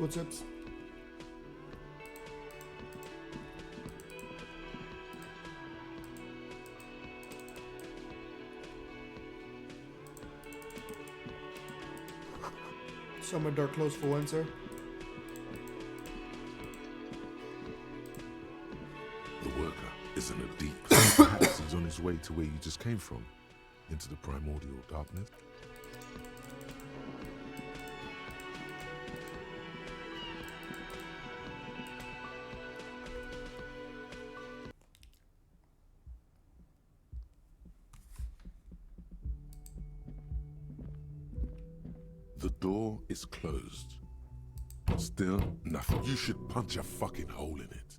What's up? Summer dark clothes for winter. The worker is in a deep. Perhaps he's on his way to where you just came from, into the primordial darkness. The door is closed. Still nothing. You should punch a fucking hole in it.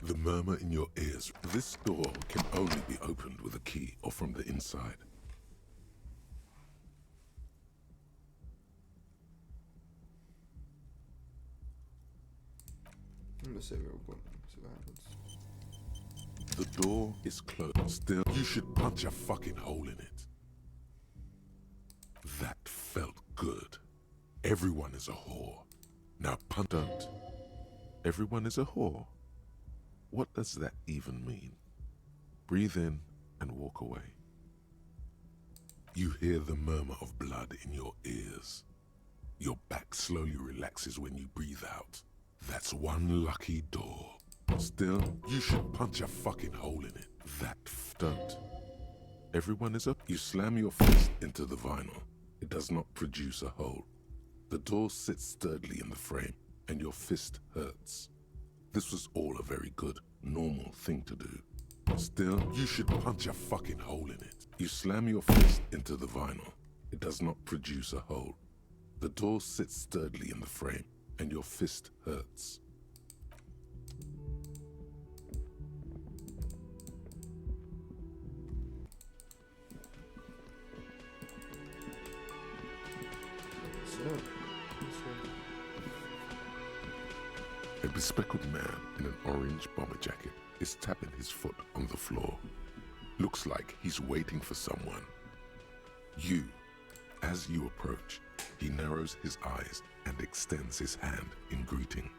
The murmur in your ears. This door can only be opened with a key or from the inside. I'm gonna save it real quick. See what happens. The door is closed. Still, you should punch a fucking hole in it. That felt good. Everyone is a whore. Now punch don't. Everyone is a whore. What does that even mean? Breathe in and walk away. You hear the murmur of blood in your ears. Your back slowly relaxes when you breathe out. That's one lucky door. Still, you should punch a fucking hole in it. That don't. Everyone is up. You slam your fist into the vinyl. It does not produce a hole. The door sits sturdily in the frame, and your fist hurts. This was all a very good, normal thing to do. Still, you should punch a fucking hole in it. You slam your fist into the vinyl. It does not produce a hole. The door sits sturdily in the frame, and your fist hurts. A bespectacled man in an orange bomber jacket is tapping his foot on the floor. Looks like he's waiting for someone. As you approach, he narrows his eyes and extends his hand in greeting.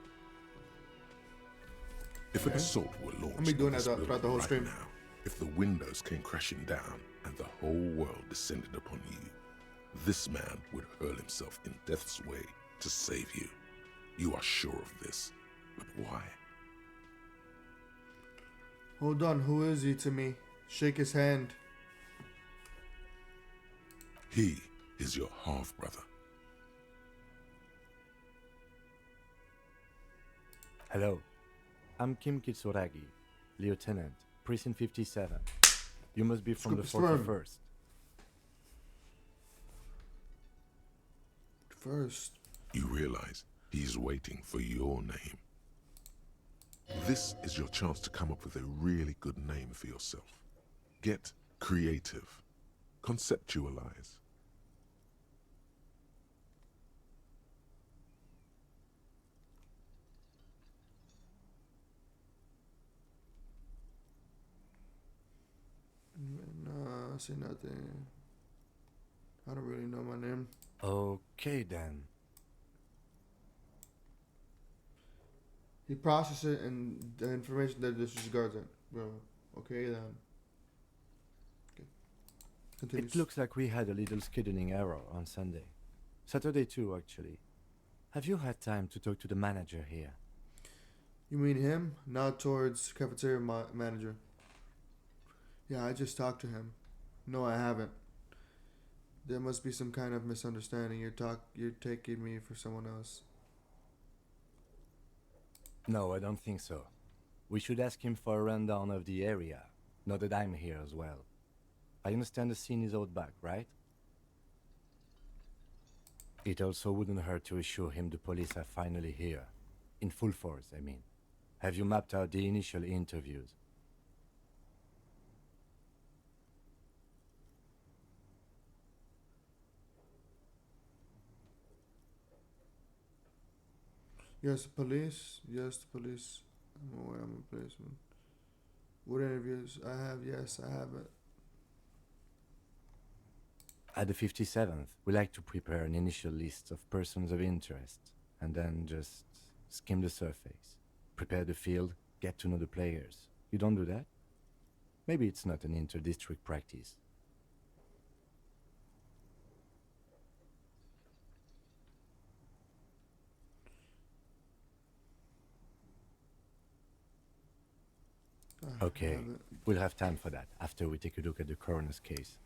If an assault were launched I'll be doing on this that throughout the whole building stream. right now, if the windows came crashing down and the whole world descended upon you, this man would hurl himself in death's way to save you. You are sure of this, but why? Hold on, who is he to me? Shake his hand. He is your half-brother. Hello, I'm Kim Kitsuragi, Lieutenant, Precinct 57. You must be from the Scoop sperm. 41st. First. You realize he's waiting for your name. This is your chance to come up with a really good name for yourself. Get creative. Conceptualize. Nah, I see nothing. I don't really know my name. Okay then. He processes it and the information that disregards it. Bro, okay then. Okay. Continues. It looks like we had a little scheduling error on Sunday. Saturday too, actually. Have you had time to talk to the manager here? You mean him? Not towards cafeteria manager. Yeah, I just talked to him. No, I haven't. There must be some kind of misunderstanding. You're taking me for someone else. No, I don't think so. We should ask him for a rundown of the area, now that I'm here as well. I understand the scene is out back, right? It also wouldn't hurt to assure him the police are finally here. In full force, I mean. Have you mapped out the initial interviews? Yes, the police. Yes, the police. I'm aware I'm a policeman. What interviews I have? Yes, I have it. At the 57th, we like to prepare an initial list of persons of interest, and then just skim the surface. Prepare the field, get to know the players. You don't do that? Maybe it's not an inter-district practice. Okay, we'll have time for that after we take a look at the coroner's case.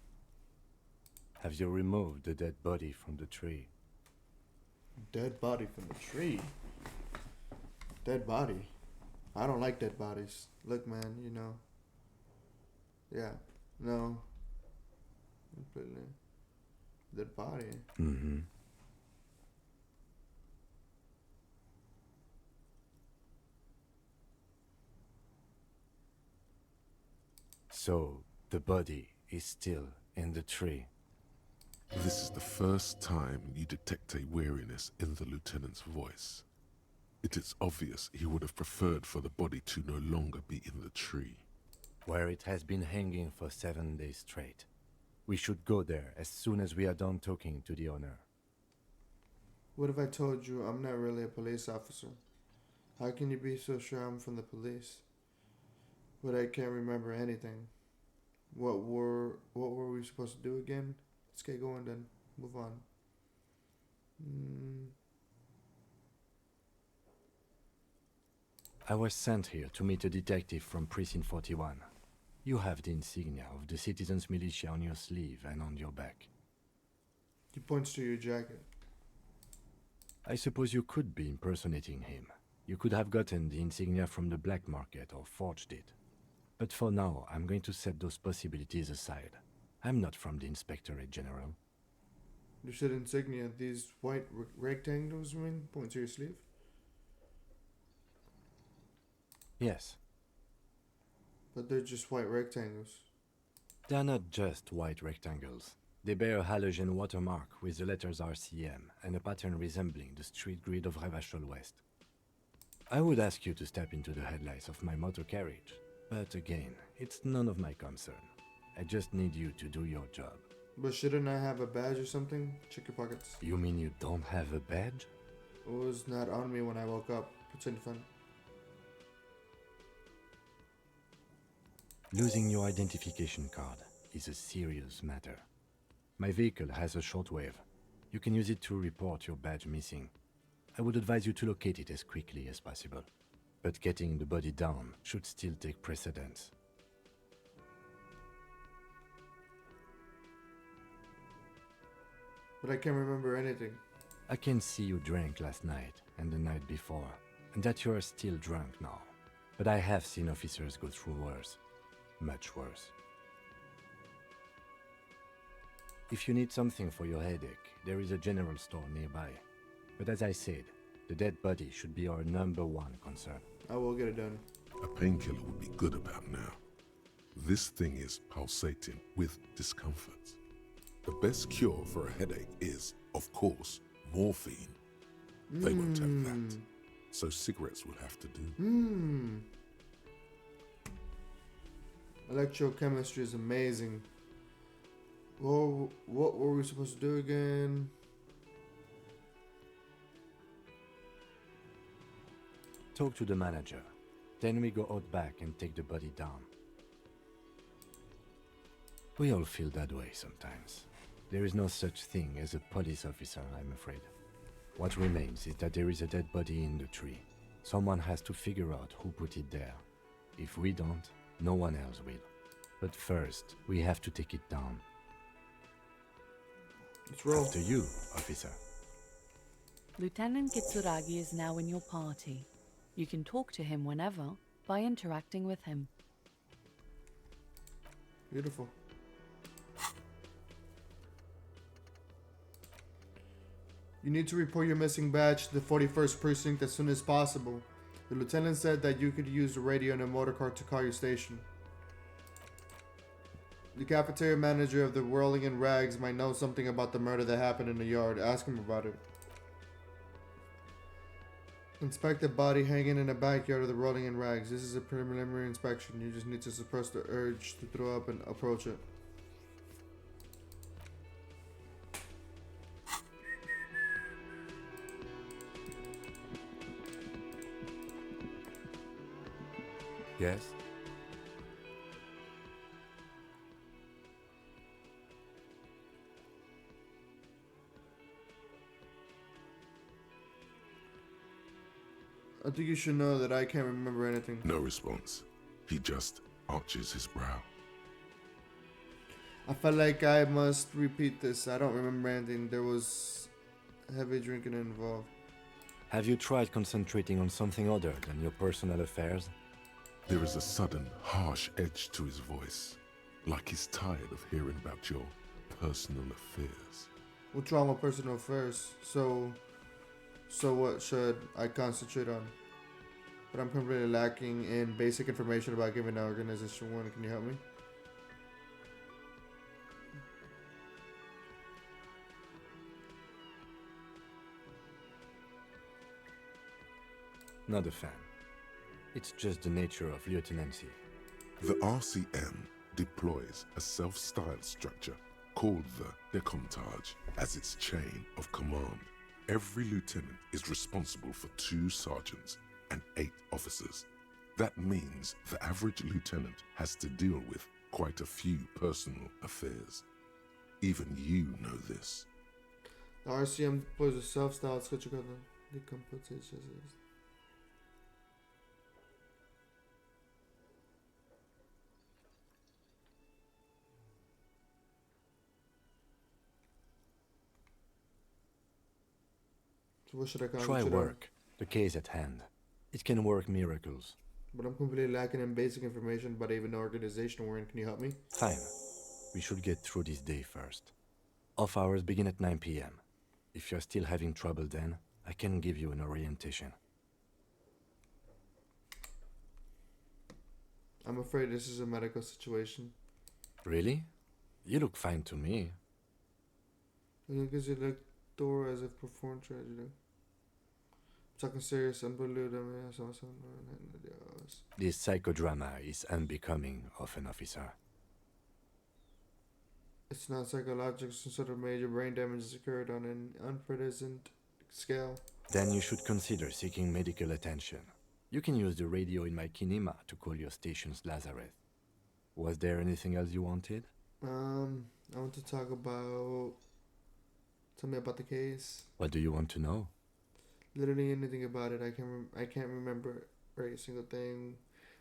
Have you removed the dead body from the tree? Dead body from the tree. Dead body. I don't like dead bodies. Look, man, you know. Yeah. No. Completely. Dead body. Mm-hmm. So, the body is still in the tree. This is the first time you detect a weariness in the lieutenant's voice. It is obvious he would have preferred for the body to no longer be in the tree. Where it has been hanging for 7 days straight. We should go there as soon as we are done talking to the owner. What if I told you I'm not really a police officer? How can you be so sure I'm from the police? But I can't remember anything. What were we supposed to do again? Let's get going then. Move on. I was sent here to meet a detective from Precinct 41. You have the insignia of the Citizens Militia on your sleeve and on your back. He points to your jacket. I suppose you could be impersonating him. You could have gotten the insignia from the black market or forged it. But for now, I'm going to set those possibilities aside. I'm not from the Inspectorate General. You said insignia. These white rectangles, you mean? Point to your sleeve? Yes. But they're just white rectangles. They are not just white rectangles. They bear a halogen watermark with the letters RCM and a pattern resembling the street grid of Revachol West. I would ask you to step into the headlights of my motor carriage, but again, it's none of my concern. I just need you to do your job. But shouldn't I have a badge or something? Check your pockets. You mean you don't have a badge? It was not on me when I woke up. Pretend fun. Losing your identification card is a serious matter. My vehicle has a shortwave. You can use it to report your badge missing. I would advise you to locate it as quickly as possible. But getting the body down should still take precedence. But I can't remember anything. I can see you drank last night and the night before, and that you are still drunk now. But I have seen officers go through worse. Much worse. If you need something for your headache, there is a general store nearby. But as I said, the dead body should be our #1 concern. I will get it done. A painkiller would be good about now. This thing is pulsating with discomfort. The best cure for a headache is, of course, morphine. They won't have that, so cigarettes will have to do. Electrochemistry is amazing. Well, what were we supposed to do again? Talk to the manager. Then we go out back and take the body down. We all feel that way sometimes. There is no such thing as a police officer, I'm afraid. What remains is that there is a dead body in the tree. Someone has to figure out who put it there. If we don't, no one else will. But first, we have to take it down. Let's roll. After you, officer. Lieutenant Kitsuragi is now in your party. You can talk to him whenever by interacting with him. Beautiful. You need to report your missing badge to the 41st Precinct as soon as possible. The lieutenant said that you could use the radio in a motor car to call your station. The cafeteria manager of the Whirling in Rags might know something about the murder that happened in the yard. Ask him about it. Inspect the body hanging in the backyard of the Rolling in Rags. This is a preliminary inspection. You just need to suppress the urge to throw up and approach it. Yes? I think you should know that I can't remember anything. No response. He just arches his brow. I felt like I must repeat this. I don't remember anything. There was heavy drinking involved. Have you tried concentrating on something other than your personal affairs? There is a sudden, harsh edge to his voice, like he's tired of hearing about your personal affairs. What's wrong with personal affairs? So what should I concentrate on? But I'm completely lacking in basic information about giving the organization one. Can you help me? Not a fan. It's just the nature of lieutenancy. The RCM deploys a self-styled structure called the Decomptage as its chain of command. Every lieutenant is responsible for 2 sergeants and 8 officers. That means the average lieutenant has to deal with quite a few personal affairs. Even you know this. The RCM deploys a self-styled structure called the Decomptage. So what should I Try concentrate on? work. The case at hand. It can work miracles. But I'm completely lacking in basic information about even the organization we're in. Can you help me? Fine. We should get through this day first. Off hours begin at 9 p.m. If you're still having trouble then, I can give you an orientation. I'm afraid this is a medical situation. Really? You look fine to me. Because you look thorough as if performed tragedy. Talking serious, unbelievable. This psychodrama is unbecoming of an officer. It's not psychological. Some sort of major brain damage has occurred on an unprecedented scale. Then you should consider seeking medical attention. You can use the radio in my kinema to call your station's Lazareth. Was there anything else you wanted? I want to talk about. Tell me about the case. What do you want to know? Literally anything about it. I can't remember every single thing.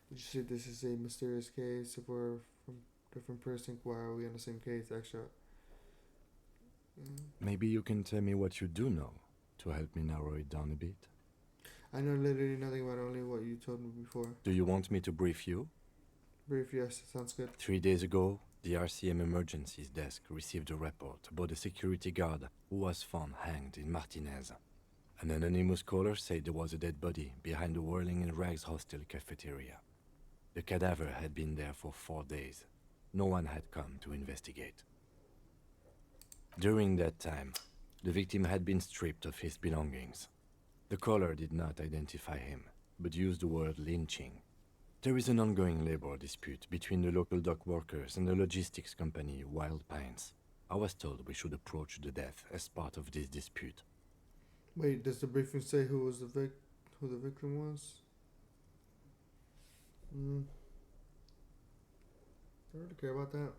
Would you say this is a mysterious case? If we're from different person, why are we on the same case? Extra. Maybe you can tell me what you do know to help me narrow it down a bit. I know literally nothing about only what you told me before. Do you want me to brief you? Brief, yes, sounds good. 3 days ago, the RCM emergencies desk received a report about a security guard who was found hanged in Martinez. An anonymous caller said there was a dead body behind the Whirling in Rags hostel cafeteria. The cadaver had been there for 4 days. No one had come to investigate. During that time, the victim had been stripped of his belongings. The caller did not identify him, but used the word lynching. There is an ongoing labor dispute between the local dock workers and the logistics company Wild Pines. I was told we should approach the death as part of this dispute. Wait, does the briefing say who the victim was? I don't really care about that.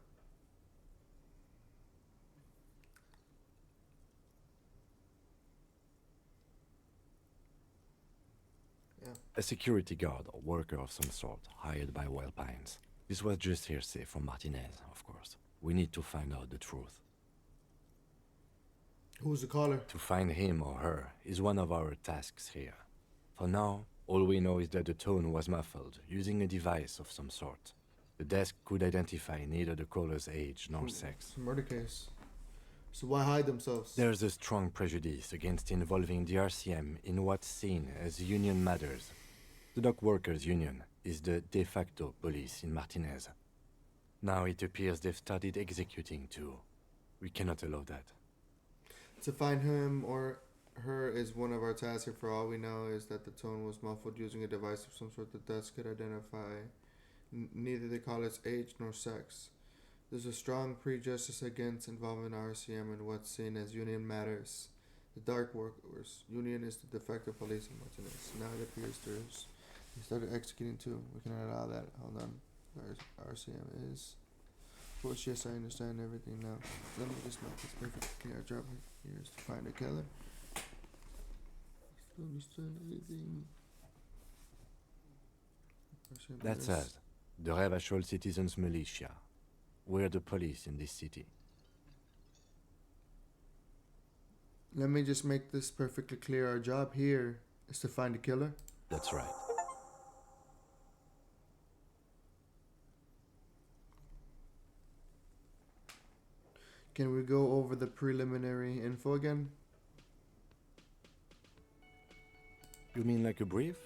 A security guard or worker of some sort, hired by Wild Pines. This was just hearsay from Martinez, of course. We need to find out the truth. Who's the caller? To find him or her is one of our tasks here. For now, all we know is that the tone was muffled, using a device of some sort. The desk could identify neither the caller's age nor sex. It's a murder case. So why hide themselves? There's a strong prejudice against involving the RCM in what's seen as union matters. The dock workers' union is the de facto police in Martinez. Now it appears they've started executing too. We cannot allow that. To find him or her is one of our tasks. For all we know is that the tone was muffled using a device of some sort that desk could identify neither the caller's age nor sex. There's a strong prejudice against involving RCM in what's seen as union matters. The dark workers union is the de facto police in Martinez. Now it appears He started executing too. We cannot allow that. Hold on. RCM is. Of course, yes, I understand everything now. Let me just make this perfect. Our job here is to find a killer. Don't understand anything. RCM That's is. us, the Revachol Citizens Militia. We're the police in this city. Let me just make this perfectly clear. Our job here is to find a killer. That's right. Can we go over the preliminary info again? You mean like a brief?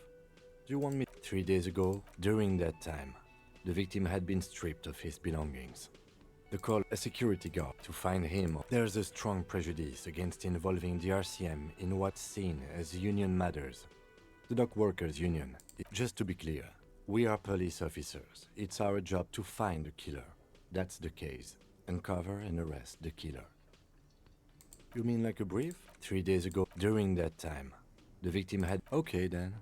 Do you want me? 3 days ago, during that time, the victim had been stripped of his belongings. The call a security guard to find him. There's a strong prejudice against involving the RCM in what's seen as union matters. The dock workers union. Just to be clear, we are police officers. It's our job to find the killer. That's the case. Uncover and arrest the killer. You mean like a brief? 3 days ago, during that time, the victim had... Okay then.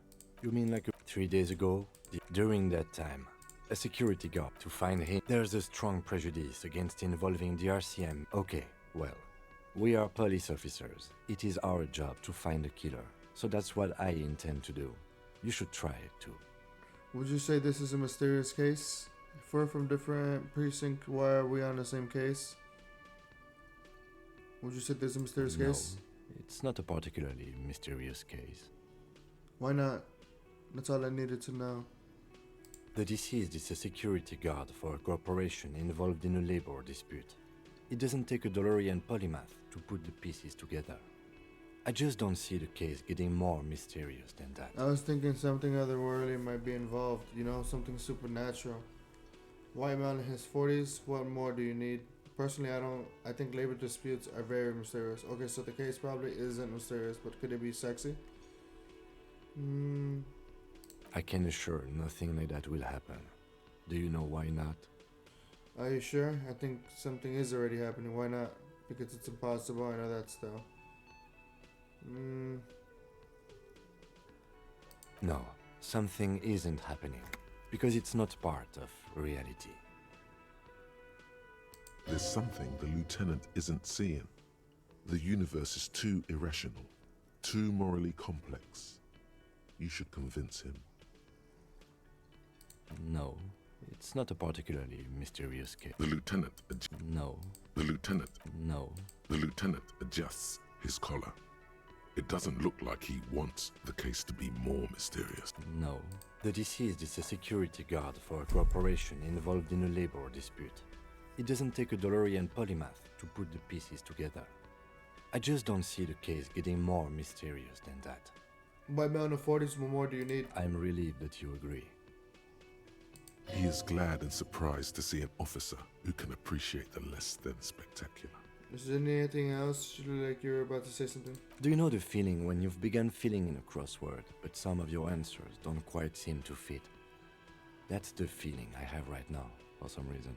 You mean like 3 days ago, during that time, a security guard to find him. There's a strong prejudice against involving the RCM. Okay, well, we are police officers. It is our job to find a killer. So that's what I intend to do. You should try it too. Would you say this is a mysterious case? If we're from different precincts, why are we on the same case? Would you say this is a mysterious case? It's not a particularly mysterious case. Why not? That's all I needed to know. The deceased is a security guard for a corporation involved in a labor dispute. It doesn't take a DeLorean polymath to put the pieces together. I just don't see the case getting more mysterious than that. I was thinking something otherworldly might be involved, you know, something supernatural. White man in his 40s, what more do you need? Personally, I think labor disputes are very mysterious. Okay, so the case probably isn't mysterious, but could it be sexy? I can assure nothing like that will happen. Do you know why not? Are you sure? I think something is already happening. Why not? Because it's impossible, I know that still. No, something isn't happening. Because it's not part of reality. There's something the lieutenant isn't seeing. The universe is too irrational, too morally complex. You should convince him. No, it's not a particularly mysterious case. The lieutenant. No. The lieutenant. No. The lieutenant adjusts his collar. It doesn't look like he wants the case to be more mysterious. No. The deceased is a security guard for a corporation involved in a labor dispute. It doesn't take a DeLorean polymath to put the pieces together. I just don't see the case getting more mysterious than that. White man in the 40s, what more do you need? I'm relieved that you agree. He is glad and surprised to see an officer who can appreciate the less than spectacular. Is there anything else? Like you're about to say something? Do you know the feeling when you've begun filling in a crossword, but some of your answers don't quite seem to fit? That's the feeling I have right now, for some reason.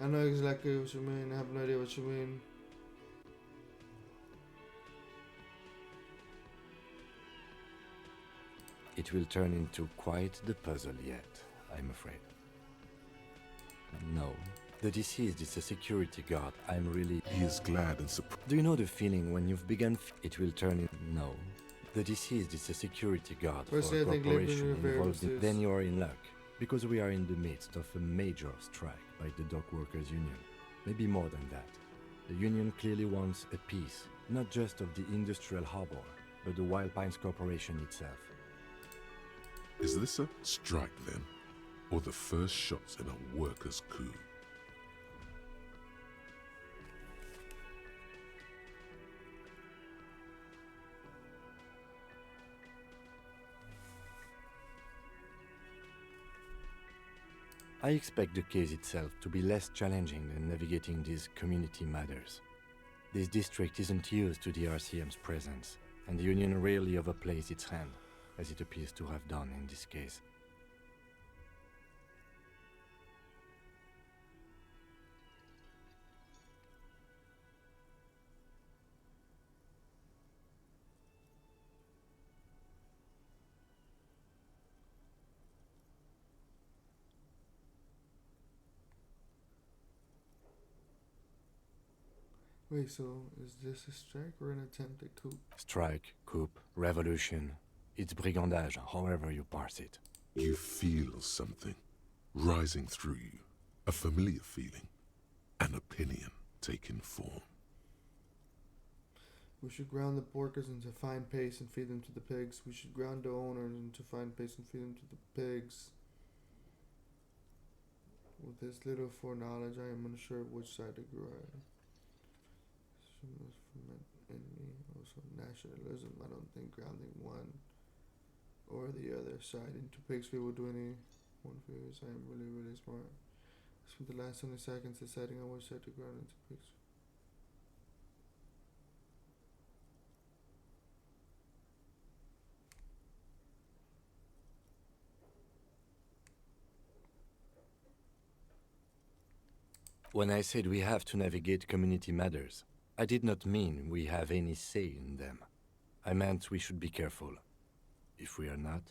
I know exactly what you mean. I have no idea what you mean. It will turn into quite the puzzle yet, I'm afraid. No. The deceased is a security guard. I'm really... He is glad and surprised. Do you know the feeling when you've begun... It will turn in... No. The deceased is a security guard for a corporation involved in... Then you are in luck. Because we are in the midst of a major strike by the dock workers union. Maybe more than that. The union clearly wants a piece, not just of the industrial harbor, but the Wild Pines Corporation itself. Is this a strike then? Or the first shots in a workers' coup? I expect the case itself to be less challenging than navigating these community matters. This district isn't used to the RCM's presence, and the Union rarely overplays its hand, as it appears to have done in this case. Wait, so is this a strike or an attempted coup? Strike, coup, revolution. It's brigandage, however you parse it. You feel something rising through you, a familiar feeling, an opinion taking form. We should ground the porkers into fine paste and feed them to the pigs. We should ground the owners into fine paste and feed them to the pigs. With this little foreknowledge, I am unsure of which side to grow. She must ferment in me. Also, nationalism. I don't think grounding one or the other side into pigs will do any one for you. I am really, really smart. I spent the last 20 seconds deciding on which side to ground into pigs. When I said we have to navigate community matters, I did not mean we have any say in them. I meant we should be careful. If we are not,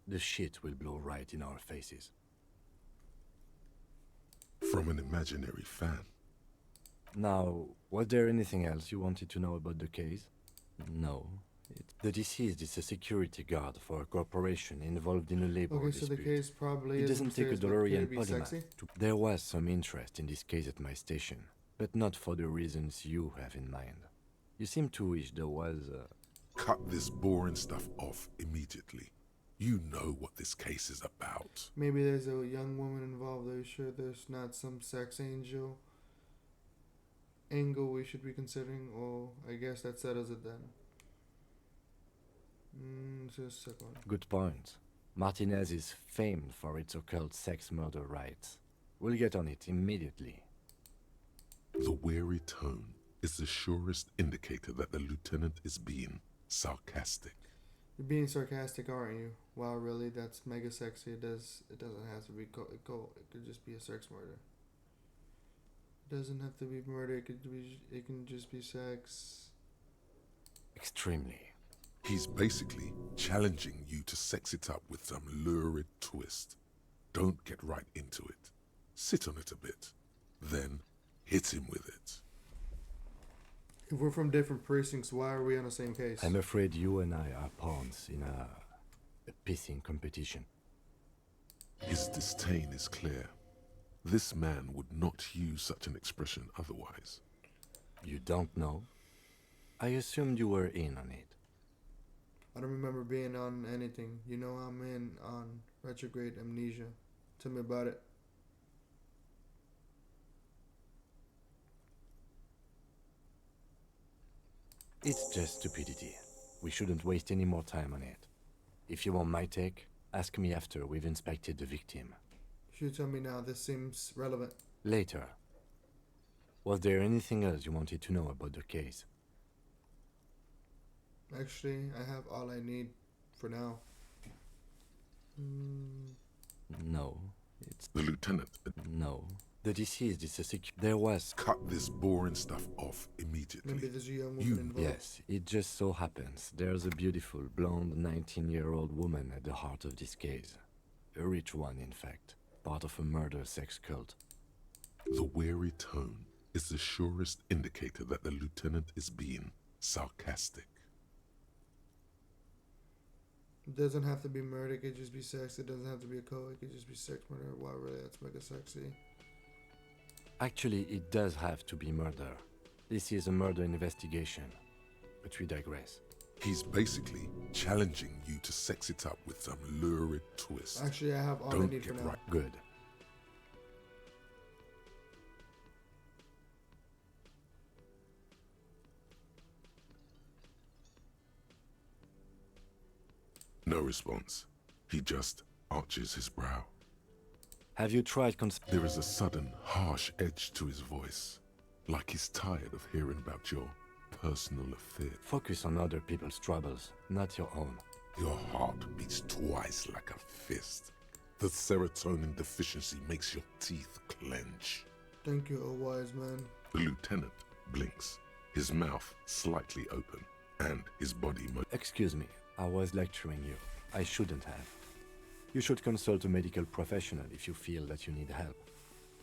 the shit will blow right in our faces. From an imaginary fan. Now, was there anything else you wanted to know about the case? No. The deceased is a security guard for a corporation involved in a labor Okay, so dispute. the case probably It is doesn't take a mysterious, but could DeLorean it be polymath sexy? There was some interest in this case at my station, but not for the reasons you have in mind. You seem to wish there was Cut this boring stuff off immediately. You know what this case is about. Maybe there's a young woman involved. Are you sure there's not some sex angel angle we should be considering? Oh, I guess that settles it then. Just a second. Good point. Martinez is famed for its occult sex murder rites. We'll get on it immediately. The wary tone is the surest indicator that the lieutenant is being sarcastic. You're being sarcastic, aren't you? Wow, really? That's mega sexy. It doesn't have to be it could just be a sex murder. It doesn't have to be murder. It can just be sex. Extremely. He's basically challenging you to sex it up with some lurid twist. Don't get right into it. Sit on it a bit. Then hit him with it. If we're from different precincts, why are we on the same case? I'm afraid you and I are pawns in a pissing competition. His disdain is clear. This man would not use such an expression otherwise. You don't know? I assumed you were in on it. I don't remember being on anything. You know I'm in on retrograde amnesia. Tell me about it. It's just stupidity. We shouldn't waste any more time on it. If you want my take, ask me after we've inspected the victim. You tell me now. This seems relevant. Later. Was there anything else you wanted to know about the case? Actually, I have all I need for now. No. It's... The lieutenant No. The deceased is a There was... cut this boring stuff off immediately. Maybe there's a young woman You- involved. Yes, it just so happens there's a beautiful, blonde 19-year-old woman at the heart of this case. A rich one, in fact. Part of a murder sex cult. The wary tone is the surest indicator that the lieutenant is being sarcastic. It doesn't have to be murder. It could just be sex. It doesn't have to be a cult. It could just be sex murder. Wow, really? That's mega sexy. Actually, it does have to be murder. This is a murder investigation. But we digress. He's basically challenging you to sex it up with some lurid twist. Actually, I have all I Don't need for get now. right. Good. No response. He just arches his brow. Have you tried There is a sudden, harsh edge to his voice, like he's tired of hearing about your personal affair. Focus on other people's troubles, not your own. Your heart beats twice like a fist. The serotonin deficiency makes your teeth clench. Thank you, oh wise man. The lieutenant blinks, his mouth slightly open, and his body Excuse me, I was lecturing you. I shouldn't have. You should consult a medical professional if you feel that you need help.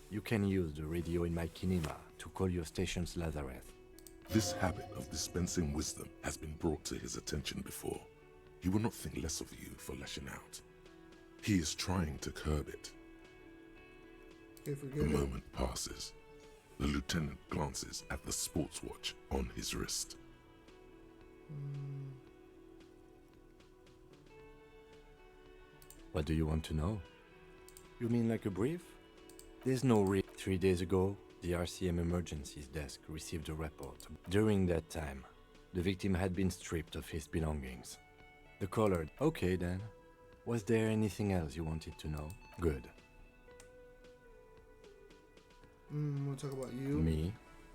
You can use the radio in my kinema to call your station's Lazareth. This habit of dispensing wisdom has been brought to his attention before. He will not think less of you for lashing out. He is trying to curb it. Okay, A forget it. moment passes. The lieutenant glances at the sports watch on his wrist. What do you want to know? You mean like a brief? There's no re. 3 days ago, the RCM emergencies desk received a report. During that time, the victim had been stripped of his belongings. The caller. Okay then. Was there anything else you wanted to know? Good. We'll talk about you. Me?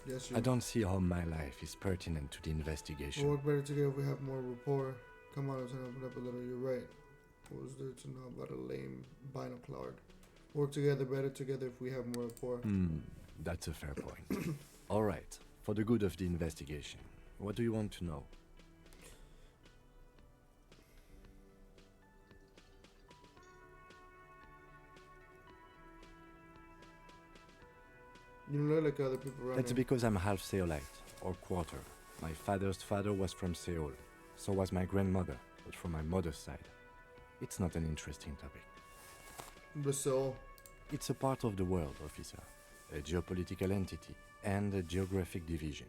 Yes, you. I don't see how my life is pertinent to the investigation. We'll work better together if we have more rapport. Come on, let's open up a little. You're right. What was there to know about a lame binocular? Work together better together if we have more rapport. That's a fair point. All right. For the good of the investigation, what do you want to know? You don't look like other people around That's here. because I'm half Seolite, or quarter. My father's father was from Seoul. So was my grandmother, but from my mother's side. It's not an interesting topic. Brazil. It's a part of the world, officer. A geopolitical entity and a geographic division.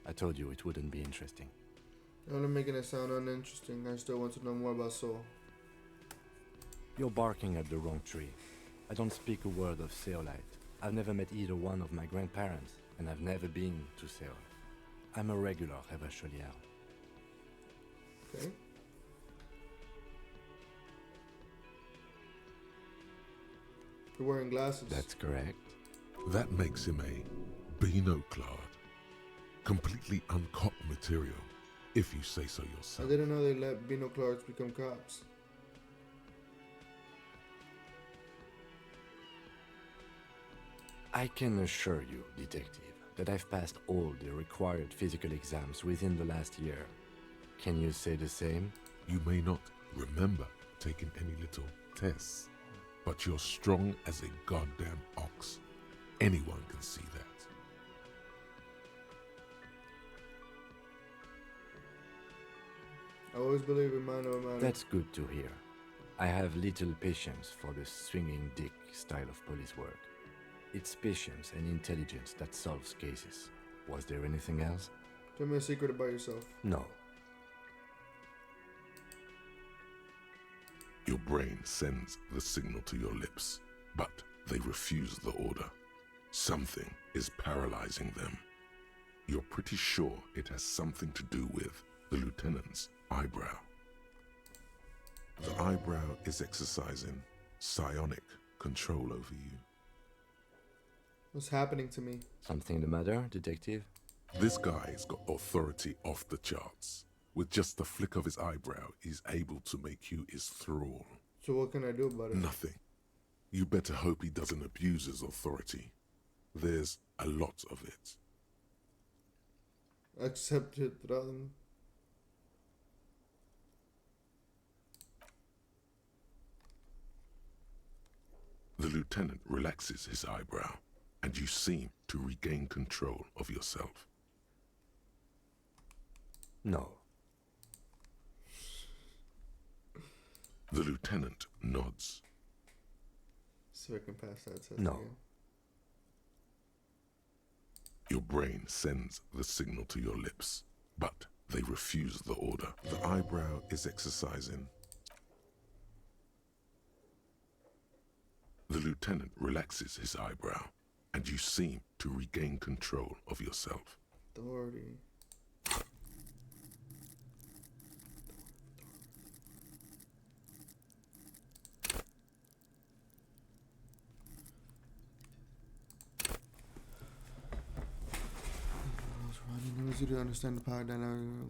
I told you it wouldn't be interesting. You're only making it sound uninteresting. I still want to know more about Seoul. You're barking at the wrong tree. I don't speak a word of Seolite. I've never met either one of my grandparents, and I've never been to Seoul. I'm a regular Revacholier. Okay. You're wearing glasses. That's correct. That makes him a binoclard. Completely uncut material, if you say so I yourself. didn't know they let binoclars become cops. I can assure you, detective, that I've passed all the required physical exams within the last year. Can you say the same? You may not remember taking any little tests, but you're strong as a goddamn ox. Anyone can see that. I always believe in mind over matter. That's good to hear. I have little patience for the swinging dick style of police work. It's patience and intelligence that solves cases. Was there anything else? Tell me a secret about yourself. No. Your brain sends the signal to your lips, but they refuse the order. Something is paralyzing them. You're pretty sure it has something to do with the lieutenant's eyebrow. The eyebrow is exercising psionic control over you. What's happening to me? Something the matter, detective? This guy's got authority off the charts. With just the flick of his eyebrow, he's able to make you his thrall. So what can I do about it? Nothing. You better hope he doesn't abuse his authority. There's a lot of it. Accept it, Radan. The lieutenant relaxes his eyebrow, and you seem to regain control of yourself. No. The lieutenant nods. So I can pass that test No. again. Your brain sends the signal to your lips, but they refuse the order. The eyebrow is exercising. The lieutenant relaxes his eyebrow, and you seem to regain control of yourself. Authority. It was you to understand the power dynamic.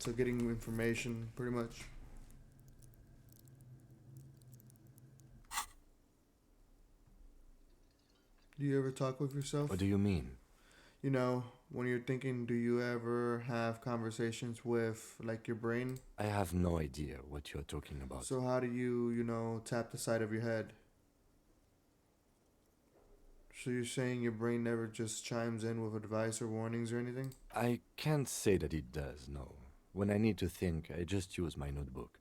So getting information, pretty much. Do you ever talk with yourself? What do you mean? You know, when you're thinking, do you ever have conversations with, like, your brain? I have no idea what you're talking about. So how do you, tap the side of your head? So you're saying your brain never just chimes in with advice or warnings or anything? I can't say that it does, no. When I need to think, I just use my notebook.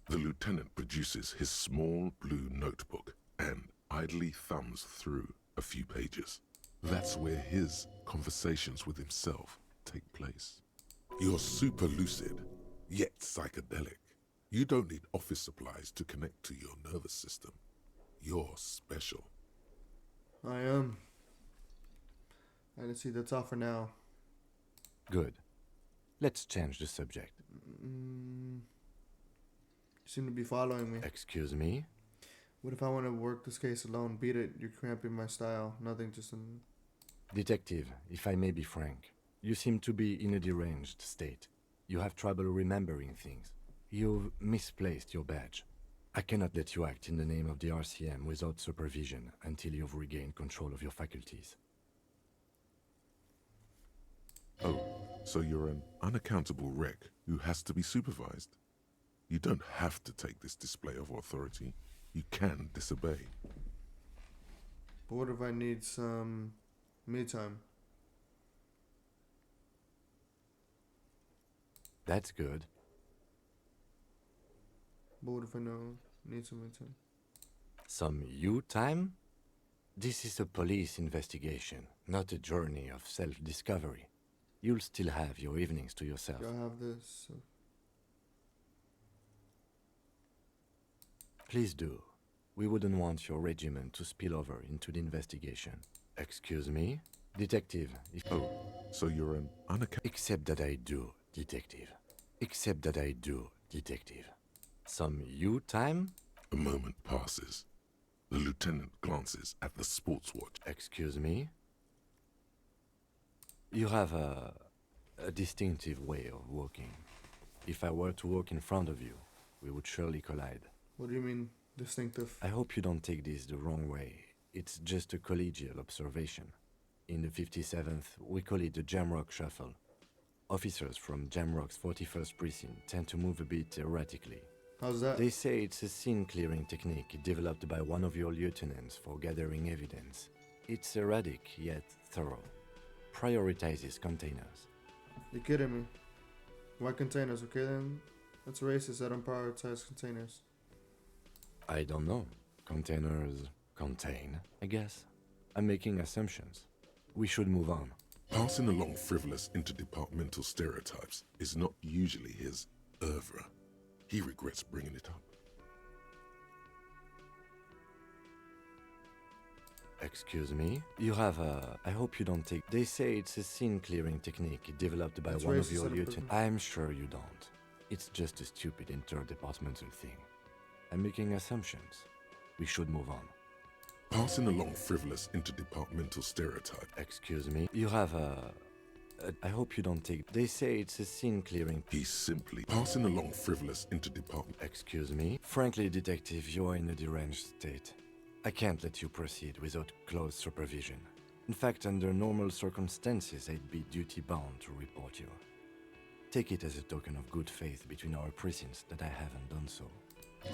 The lieutenant produces his small blue notebook and idly thumbs through a few pages. That's where his conversations with himself take place. You're super lucid, yet psychedelic. You don't need office supplies to connect to your nervous system. You're special. I am. See, that's all for now. Good. Let's change the subject. You seem to be following me. Excuse me? What if I want to work this case alone? Beat it, you're cramping my style. Nothing, just an... Detective, if I may be frank, you seem to be in a deranged state. You have trouble remembering things. You've misplaced your badge. I cannot let you act in the name of the RCM without supervision until you've regained control of your faculties. Oh, so you're an unaccountable wreck who has to be supervised. You don't have to take this display of authority. You can disobey. But what if I need some me time? That's good. But what if I need some me time? Some you time? This is a police investigation, not a journey of self-discovery. You'll still have your evenings to yourself. Do I have this? Please do. We wouldn't want your regiment to spill over into the investigation. Excuse me? Detective, if... Oh, so you're an unaccountable... Except that I do, detective. Except that I do, detective. Some you time? A moment passes. The lieutenant glances at the sports watch. Excuse me? You have a distinctive way of walking. If I were to walk in front of you, we would surely collide. What do you mean, distinctive? I hope you don't take this the wrong way. It's just a collegial observation. In the 57th, we call it the Jamrock Shuffle. Officers from Jamrock's 41st Precinct tend to move a bit erratically. How's that? They say it's a scene-clearing technique developed by one of your lieutenants for gathering evidence. It's erratic, yet thorough. Prioritizes containers. You're kidding me. Why containers? Okay then. That's racist. I don't prioritize containers. I don't know. Containers contain, I guess. I'm making assumptions. We should move on. Passing along frivolous interdepartmental stereotypes is not usually his oeuvre. He regrets bringing it up. Excuse me? You have a... I hope you don't take... They say it's a scene-clearing technique developed by That's one of racist, your I don't lieutenants. I'm sure you don't. It's just a stupid interdepartmental thing. I'm making assumptions. We should move on. Passing along frivolous interdepartmental stereotype. Excuse me? You have a... I hope you don't take... They say it's a scene-clearing... He's simply passing along frivolous interdepartmental... Excuse me? Frankly, detective, you are in a deranged state. I can't let you proceed without close supervision. In fact, under normal circumstances, I'd be duty-bound to report you. Take it as a token of good faith between our precincts that I haven't done so.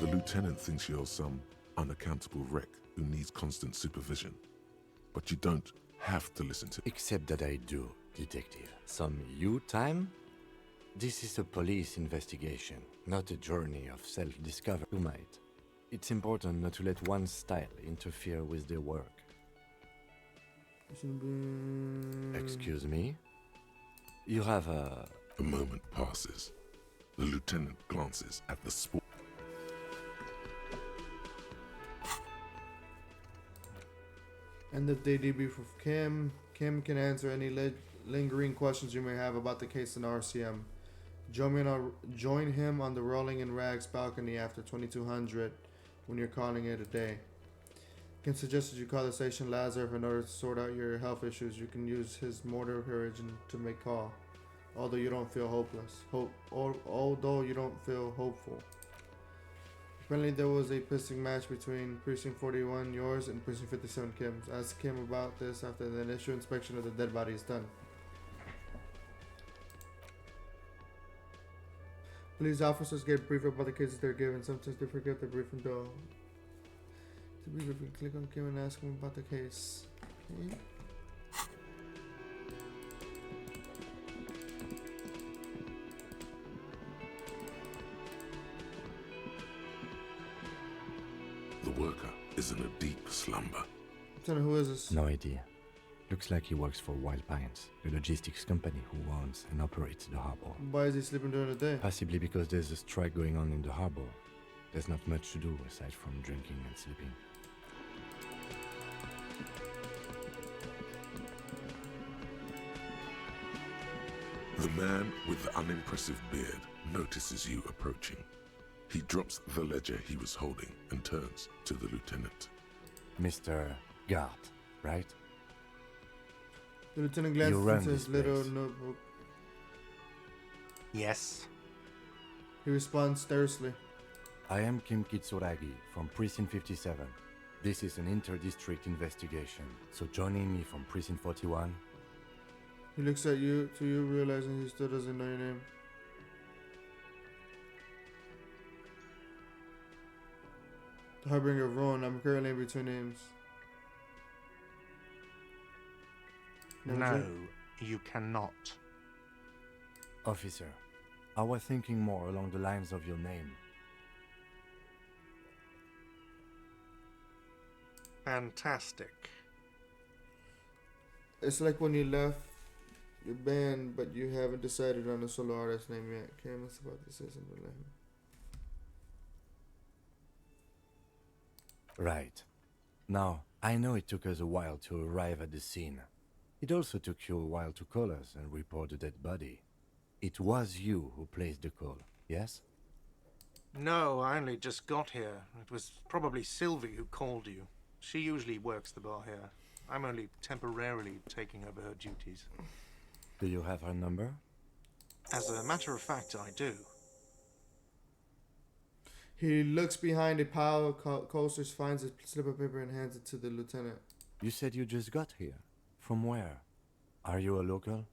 The lieutenant thinks you're some unaccountable wreck who needs constant supervision. But you don't have to listen to... Except that I do, detective. Some you time? This is a police investigation, not a journey of self-discovery. You might. It's important not to let one's style interfere with their work. Excuse me? You have a... A moment passes. The lieutenant glances at the sport. End of day debrief with Kim. Kim can answer any lingering questions you may have about the case in RCM. Join him on the Rolling in Rags balcony after 2200 when you're calling it a day. Kim suggested you call the station Lazarus in order to sort out your health issues. You can use his mortar courage to make call, although you don't feel although you don't feel hopeful. Apparently there was a pissing match between Precinct 41, yours, and Precinct 57, Kim's. Ask Kim about this after the initial inspection of the dead body is done. Police officers get briefed about the cases they're given. Sometimes they forget the briefing though. To be briefed, click on Kim and ask him about the case. Okay. The worker is in a deep slumber. Lieutenant, who is this? No idea. Looks like he works for Wild Pines, the logistics company who owns and operates the harbor. Why is he sleeping during the day? Possibly because there's a strike going on in the harbor. There's not much to do aside from drinking and sleeping. The man with the unimpressive beard notices you approaching. He drops the ledger he was holding and turns to the lieutenant. Mr. Gart, right? The lieutenant You run glances into his this little place. notebook. Yes. He responds tersely. I am Kim Kitsuragi from Precinct 57. This is an inter-district investigation, so joining me from Precinct 41. He looks at you, to you, realizing he still doesn't know your name. The Harbinger of Rowan, I'm currently in between names. No, you cannot. Officer, I was thinking more along the lines of your name. Fantastic. It's like when you left your band, but you haven't decided on a solo artist name yet. Cam was about to say something like that. Right. Now, I know it took us a while to arrive at the scene. It also took you a while to call us and report the dead body. It was you who placed the call, yes? No, I only just got here. It was probably Sylvie who called you. She usually works the bar here. I'm only temporarily taking over her duties. Do you have her number? As a matter of fact, I do. He looks behind a pile of coasters, finds a slip of paper, and hands it to the lieutenant. You said you just got here. From where? Are you a local?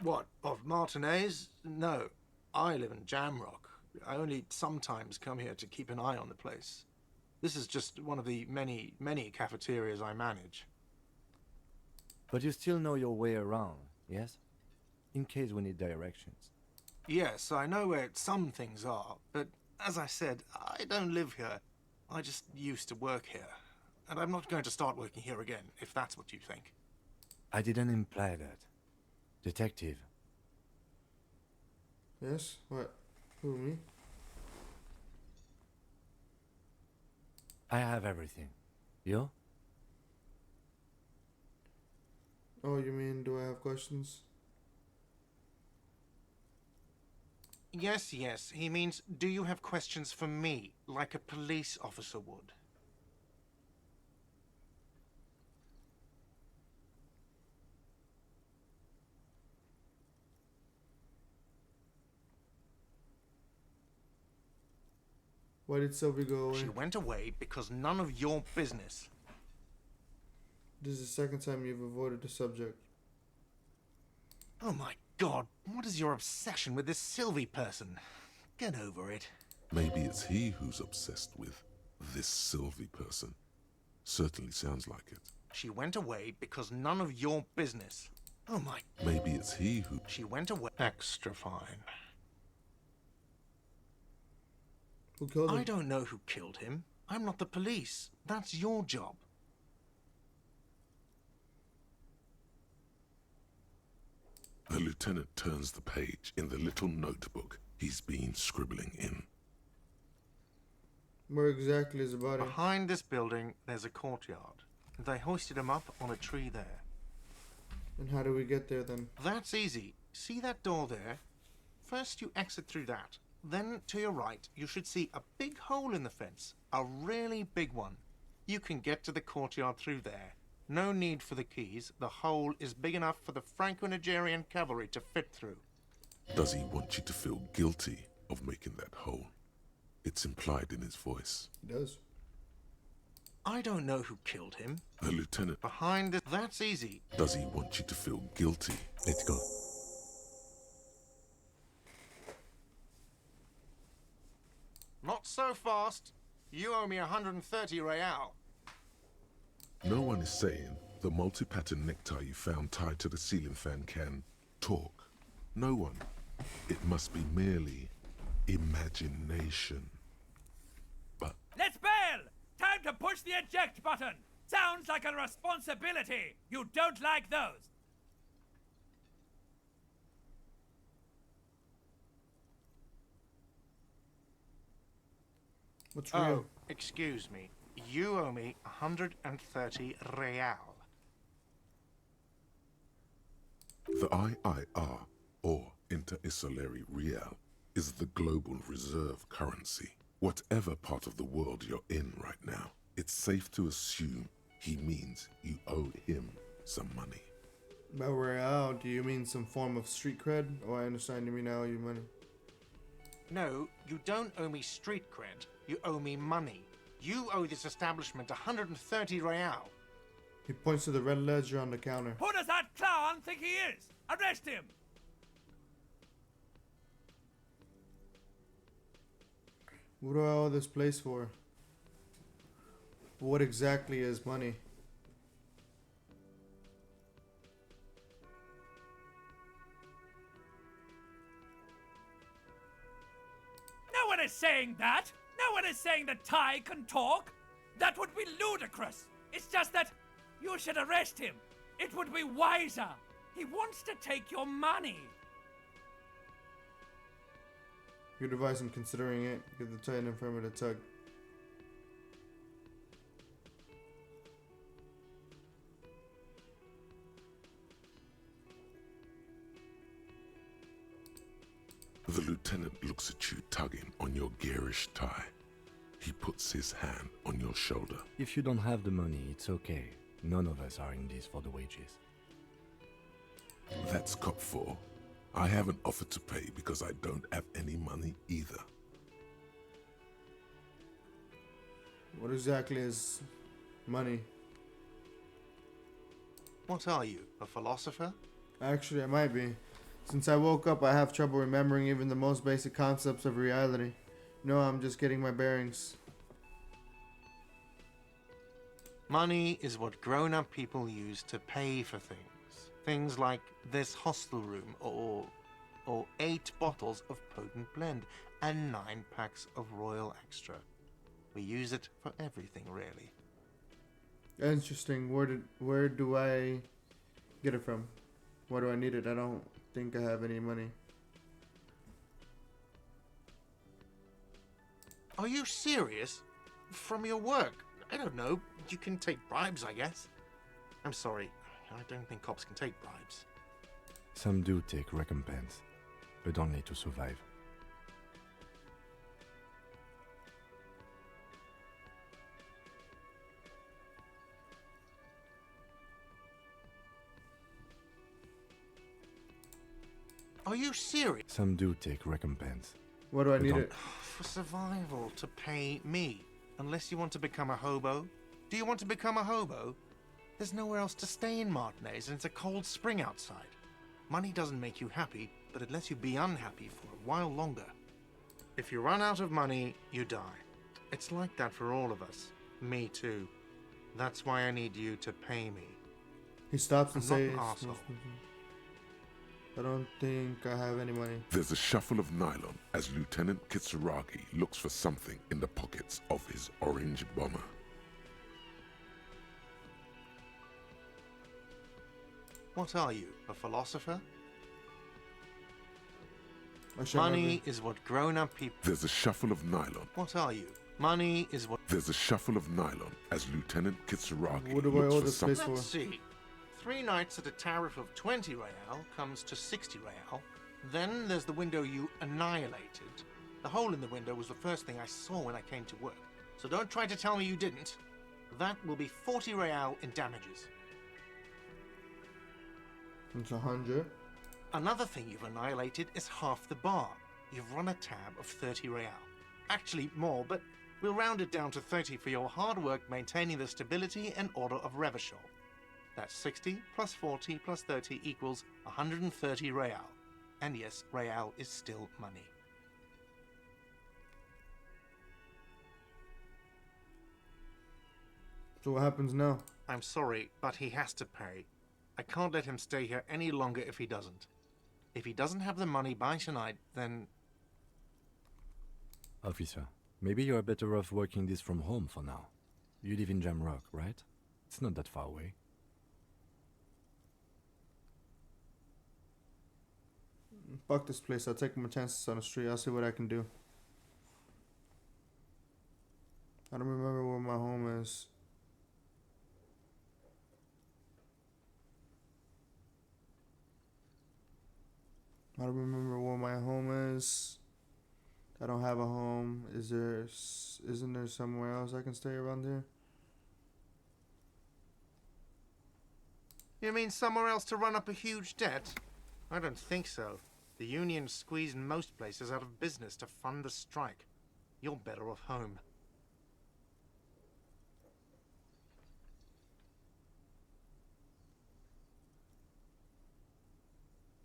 What, of Martinez? No, I live in Jamrock. I only sometimes come here to keep an eye on the place. This is just one of the many, many cafeterias I manage. But you still know your way around, yes? In case we need directions. Yes, I know where some things are, but as I said, I don't live here. I just used to work here. And I'm not going to start working here again, if that's what you think. I didn't imply that. Detective, Yes? What? Who, me? I have everything. You? Oh, you mean, do I have questions? Yes, yes, he means, do you have questions for me, like a police officer would? Why did Sylvie go away? She went away because none of your business. This is the second time you've avoided the subject. Oh my god, what is your obsession with this Sylvie person? Get over it. Maybe it's he who's obsessed with this Sylvie person. Certainly sounds like it. She went away because none of your business. Oh my... Maybe it's he who... She went away... Extra fine. Who killed him? I don't know who killed him. I'm not the police. That's your job. The lieutenant turns the page in the little notebook he's been scribbling in. Where exactly is the body? Behind this building, there's a courtyard. They hoisted him up on a tree there. And how do we get there then? That's easy. See that door there? First you exit through that. Then to your right, you should see a big hole in the fence. A really big one. You can get to the courtyard through there. No need for the keys. The hole is big enough for the Franco-Nigerian cavalry to fit through. Does he want you to feel guilty of making that hole? It's implied in his voice. He does. I don't know who killed him. The lieutenant... Behind this... That's easy. Does he want you to feel guilty? let's go. Not so fast. You owe me 130 real. No one is saying the multi-pattern necktie you found tied to the ceiling fan can talk. No one. It must be merely imagination. But Let's bail! Time to push the eject button! Sounds like a responsibility! You don't like those! What's Oh, real? excuse me. You owe me 130 real. the IIR, or Inter-Isolary Real, is the global reserve currency. Whatever part of the world you're in right now, it's safe to assume he means you owe him some money. By real, do you mean some form of street cred? Oh, I understand you mean I owe you money. No, you don't owe me street cred. You owe me money. You owe this establishment 130 real. He points to the red ledger on the counter. Who does that clown think he is? Arrest him! What do I owe this place for? What exactly is money? No one is saying that! No one is saying that Ty can talk! That would be ludicrous! It's just that you should arrest him! It would be wiser! He wants to take your money! Good advice in considering it. Give the Titan Infirmary a tug. The lieutenant looks at you tugging on your garish tie. He puts his hand on your shoulder. If you don't have the money, it's okay. None of us are in this for the wages. That's Cop 4. I haven't offered to pay because I don't have any money either. What exactly is money? What are you, a philosopher? Actually, I might be. Since I woke up, I have trouble remembering even the most basic concepts of reality. No, I'm just getting my bearings. Money is what grown-up people use to pay for things. Things like this hostel room, or 8 bottles of potent blend, and 9 packs of Royal Extra. We use it for everything, really. Interesting. Where do I get it from? Why do I need it? I don't think I have any money. Are you serious? From your work? I don't know. You can take bribes, I guess. I'm sorry. I don't think cops can take bribes. Some do take recompense, but only to survive. Are you serious? Some do take recompense. Why do I But need don't- it? For survival, to pay me. Unless you want to become a hobo. Do you want to become a hobo? There's nowhere else to stay in Martinez, and it's a cold spring outside. Money doesn't make you happy, but it lets you be unhappy for a while longer. If you run out of money, you die. It's like that for all of us. Me too. That's why I need you to pay me. He stops and I'm not an says, arsehole. I don't think I have any money. There's a shuffle of nylon as Lieutenant Kitsuragi looks for something in the pockets of his orange bomber. What are you, a philosopher? I shall Money remember. is what grown-up people... There's a shuffle of nylon. What are you? Money is what... There's a shuffle of nylon as Lieutenant Kitsuragi What do I looks owe for this place something. for? Let's see. 3 nights at a tariff of 20 real comes to 60 real. Then there's the window you annihilated. The hole in the window was the first thing I saw when I came to work. So don't try to tell me you didn't. That will be 40 real in damages. It's 100. Another thing you've annihilated is half the bar. You've run a tab of 30 real. Actually more, but we'll round it down to 30 for your hard work maintaining the stability and order of Revachol. That's 60 plus 40 plus 30 equals 130 real. And yes, real is still money. So what happens now? I'm sorry, but he has to pay. I can't let him stay here any longer if he doesn't. If he doesn't have the money by tonight, then... Officer, maybe you are better off working this from home for now. You live in Jamrock, right? It's not that far away. Fuck this place. I'll take my chances on the street. I'll see what I can do. I don't remember where my home is. I don't remember where my home is. I don't have a home. Isn't there somewhere else I can stay around here? You mean somewhere else to run up a huge debt? I don't think so. The union squeezed most places out of business to fund the strike. You're better off home.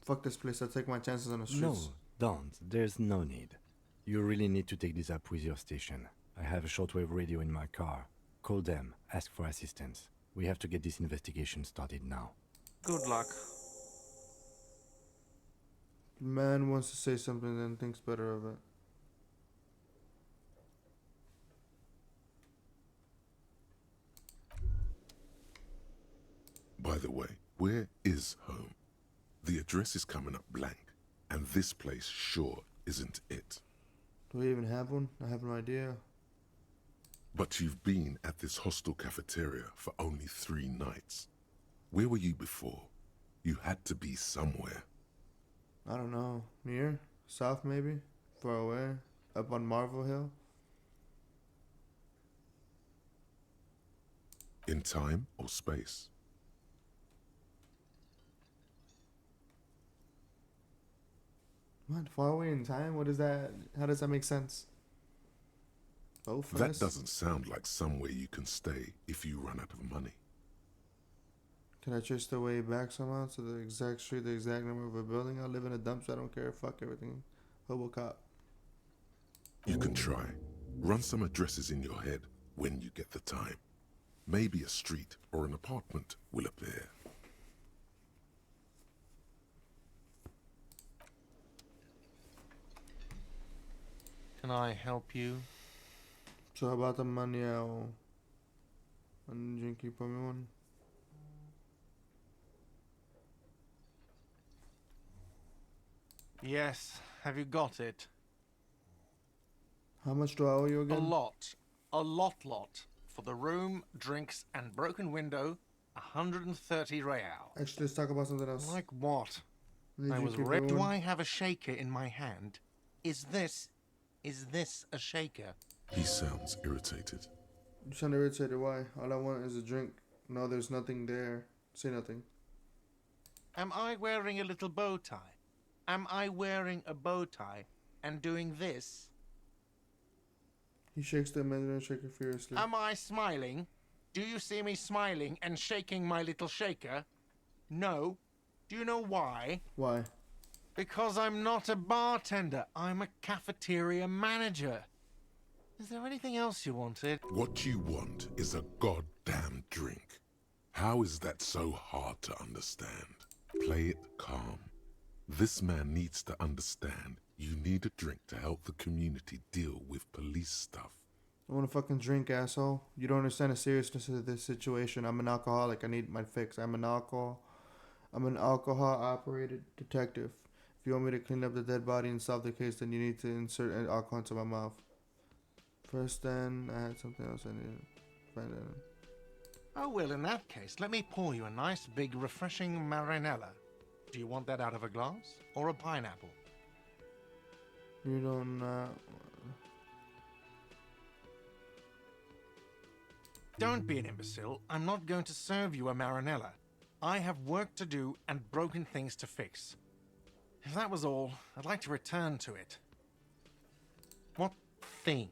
Fuck this place. I'll take my chances on the streets. No, don't. There's no need. You really need to take this up with your station. I have a shortwave radio in my car. Call them. Ask for assistance. We have to get this investigation started now. Good luck. The man wants to say something then thinks better of it. By the way, where is home? The address is coming up blank, and this place sure isn't it. Do we even have one? I have no idea. But you've been at this hostel cafeteria for only 3 nights. Where were you before? You had to be somewhere. I don't know. Near? South maybe? Far away? Up on Marvel Hill? In time or space? What? Far away in time? What is that? How does that make sense? Both, I That guess? doesn't sound like somewhere you can stay if you run out of money. Can I trace the way back somehow to the exact street, the exact number of a building? I live in a dump, so I don't care. Fuck everything. Hobo cop. You can try. Run some addresses in your head when you get the time. Maybe a street or an apartment will appear. Can I help you? So how about the money? One drink, you put me one. Yes. Have you got it? How much do I owe you A again? lot. A lot. For the room, drinks, and broken window, 130 real. Actually, let's talk about something else. Like what? Need I you was keep Do going? I have a shaker in my hand? Is this a shaker? He sounds irritated. You sound irritated. Why? All I want is a drink. No, there's nothing there. Say nothing. Am I wearing a little bow tie? Am I wearing a bow tie and doing this? He shakes the mandarin shaker furiously. Am I smiling? Do you see me smiling and shaking my little shaker? No. Do you know why? Why? Because I'm not a bartender. I'm a cafeteria manager. Is there anything else you wanted? What you want is a goddamn drink. How is that so hard to understand? Play it calm. This man needs to understand you need a drink to help the community deal with police stuff. I want a fucking drink, asshole. You don't understand the seriousness of this situation. I'm an alcoholic. I need my fix. I'm an alcohol-operated detective. If you want me to clean up the dead body and solve the case, then you need to insert alcohol into my mouth. First, then, I had something else I needed to find out. Oh, well, in that case, let me pour you a nice, big, refreshing marinella. Do you want that out of a glass or a pineapple? You don't, Don't be an imbecile. I'm not going to serve you a marinella. I have work to do and broken things to fix. If that was all, I'd like to return to it. What thing?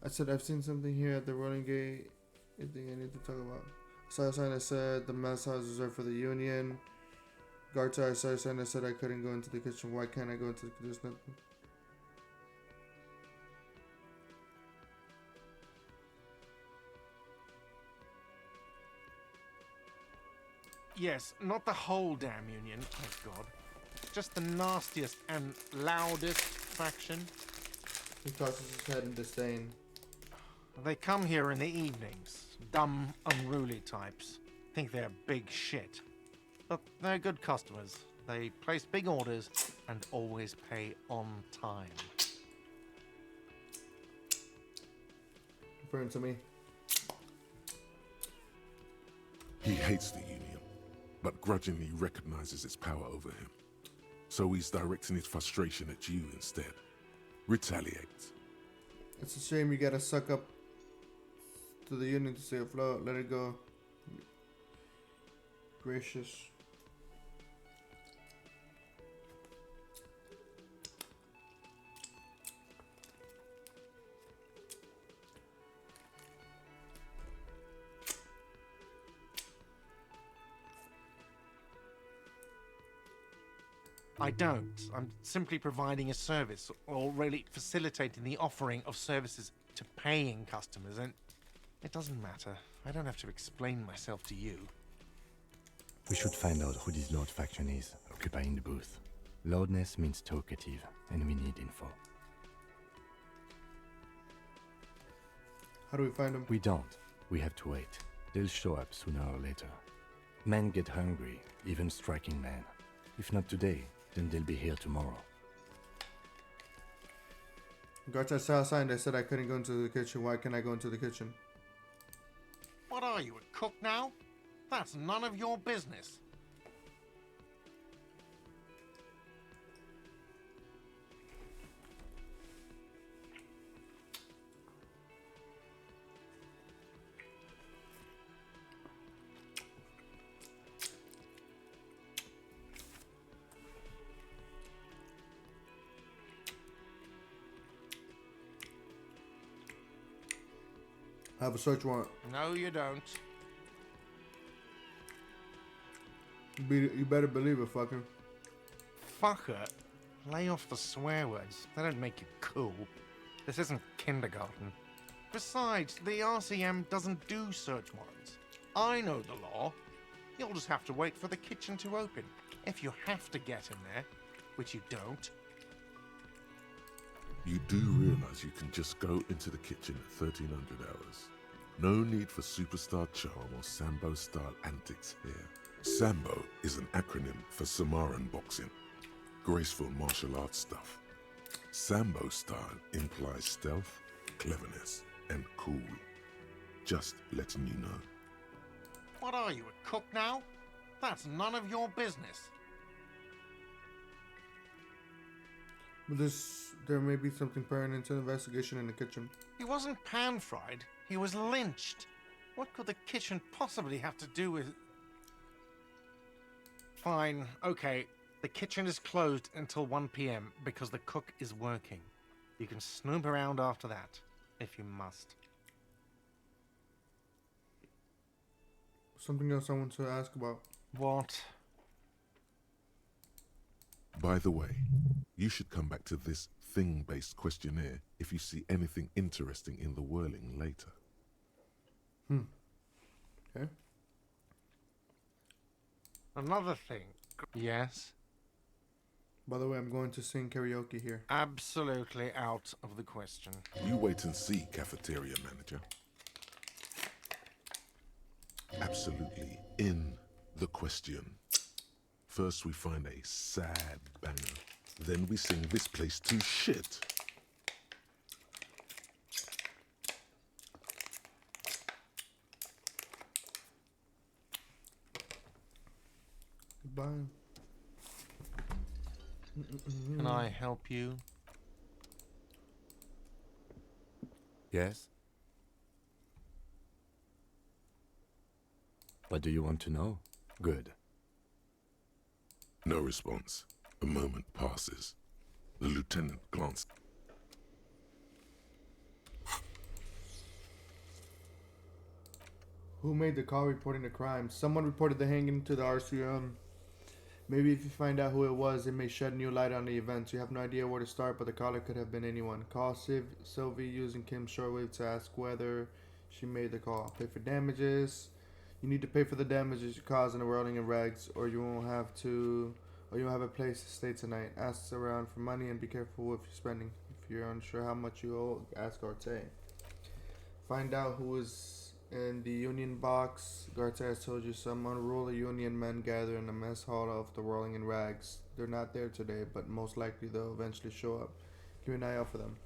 I said I've seen something here at the Rolling Gate. I think I need to talk about. I saw a sign that said the mess house is reserved for the union. Guard I saw a sign that said I couldn't go into the kitchen. Why can't I go into the kitchen? There's nothing. Yes, not the whole damn union, thank God. Just the nastiest and loudest faction. He tosses his head in disdain. They come here in the evenings. Dumb, unruly types. Think they're big shit. But they're good customers. They place big orders and always pay on time. Referring to me. He hates the Union, but grudgingly recognizes its power over him. So he's directing his frustration at you instead. Retaliate. It's a shame you gotta suck up to the Union to stay afloat. Let it go. Gracious. I don't. I'm simply providing a service, or really facilitating the offering of services to paying customers, and it doesn't matter. I don't have to explain myself to you. We should find out who this Lord faction is, occupying the booth. Loudness means talkative, and we need info. How do we find him? We don't. We have to wait. They'll show up sooner or later. Men get hungry, even striking men. If not today, then they'll be here tomorrow. Gotcha, I saw a sign that said I couldn't go into the kitchen. Why can't I go into the kitchen? What are you, a cook now? That's none of your business. I have a search warrant. No, you don't. You better believe it, fucker. Fucker. Lay off the swear words. They don't make you cool. This isn't kindergarten. Besides, the RCM doesn't do search warrants. I know the law. You'll just have to wait for the kitchen to open. If you have to get in there, which you don't. You do realize you can just go into the kitchen at 1300 hours. No need for superstar charm or Sambo-style antics here. Sambo is an acronym for Samaran boxing. Graceful martial arts stuff. Sambo style implies stealth, cleverness, and cool. Just letting you know. What are you, a cook now? That's none of your business. But there may be something pertinent to the investigation in the kitchen. He wasn't pan-fried. He was lynched. What could the kitchen possibly have to do with... Fine, okay. The kitchen is closed until 1 p.m. because the cook is working. You can snoop around after that, if you must. Something else I want to ask about. What? By the way, you should come back to this thing-based questionnaire if you see anything interesting in the whirling later. Okay. Another thing. Yes? By the way, I'm going to sing karaoke here. Absolutely out of the question. You wait and see, cafeteria manager. Absolutely in the question. First we find a sad banger. Then we sing this place to shit. Goodbye. Can I help you? Yes? What do you want to know? Good. No response. A moment passes. The lieutenant glanced. Who made the call reporting the crime? Someone reported the hanging to the RCM. Maybe if you find out who it was, it may shed new light on the events. You have no idea where to start, but the caller could have been anyone. Call Sylvie using Kim's shortwave to ask whether she made the call. Pay for damages. You need to pay for the damages you cause in the whirling in rags, or you won't have to, or you won't have a place to stay tonight. Ask around for money and be careful what you're spending. If you're unsure how much you owe, ask Arte. Find out who is in the union box. Garte has told you some unruly union men gather in the mess hall of the Whirling in Rags. They're not there today, but most likely they'll eventually show up. Keep an eye out for them.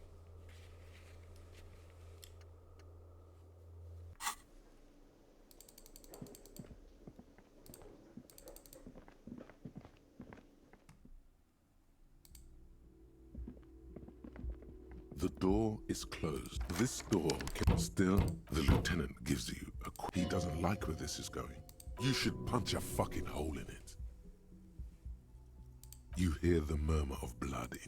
The door is closed. This door can still. The lieutenant gives you a. He doesn't like where this is going. You should punch a fucking hole in it. You hear the murmur of blood.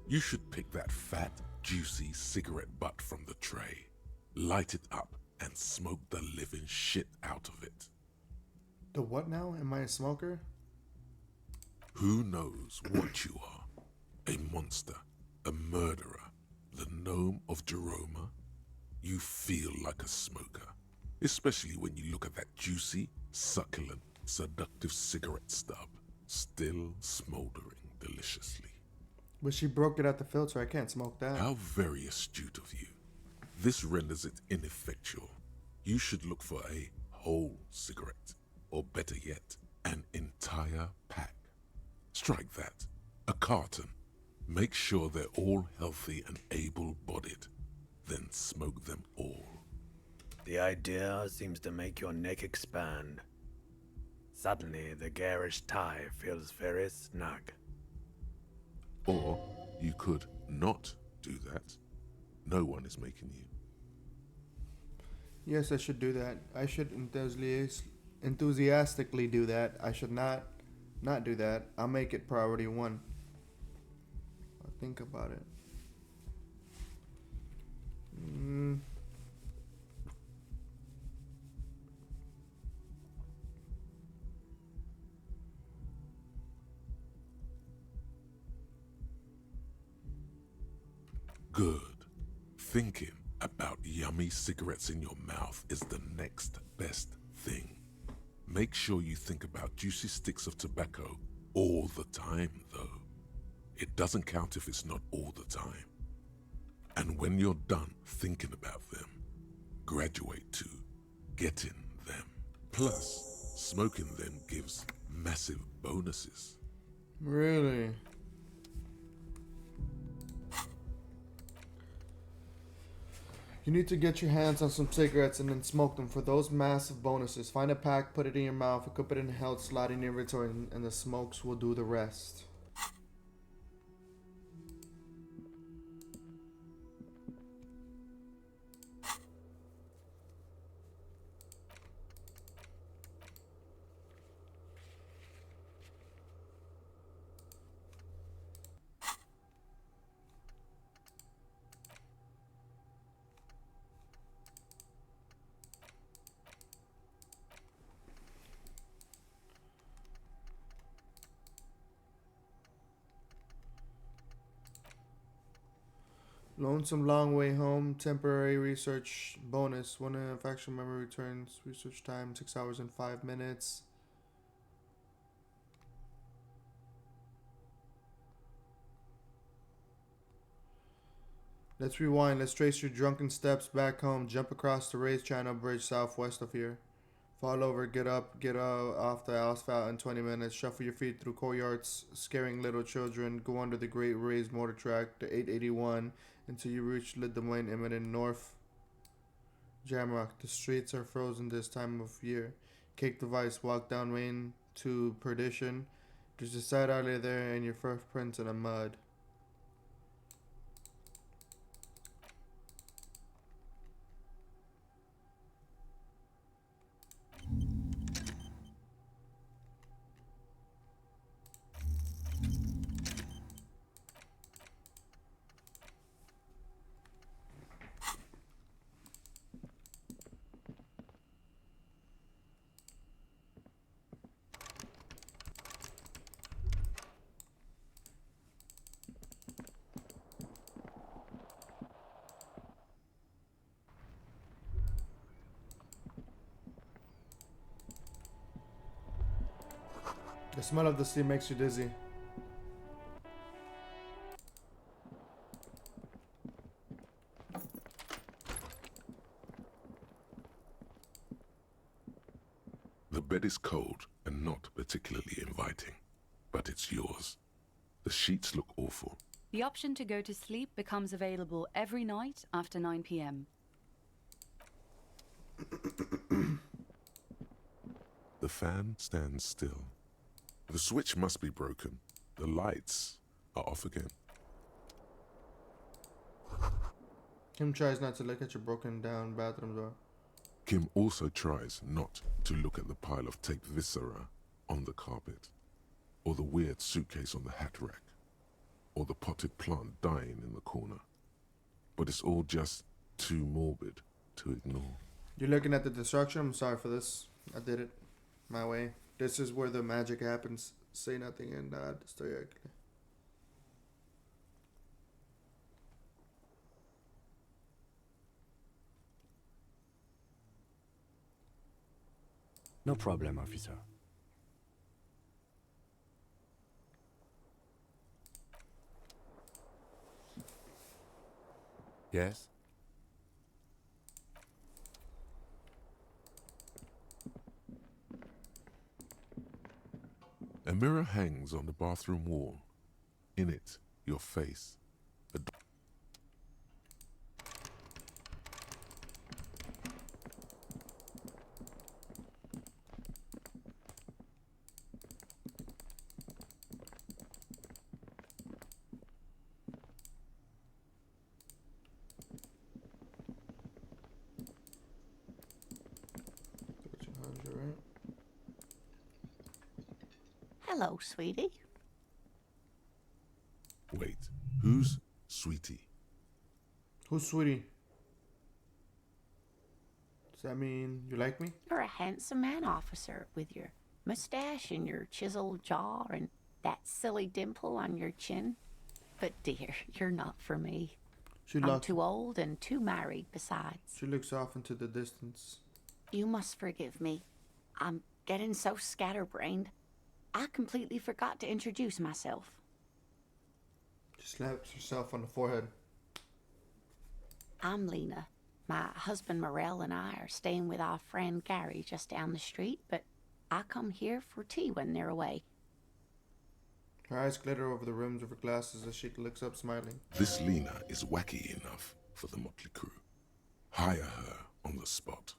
You should pick that fat, juicy cigarette butt from the tray, light it up, and smoke the living shit out of it. The what now? Am I a smoker? Who knows what you are? A monster, a murderer, the gnome of Jeroma? You feel like a smoker, especially when you look at that juicy, succulent, seductive cigarette stub, still smoldering deliciously. But she broke it at the filter. I can't smoke that. How very astute of you. This renders it ineffectual. You should look for a whole cigarette, or better yet, an entire pack. Strike that. A carton. Make sure they're all healthy and able-bodied. Then smoke them all. The idea seems to make your neck expand. Suddenly, the garish tie feels very snug. Or you could not do that. No one is making you. Yes, I should do that. I should enthusiastically do that. I should not do that. I'll make it priority 1. I'll think about it. Good. Thinking about yummy cigarettes in your mouth is the next best thing. Make sure you think about juicy sticks of tobacco all the time, though. It doesn't count if it's not all the time. And when you're done thinking about them, graduate to getting them. Plus, smoking them gives massive bonuses. Really? You need to get your hands on some cigarettes and then smoke them for those massive bonuses. Find a pack, put it in your mouth, equip it in health, slide in your inventory, and the smokes will do the rest. Lonesome long way home. Temporary research bonus. One infection memory returns. Research time 6 hours and 5 minutes. Let's rewind. Let's trace your drunken steps back home. Jump across the raised channel bridge southwest of here. Fall over, get up, get off the asphalt in 20 minutes. Shuffle your feet through courtyards, scaring little children. Go under the great raised mortar track, the 881, until you reach Le Domaine imminent North Jamrock. The streets are frozen this time of year. Cake device, walk down Main to Perdition. There's a side alley there and your first prints in the mud. The smell of the sea makes you dizzy. The bed is cold and not particularly inviting, but it's yours. The sheets look awful. The option to go to sleep becomes available every night after 9 p.m. The fan stands still. The switch must be broken. The lights are off again. Kim tries not to look at your broken down bathroom door. Kim also tries not to look at the pile of taped viscera on the carpet, or the weird suitcase on the hat rack, or the potted plant dying in the corner. But it's all just too morbid to ignore. You're looking at the destruction? I'm sorry for this. I did it my way. This is where the magic happens. Say nothing and destroy it. No problem, officer. Yes? A mirror hangs on the bathroom wall. In it, your face. A Right? Hello, sweetie. Wait, who's Sweetie? Who's Sweetie? Does that mean you like me? You're a handsome man, officer, with your mustache and your chiseled jaw and that silly dimple on your chin. But dear, you're not for me. She I'm looks. too old and too married besides. She looks off into the distance. You must forgive me. I'm getting so scatterbrained. I completely forgot to introduce myself. She slaps herself on the forehead. I'm Lena. My husband Morel and I are staying with our friend Gary just down the street, but I come here for tea when they're away. Her eyes glitter over the rims of her glasses as she looks up, smiling. This Lena is wacky enough for the motley crew. Hire her on the spot.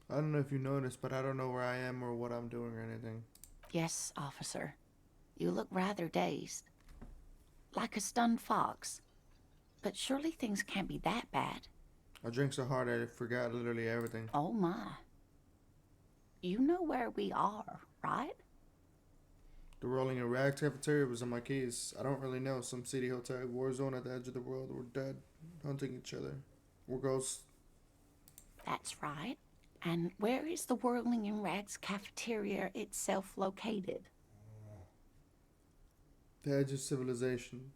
I don't know if you noticed, but I don't know where I am or what I'm doing or anything. Yes, officer. You look rather dazed. Like a stunned fox. But surely things can't be that bad. I drank so hard I forgot literally everything. Oh my. You know where we are, right? The Rolling in Rags cafeteria was on my keys. I don't really know. Some city hotel war zone at the edge of the world. We're dead. Hunting each other. We're ghosts. That's right. And where is the Whirling in Rags cafeteria itself located? The edge of civilization.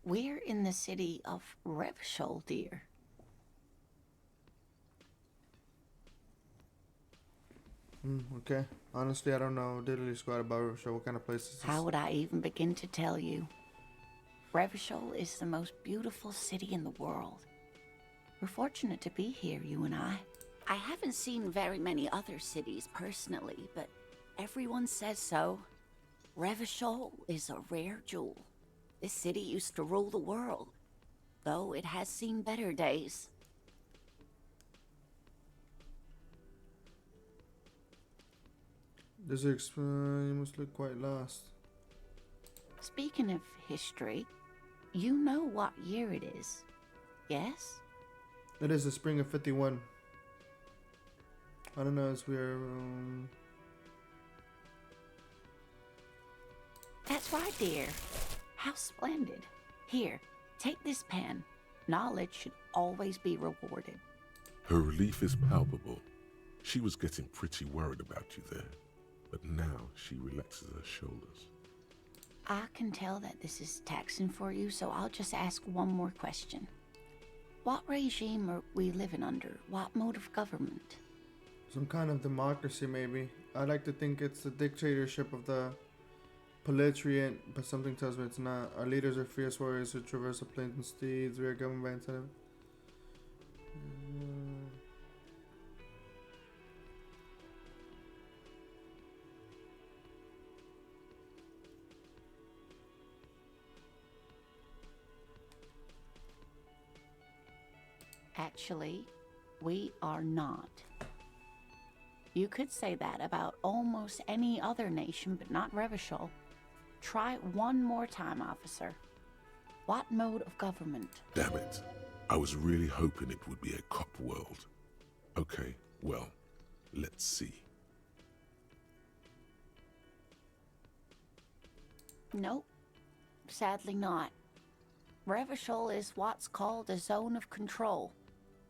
We're in the city of Revachol, dear. Okay. Honestly, I don't know diddly squat about Revachol. What kind of place is this? How would I even begin to tell you? Revachol is the most beautiful city in the world. We're fortunate to be here, you and I. I haven't seen very many other cities personally, but everyone says so. Revachol is a rare jewel. This city used to rule the world, though it has seen better days. You must look quite lost. Speaking of history, you know what year it is, yes? It is the spring of 51. I don't know, as we're... That's right, dear. How splendid. Here, take this pen. Knowledge should always be rewarded. Her relief is palpable. She was getting pretty worried about you there, but now she relaxes her shoulders. I can tell that this is taxing for you, so I'll just ask one more question. What regime are we living under? What mode of government? Some kind of democracy, maybe. I like to think it's the dictatorship of the proletariat, but something tells me it's not. Our leaders are fierce warriors who traverse the plains and steeds. We are governed by incentive. Actually, we are not. You could say that about almost any other nation, but not Revachol. Try one more time, officer. What mode of government? Damn it. I was really hoping it would be a cop world. Okay, well, let's see. Nope. Sadly not. Revachol is what's called a zone of control,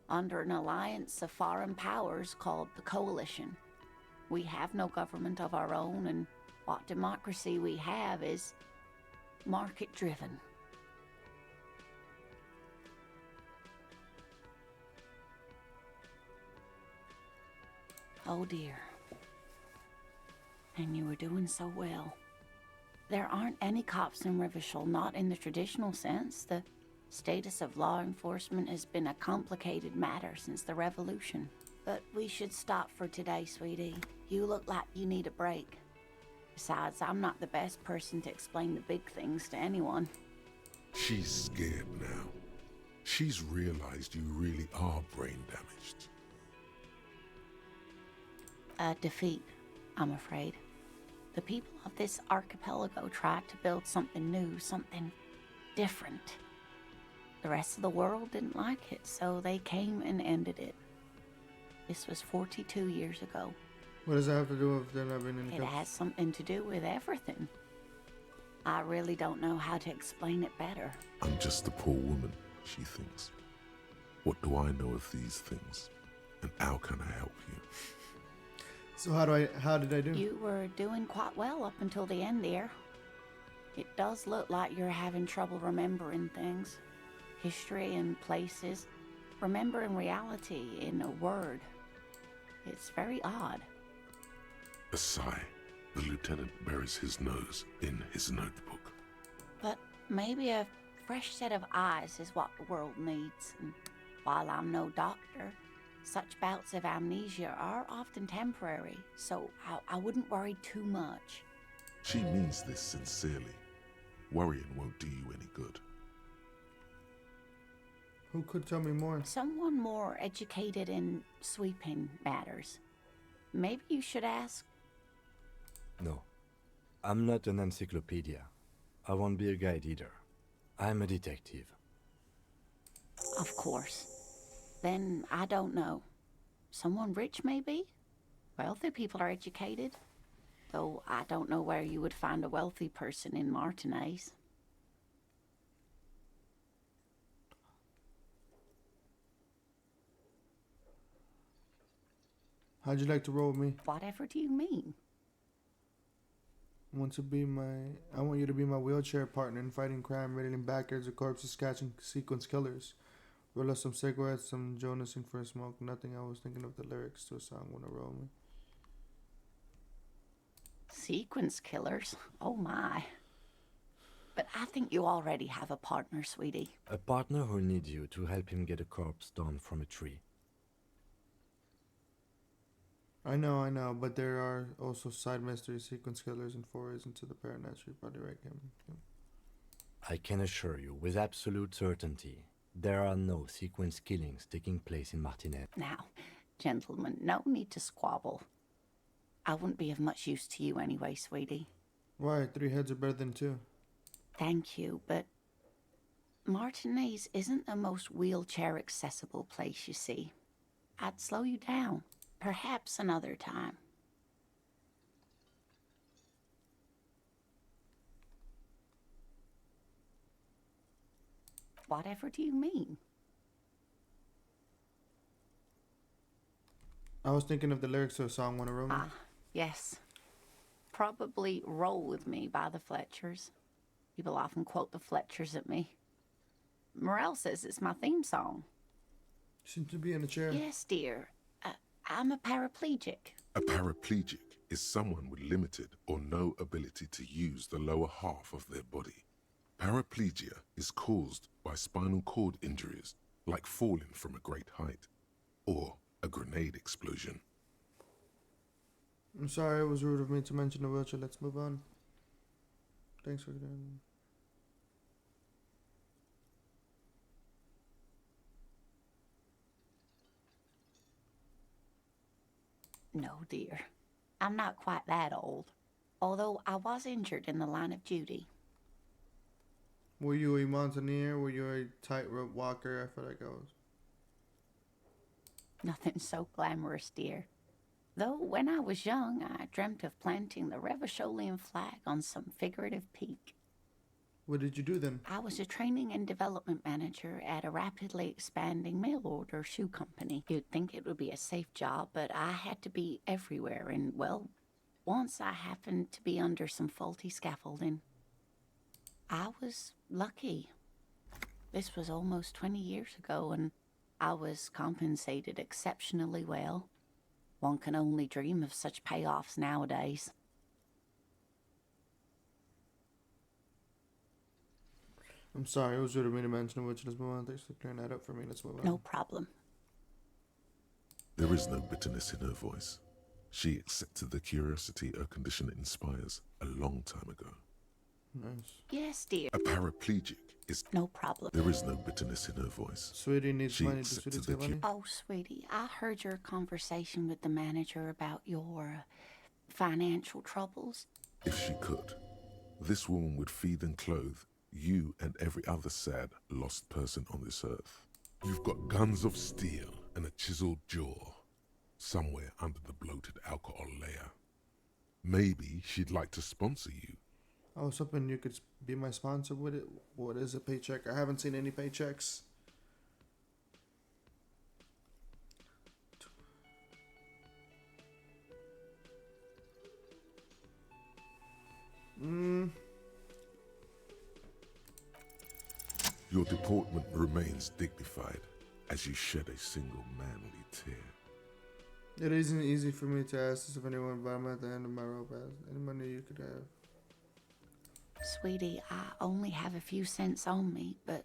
under an alliance of foreign powers called the Coalition. We have no government of our own, and what democracy we have is market-driven. Oh dear. And you were doing so well. There aren't any cops in Revachol, not in the traditional sense. The status of law enforcement has been a complicated matter since the revolution. But we should stop for today, sweetie. You look like you need a break. Besides, I'm not the best person to explain the big things to anyone. She's scared now. She's realized you really are brain damaged. A defeat, I'm afraid. The people of this archipelago tried to build something new, something different. The rest of the world didn't like it, so they came and ended it. This was 42 years ago. What does that have to do with there not being any It cops? has something to do with everything. I really don't know how to explain it better. I'm just a poor woman, she thinks. What do I know of these things? And how can I help you? So how did I do? You were doing quite well up until the end there. It does look like you're having trouble remembering things. History and places. Remembering reality in a word. It's very odd. A sigh. The lieutenant buries his nose in his notebook. But maybe a fresh set of eyes is what the world needs. And while I'm no doctor, such bouts of amnesia are often temporary, so I wouldn't worry too much. She means this sincerely. Worrying won't do you any good. Who could tell me more? Someone more educated in sweeping matters. Maybe you should ask. No, I'm not an encyclopedia. I won't be a guide either. I'm a detective. Of course. Then I don't know. Someone rich, maybe? Wealthy people are educated. Though I don't know where you would find a wealthy person in Martinez. How'd you like to roll with me? Whatever do you mean? I want you to be my wheelchair partner in fighting crime, raiding backyards of corpses, catching sequence killers. Roll us some cigarettes, some Jonasing for a smoke. Nothing. I was thinking of the lyrics to a song when I roll me. Sequence killers? Oh my. But I think you already have a partner, sweetie. A partner who needs you to help him get a corpse down from a tree. I know, but there are also side mystery sequence killers and forays into the paranatural. You're probably right, Kim. I can assure you, with absolute certainty, there are no sequence killings taking place in Martinez. Now, gentlemen, no need to squabble. I wouldn't be of much use to you anyway, sweetie. Why? 3 heads are better than 2. Thank you, but Martinez isn't the most wheelchair-accessible place, you see. I'd slow you down. Perhaps another time. Whatever do you mean? I was thinking of the lyrics to a song when I wrote me. Ah, yes. Probably Roll With Me by the Fletchers. People often quote the Fletchers at me. Morel says it's my theme song. Seem to be in a chair. Yes, dear. I'm a paraplegic. A paraplegic is someone with limited or no ability to use the lower half of their body. Paraplegia is caused by spinal cord injuries, like falling from a great height, or a grenade explosion. I'm sorry it was rude of me to mention the wheelchair. Let's move on. Thanks for getting... No, dear. I'm not quite that old. Although I was injured in the line of duty. Were you a mountaineer? Were you a tightrope walker? I feel like I was. Nothing so glamorous, dear. Though when I was young, I dreamt of planting the Revacholian flag on some figurative peak. What did you do then? I was a training and development manager at a rapidly expanding mail order shoe company. You'd think it would be a safe job, but I had to be everywhere, and, well, once I happened to be under some faulty scaffolding. I was lucky. This was almost 20 years ago, and I was compensated exceptionally well. One can only dream of such payoffs nowadays. I'm sorry, it was rude of me to mention the wheelchair. Let's move on. Thanks for clearing that up for me. Let's move on. No problem. There is no bitterness in her voice. She accepted the curiosity her condition inspires a long time ago. Nice. Yes, dear. A paraplegic is... No problem. There is no bitterness in her voice. Sweetie needs She money. Does accepted Sweetie the get money? Oh, sweetie, I heard your conversation with the manager about your financial troubles. If she could, this woman would feed and clothe you and every other sad, lost person on this earth. You've got guns of steel and a chiseled jaw somewhere under the bloated alcohol layer. Maybe she'd like to sponsor you. I was hoping you could be my sponsor with it. What is a paycheck? I haven't seen any paychecks. Your deportment remains dignified as you shed a single manly tear. It isn't easy for me to ask this of anyone, but I'm at the end of my rope. Any money you could have. Sweetie, I only have a few cents on me, but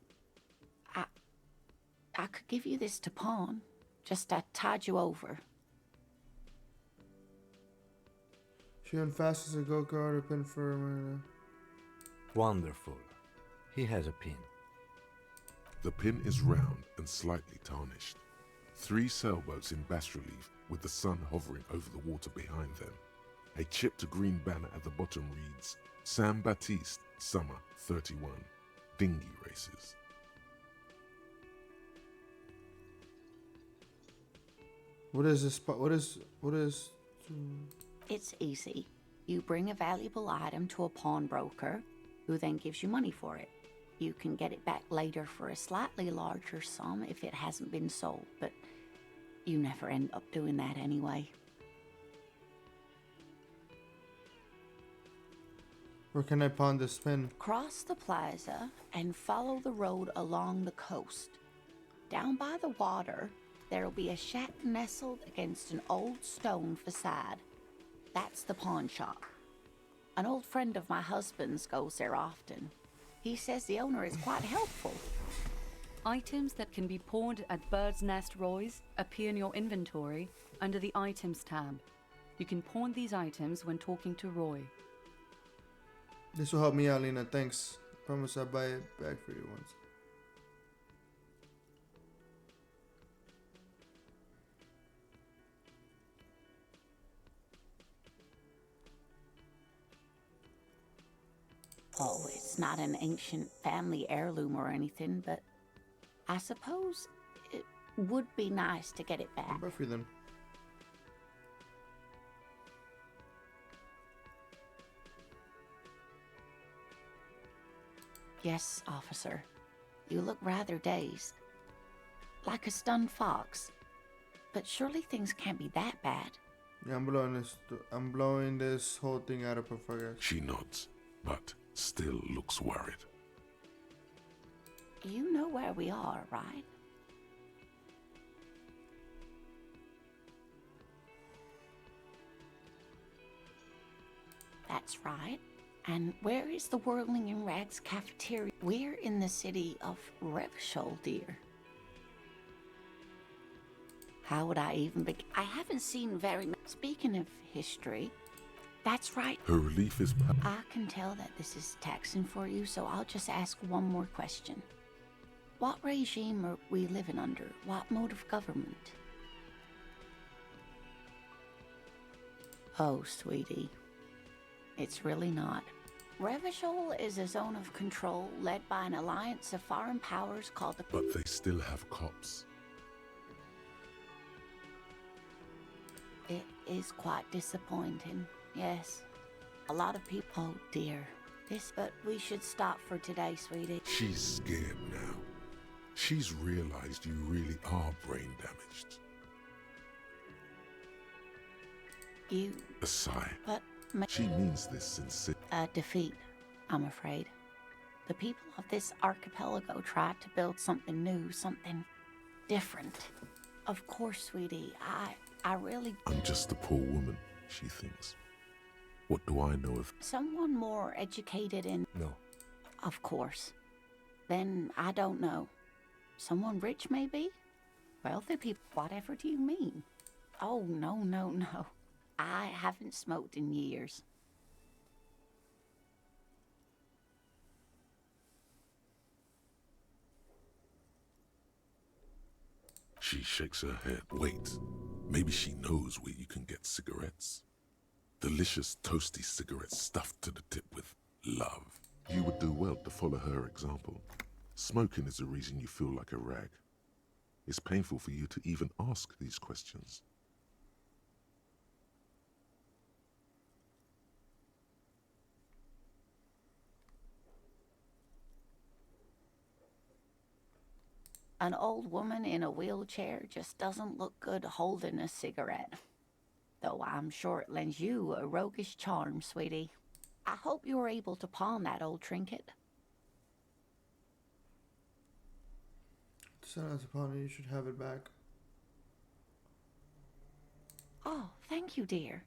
I could give you this to pawn. Just to tide you over. She unfastens a go-kart or pin for a minute. Wonderful. He has a pin. The pin is round and slightly tarnished. 3 sailboats in bas relief with the sun hovering over the water behind them. A chipped green banner at the bottom reads, San Baptiste, Summer 31, Dinghy Races. What is this? What is? It's easy. You bring a valuable item to a pawnbroker, who then gives you money for it. You can get it back later for a slightly larger sum if it hasn't been sold, but you never end up doing that anyway. Where can I pawn this pin? Cross the plaza and follow the road along the coast. Down by the water, there'll be a shack nestled against an old stone facade. That's the pawn shop. An old friend of my husband's goes there often. He says the owner is quite helpful. Items that can be pawned at Bird's Nest Roy's appear in your inventory under the Items tab. You can pawn these items when talking to Roy. This will help me out, Lena. Thanks. Promise I'll buy it back for you once. Oh, it's not an ancient family heirloom or anything, but I suppose it would be nice to get it I'll back. buy for you then. Yes, officer. You look rather dazed. Like a stunned fox. But surely things can't be that bad. Yeah, I'm blowing this whole thing out of her, I guess. She nods, but still still looks worried. You know where we are, right? That's right. And where is the Whirling in Rags cafeteria? We're in the city of Revachol, dear. How would I even begin? I haven't seen very much. Speaking of history, that's right. Her relief is I can tell that this is taxing for you, so I'll just ask one more question. What regime are we living under? What mode of government? Oh, sweetie. It's really not. Revachol is a zone of control led by an alliance of foreign powers called the... But they still have cops. It is quite disappointing, yes. A lot of people... Oh, dear. But we should stop for today, sweetie. She's scared now. She's realized you really are brain damaged. You... A sigh. But... She means this sincerely. A defeat, I'm afraid. The people of this archipelago tried to build something new, something different. Of course, sweetie, I really... I'm just a poor woman, she thinks. What do I know of... Someone more educated in... No. Of course. Then I don't know. Someone rich, maybe? Wealthy people, whatever do you mean? Oh, no. I haven't smoked in years. She shakes her head. Wait, maybe she knows where you can get cigarettes. Delicious, toasty cigarettes stuffed to the tip with love. You would do well to follow her example. Smoking is the reason you feel like a rag. It's painful for you to even ask these questions. An old woman in a wheelchair just doesn't look good holding a cigarette. Though I'm sure it lends you a roguish charm, sweetie. I hope you were able to pawn that old trinket. Send us upon it, you should have it back. Oh, thank you, dear.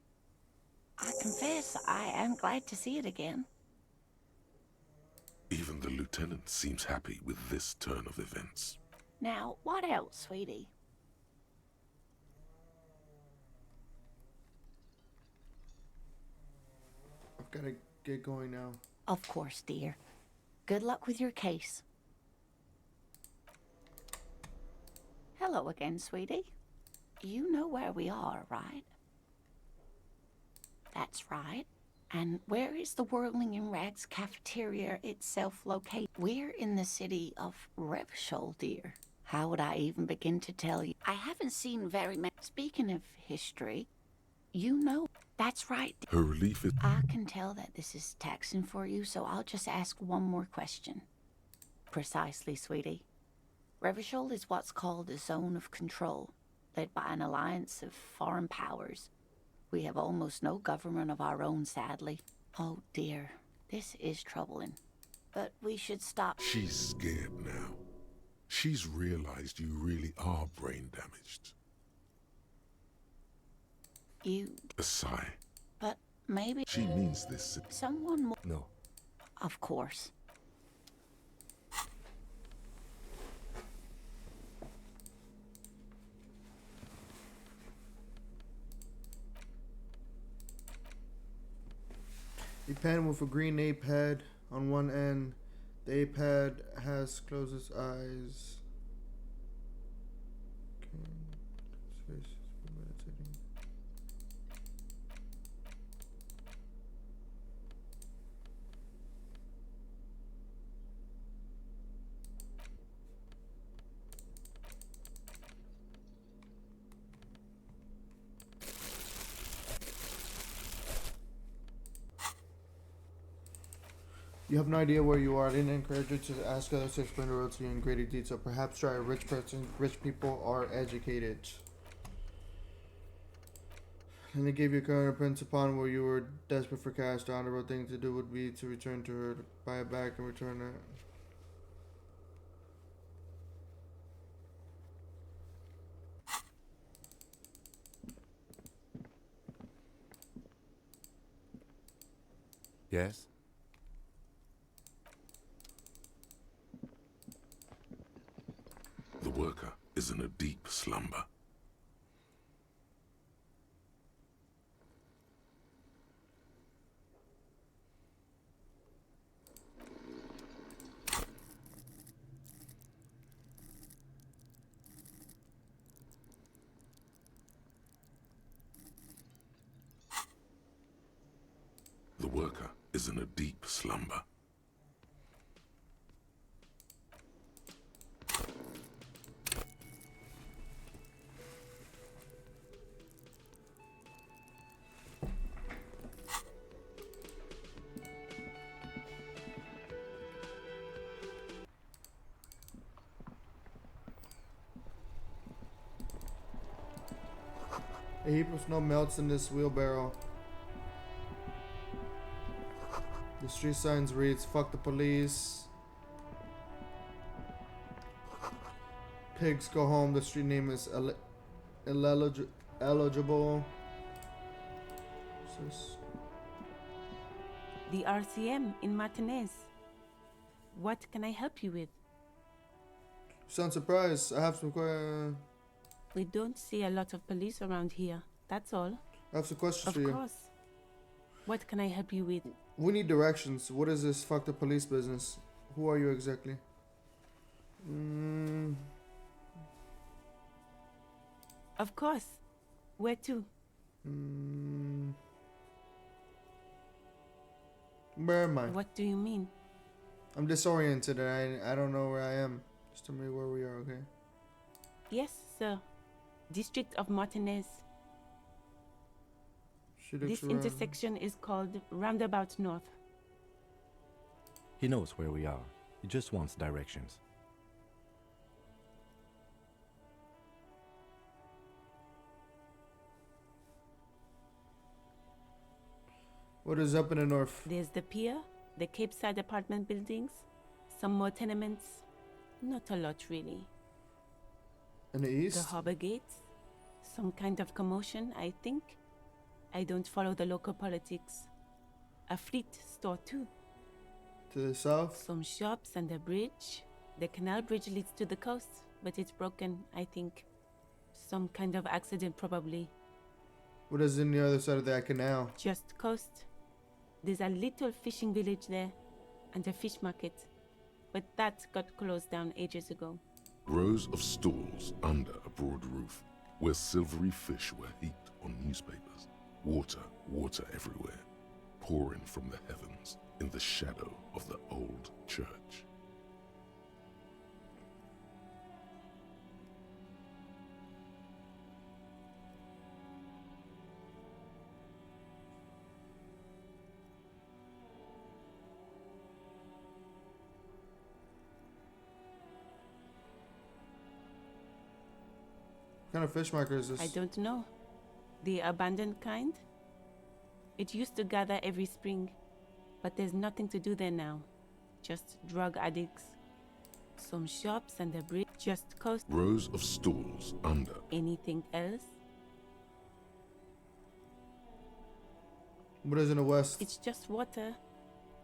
I confess I am glad to see it again. Even the lieutenant seems happy with this turn of events. Now, what else, sweetie? I've got to get going now. Of course, dear. Good luck with your case. Hello again, sweetie. You know where we are, right? That's right. And where is the Whirling in Rags cafeteria itself located? We're in the city of Revachol, dear. How would I even begin to tell you? I haven't seen very many. Speaking of history, you know. That's right. Her relief is... I can tell that this is taxing for you, so I'll just ask one more question. Precisely, sweetie. Revachol is what's called a zone of control, led by an alliance of foreign powers. We have almost no government of our own, sadly. Oh dear, this is troubling. But we should stop. She's scared now. She's realized you really are brain damaged. You... A sigh. But maybe... She means this. Someone more... No. Of course. A pen with a green ape head on one end. The ape head has closed its eyes. Okay. Space for meditating. You have no idea where you are. I didn't encourage you to ask others to explain the road to you in greater detail. Perhaps try a rich person. Rich people are educated. And they gave you a current prince upon where you were desperate for cash. The honorable thing to do would be to return to her, to buy it back and return it. Yes? The worker is in a deep slumber. The worker is in a deep slumber. A heap of snow melts in this wheelbarrow. The street signs reads, "Fuck the police." Pigs go home. The street name is eligible. The RCM in Martinez. What can I help you with? Sound surprised. I have some We don't see a lot of police around here. That's all. I have some questions Of for you. course. What can I help you with? We need directions. What is this fuck the police business? Who are you exactly? Of course. Where to? Where am I? What do you mean? I'm disoriented and I don't know where I am. Just tell me where we are, okay? Yes, sir. District of Martinez. She looks This around. intersection is called Roundabout North. He knows where we are. He just wants directions. What is up in the north? There's the pier, the Cape Side apartment buildings, some more tenements. Not a lot, really. In the east? The harbor gates. Some kind of commotion, I think. I don't follow the local politics. A fleet store, too. To the south? Some shops and a bridge. The canal bridge leads to the coast, but it's broken, I think. Some kind of accident, probably. What is in the other side of that canal? Just coast. There's a little fishing village there, and a fish market. But that got closed down ages ago. Rows of stalls under a broad roof, where silvery fish were heaped on newspapers. Water, water everywhere, pouring from the heavens in the shadow of the old church. What kind of fish market is this? I don't know. The abandoned kind? It used to gather every spring, but there's nothing to do there now. Just drug addicts. Some shops and a bridge. Just coast. Rows of stalls under. Anything else? What is in the west? It's just water.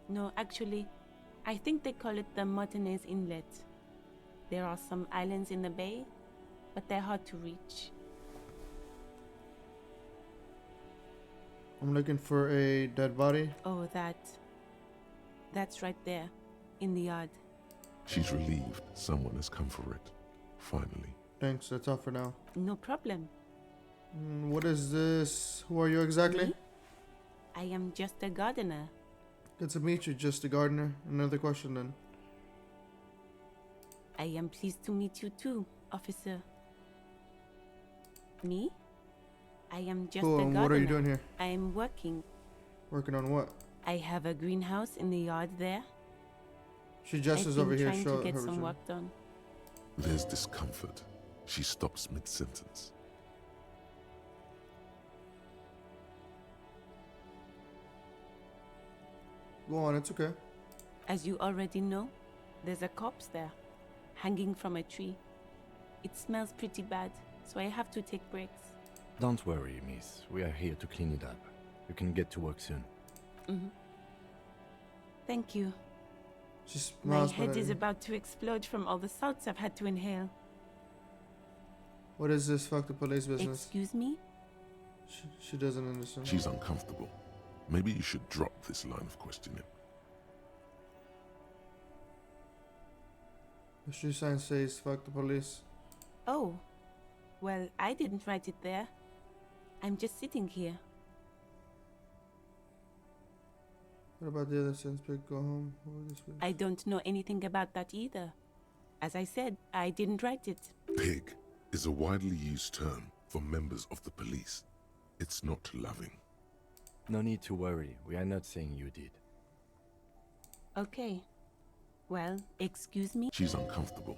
No, actually, I think they call it the Martinez Inlet. There are some islands in the bay, but they're hard to reach. I'm looking for a dead body. Oh, that's right there, in the yard. She's relieved someone has come for it. Finally. Thanks, that's all for now. No problem. What is this? Who are you exactly? Me? I am just a gardener. Good to meet you, just a gardener. Another question then. I am pleased to meet you too, officer. Me? I am just Cool, a and gardener. what are you doing here? I am working. Working on what? I have a greenhouse in the yard there. She just is I've over been here. trying Show to get her some resume. work done. There's discomfort. She stops mid-sentence. Go on, it's okay. As you already know, there's a corpse there, hanging from a tree. It smells pretty bad, so I have to take breaks. Don't worry, miss. We are here to clean it up. You can get to work soon. Thank you. She My smiles. head but is about to explode from all the salts I've had to inhale. What is this fuck the police business? Excuse me? She doesn't understand. She's uncomfortable. Maybe you should drop this line of questioning. The street sign says fuck the police. Oh, well, I didn't write it there. I'm just sitting here. What about the other signs? Big go home. What is this? I don't know anything about that either. As I said, I didn't write it. Pig is a widely used term for members of the police. It's not loving. No need to worry. We are not saying you did. Okay. Well, excuse me? She's uncomfortable.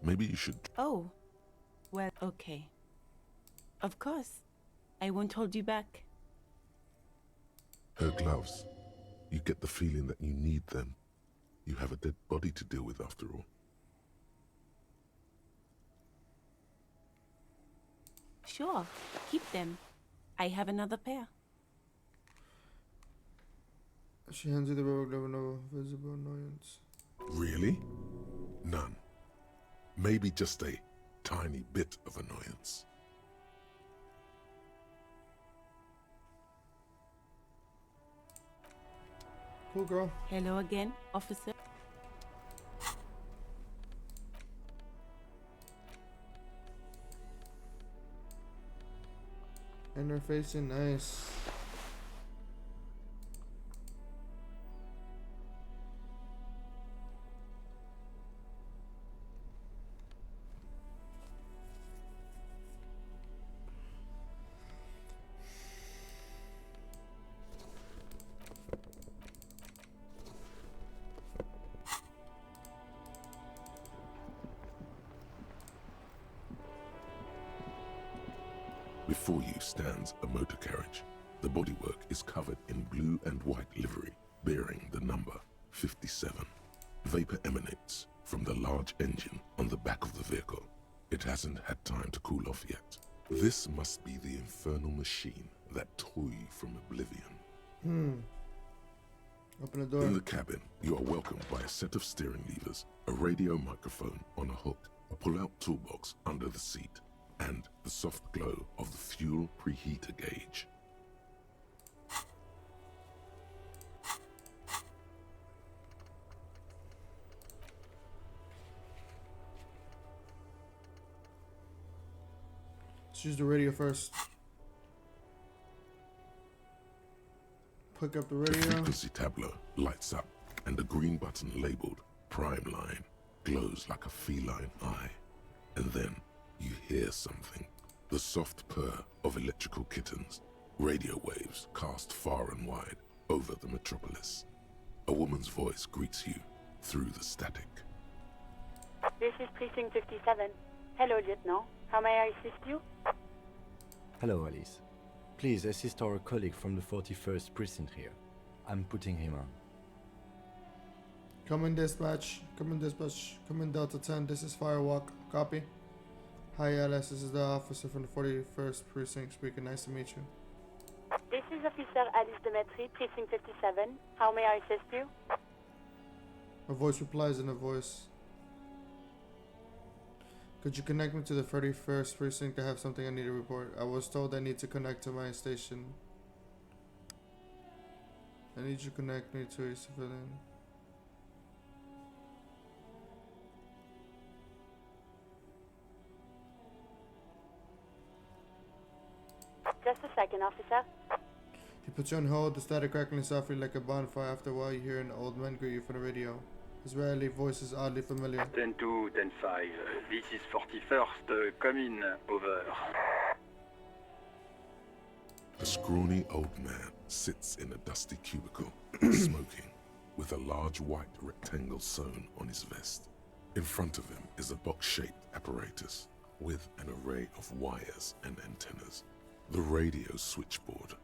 Maybe you should... Oh, well, okay. Of course. I won't hold you back. Her gloves. You get the feeling that you need them. You have a dead body to deal with after all. Sure, keep them. I have another pair. She hands you the rubber glove with no visible annoyance. Really? None. Maybe just a tiny bit of annoyance. Cool girl. Hello again, officer. And her facing nice. Before you stands a motor carriage. The bodywork is covered in blue and white livery, bearing the number 57. Vapor emanates from the large engine on the back of the vehicle. It hasn't had time to cool off yet. This must be the infernal machine that tore you from oblivion. Open the door. In the cabin, you are welcomed by a set of steering levers, a radio microphone on a hook, a pull-out toolbox under the seat, and the soft glow of the fuel preheater gauge. Let's use the radio first. Pick up the The radio. frequency tableau lights up, and the green button labeled Prime Line glows like a feline eye. And then you hear something. The soft purr of electrical kittens. Radio waves cast far and wide over the metropolis. A woman's voice greets you through the static. This is Precinct 57. Hello, Lieutenant. How may I assist you? Hello, Alice. Please assist our colleague from the 41st precinct here. I'm putting him on. Come in dispatch. Come in dispatch. Come in Delta 10. This is Firewalk. Copy. Hi Alice, this is the officer from the 41st precinct speaking. Nice to meet you. This is Officer Alice Demetri, Precinct 57. How may I assist you? Her voice replies in a voice. Could you connect me to the 31st precinct? I have something I need to report. I was told I need to connect to my station. I need you to connect me to a civilian. Just a second, officer. He puts you on hold, the static crackling softly like a bonfire. After a while, you hear an old man greet you from the radio. His rarely voice is oddly familiar. 10-2, 10-5. This is 41st. Come in. Over. A scrawny old man sits in a dusty cubicle, smoking, with a large white rectangle sewn on his vest. In front of him is a box-shaped apparatus with an array of wires and antennas. The radio switchboard.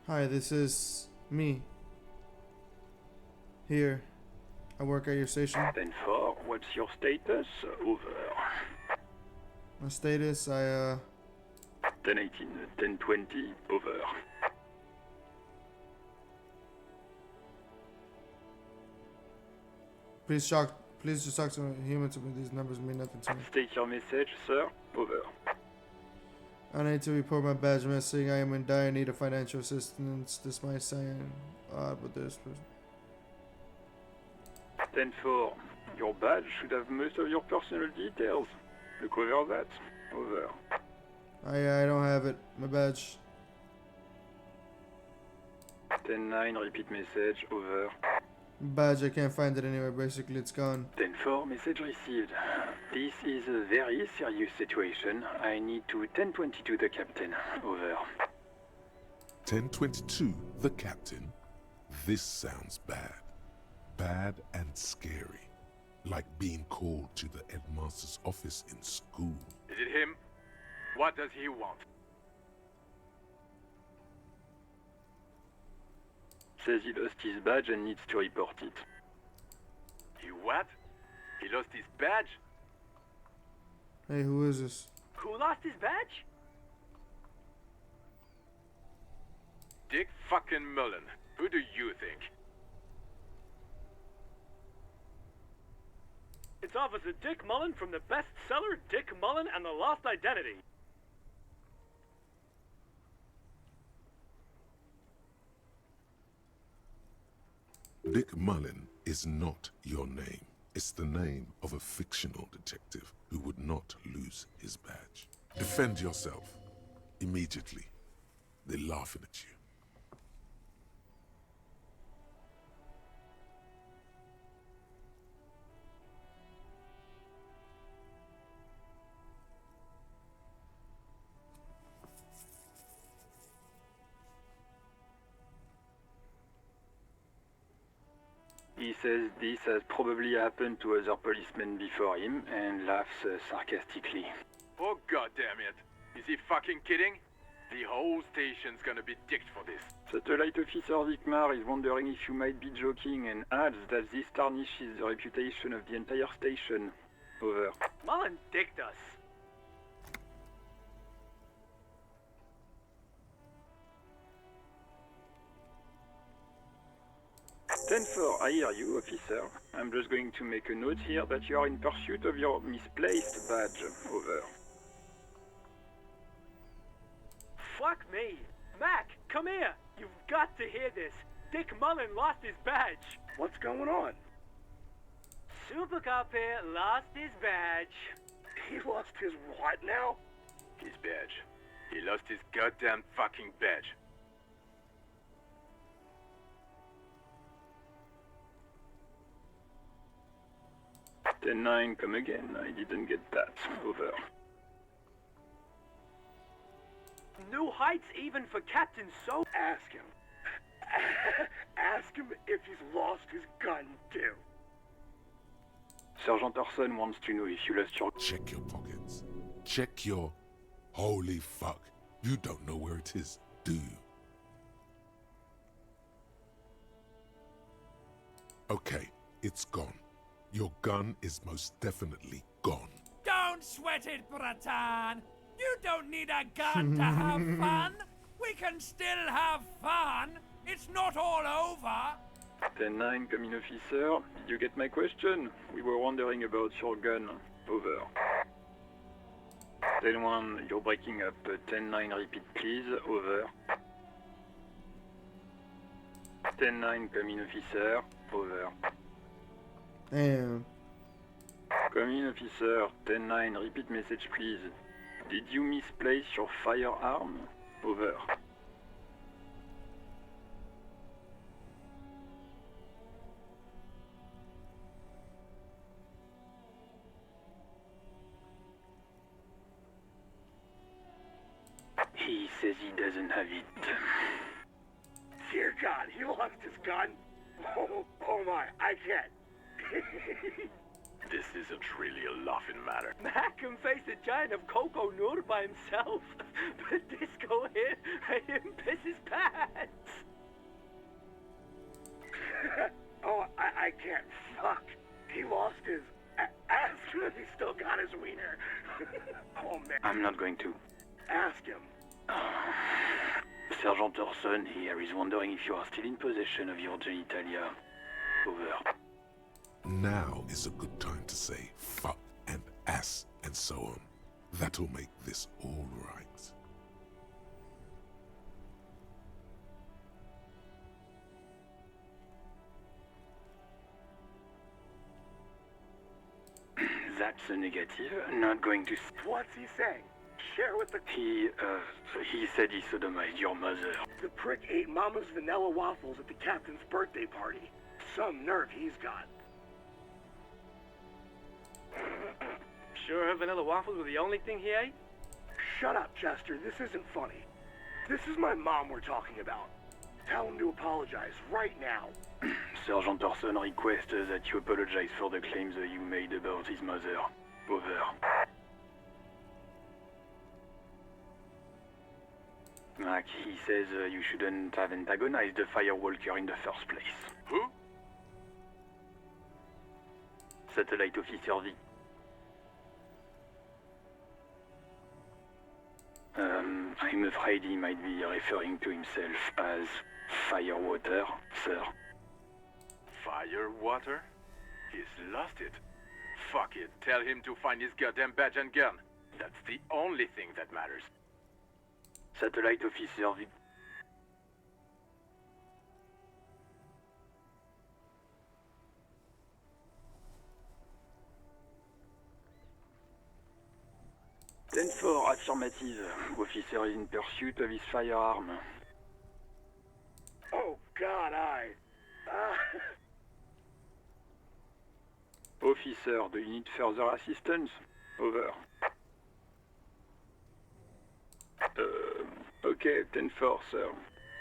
Hi, this is me. Here. I work at your station. 10-4, what's your status? Over. My status, 10-18, 10-20, over. Please just talk to a human to me. These numbers mean nothing to me. State your message, sir. Over. I need to report my badge missing. I am in dire need of financial assistance. This might sound odd, but this person. 10-4, your badge should have most of your personal details. Look over that. Over. I don't have it. My badge. 10-9, repeat message. Over. Badge, I can't find it anywhere. Basically, it's gone. 10-4, message received. This is a very serious situation. I need to 10-22 the captain. Over. 1022, the captain. This sounds bad. Bad and scary. Like being called to the headmaster's office in school. Is it him? What does he want? Says he lost his badge and needs to report it. He what? He lost his badge? Hey, who is this? Who lost his badge? Dick fucking Mullen. Who do you think? It's Officer Dick Mullen from the bestseller Dick Mullen and the Lost Identity. Dick Mullen is not your name. It's the name of a fictional detective who would not lose his badge. Defend yourself. Immediately. They're laughing at you. He says this has probably happened to other policemen before him and laughs sarcastically. Oh goddamn it! Is he fucking kidding? The whole station's gonna be dicked for this. Satellite Officer Vikmar is wondering if you might be joking and adds that this tarnishes the reputation of the entire station. Over. Mullen dicked us. Ten four, I hear you, officer. I'm just going to make a note here that you are in pursuit of your misplaced badge. Over. Fuck me. Mac, come here. You've got to hear this. Dick Mullen lost his badge. What's going on? Super Cop here lost his badge. He lost his what now? His badge. He lost his goddamn fucking badge. 10-9, come again. I didn't get that. Over. New heights even for Captain So. Ask him. Ask him if he's lost his gun, too. Sergeant Orson wants to know if you lost your... Check your pockets. Check your... Holy fuck. You don't know where it is, do you? Okay, it's gone. Your gun is most definitely gone. Don't sweat it, Bratan. You don't need a gun to have fun. We can still have fun. It's not all over. 10-9, come in, officer. Did you get my question? We were wondering about your gun. Over. 10-1, you're breaking up. 10-9, repeat, please. Over. 10-9, come in, officer. Over. Damn. Come in, officer. 10-9, repeat message, please. Did you misplace your firearm? Over. He says he doesn't have it. Dear God, he lost his gun? Oh my, I can't. This isn't really a laughing matter. Mac can face a giant of Coco Nur by himself. But Disco here made him piss his pants. Oh, I can't. Fuck. He lost his ass. He still got his wiener. Oh, man. I'm not going to. Ask him. Sergeant Orson here is wondering if you are still in possession of your genitalia. Over. Now is a good time to say fuck and ass and so on. That'll make this all right. That's a negative. Not going to. What's he saying? Share with the... He said he sodomized your mother. The prick ate Mama's vanilla waffles at the captain's birthday party. Some nerve he's got. Sure her vanilla waffles were the only thing he ate? Shut up, Chester. This isn't funny. This is my mom we're talking about. Tell him to apologize right now. Sergeant Orson requests that you apologize for the claims that you made about his mother. Over. Mac, he says you shouldn't have antagonized the firewalker in the first place. Who? Satellite Officer V. I'm afraid he might be referring to himself as Firewater, sir. Firewater? He's lost it. Fuck it. Tell him to find his goddamn badge and gun. That's the only thing that matters. Satellite Officer V. Ten-4, affirmative. Officer is in pursuit of his firearm. Oh, God, Officer, do you need further assistance? Over. Okay, 10-4, sir.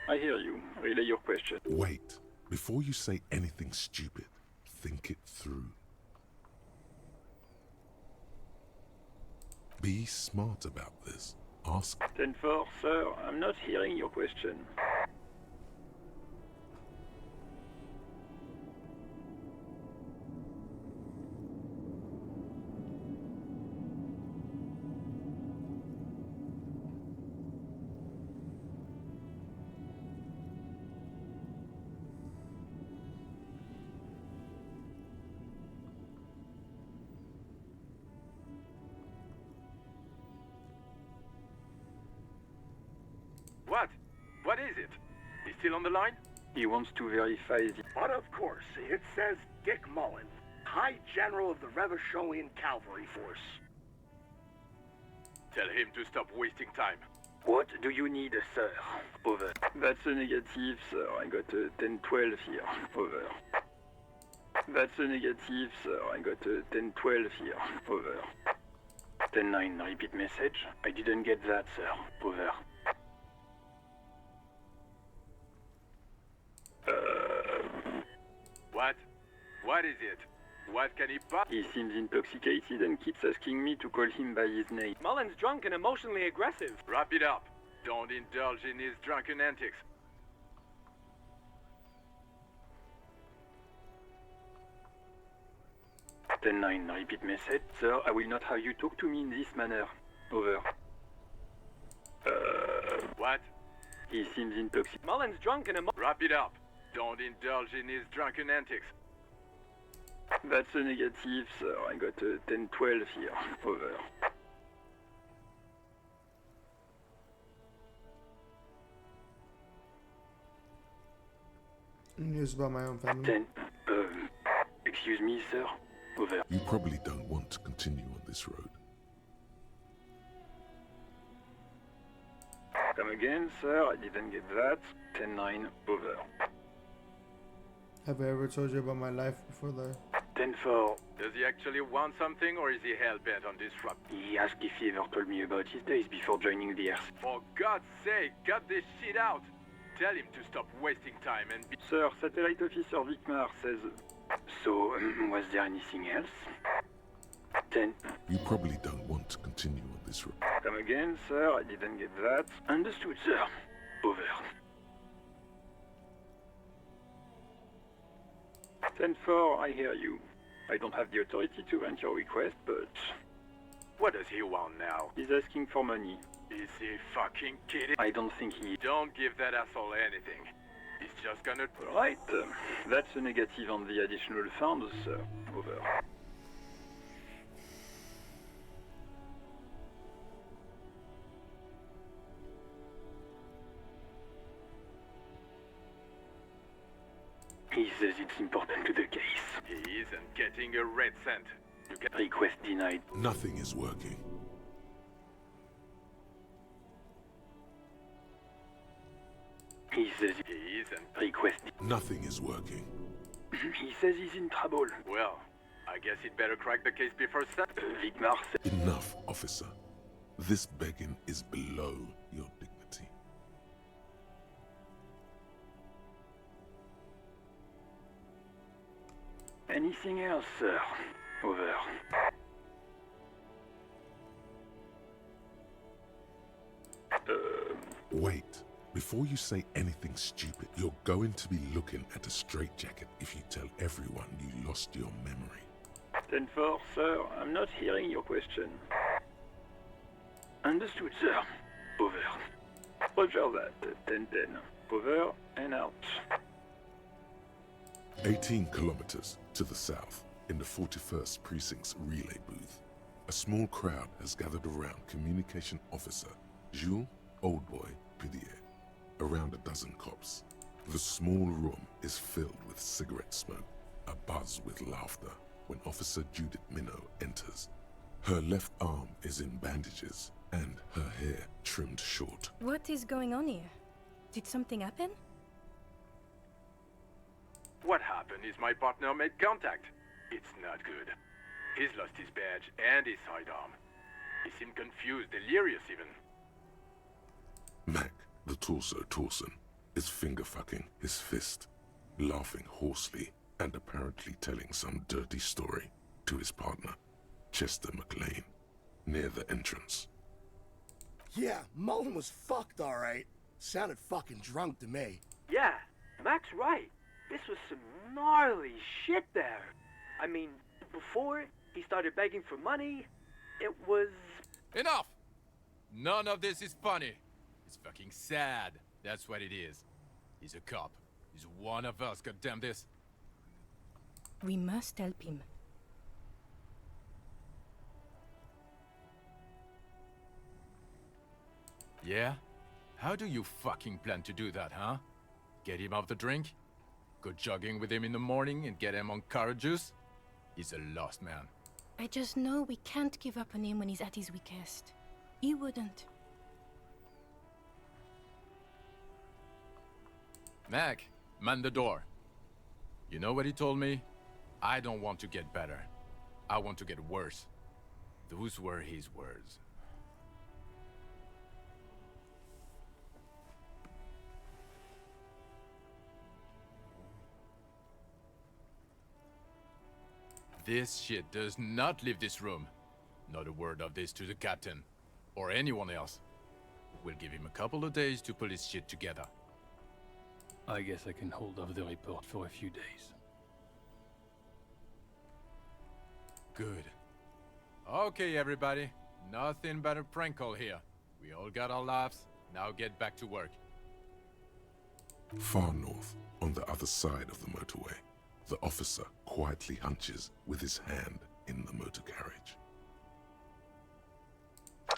I hear you. Relay your question. Wait. Before you say anything stupid, think it through. Be smart about this. Ask. 10-4, sir. I'm not hearing your question. What? What is it? He's still on the line? He wants to verify the... But of course, it says Dick Mullen, High General of the Revacholian Cavalry Force. Tell him to stop wasting time. What do you need, sir? Over. That's a negative, sir. I got a 10-12 here. Over. That's a negative, sir. I got a 10-12 here. Over. 10-9, repeat message. I didn't get that, sir. Over. What? What is it? What can he He seems intoxicated and keeps asking me to call him by his name. Mullen's drunk and emotionally aggressive. Wrap it up. Don't indulge in his drunken antics. 10-9, repeat message. Sir, I will not have you talk to me in this manner. Over. What? He seems intoxicated. Mullen's drunk and Wrap it up. Don't indulge in his drunken antics. That's a negative, sir. I got a 10-12 here. Over. News about my own family. 10. Excuse me, sir. Over. You probably don't want to continue on this road. Come again, sir. I didn't get that. 10-9. Over. Have I ever told you about my life before that? 10-4. Does he actually want something, or is he hell-bent on disrupt? He asked if he ever told me about his days before joining the Earth. For God's sake, cut this shit out! Tell him to stop wasting time and be... Sir, Satellite Officer Vicmar says... So, was there anything else? 10. You probably don't want to continue on this road. Come again, sir. I didn't get that. Understood, sir. Over. 10-4, I hear you. I don't have the authority to grant your request, but... What does he want now? He's asking for money. Is he fucking kidding? I don't think he... Don't give that asshole anything. He's just gonna... Right, that's a negative on the additional funds, sir. Over. He says it's important to the case. He isn't getting a red cent. You can... Request denied. Nothing is working. He says he isn't. Request. Nothing is working. He says he's in trouble. Well, I guess he'd better crack the case before Vigmar said... Enough, officer. This begging is below your dignity. Anything else, sir? Over. Wait. Before you say anything stupid, you're going to be looking at a straitjacket if you tell everyone you lost your memory. 10-4, sir. I'm not hearing your question. Understood, sir. Over. Roger that. 10-10. Over and out. 18 kilometers to the south, in the 41st Precinct's relay booth, a small crowd has gathered around Communication Officer Jules Oldboy Pidier. Around a dozen cops. The small room is filled with cigarette smoke, a buzz with laughter, when Officer Judith Minot enters. Her left arm is in bandages, and her hair trimmed short. What is going on here? Did something happen? What happened is my partner made contact. It's not good. He's lost his badge and his sidearm. He seemed confused, delirious even. Mac, the torso Torson, is finger-fucking his fist, laughing hoarsely and apparently telling some dirty story to his partner, Chester McLean, near the entrance. Yeah, Mullen was fucked, alright. Sounded fucking drunk to me. Yeah, Mac's right. This was some gnarly shit there. I mean, before he started begging for money, it was... Enough! None of this is funny. It's fucking sad. That's what it is. He's a cop. He's one of us, goddamn this. We must help him. Yeah? How do you fucking plan to do that, huh? Get him off the drink? Go jogging with him in the morning and get him on carrot juice? He's a lost man. I just know we can't give up on him when he's at his weakest. He wouldn't. Mac, man the door. You know what he told me? I don't want to get better. I want to get worse. Those were his words. This shit does not leave this room. Not a word of this to the captain, or anyone else. We'll give him a couple of days to pull his shit together. I guess I can hold off the report for a few days. Good. Okay, everybody. Nothing but a prank call here. We all got our laughs. Now get back to work. Far north, on the other side of the motorway, the officer quietly hunches with his hand in the motor carriage.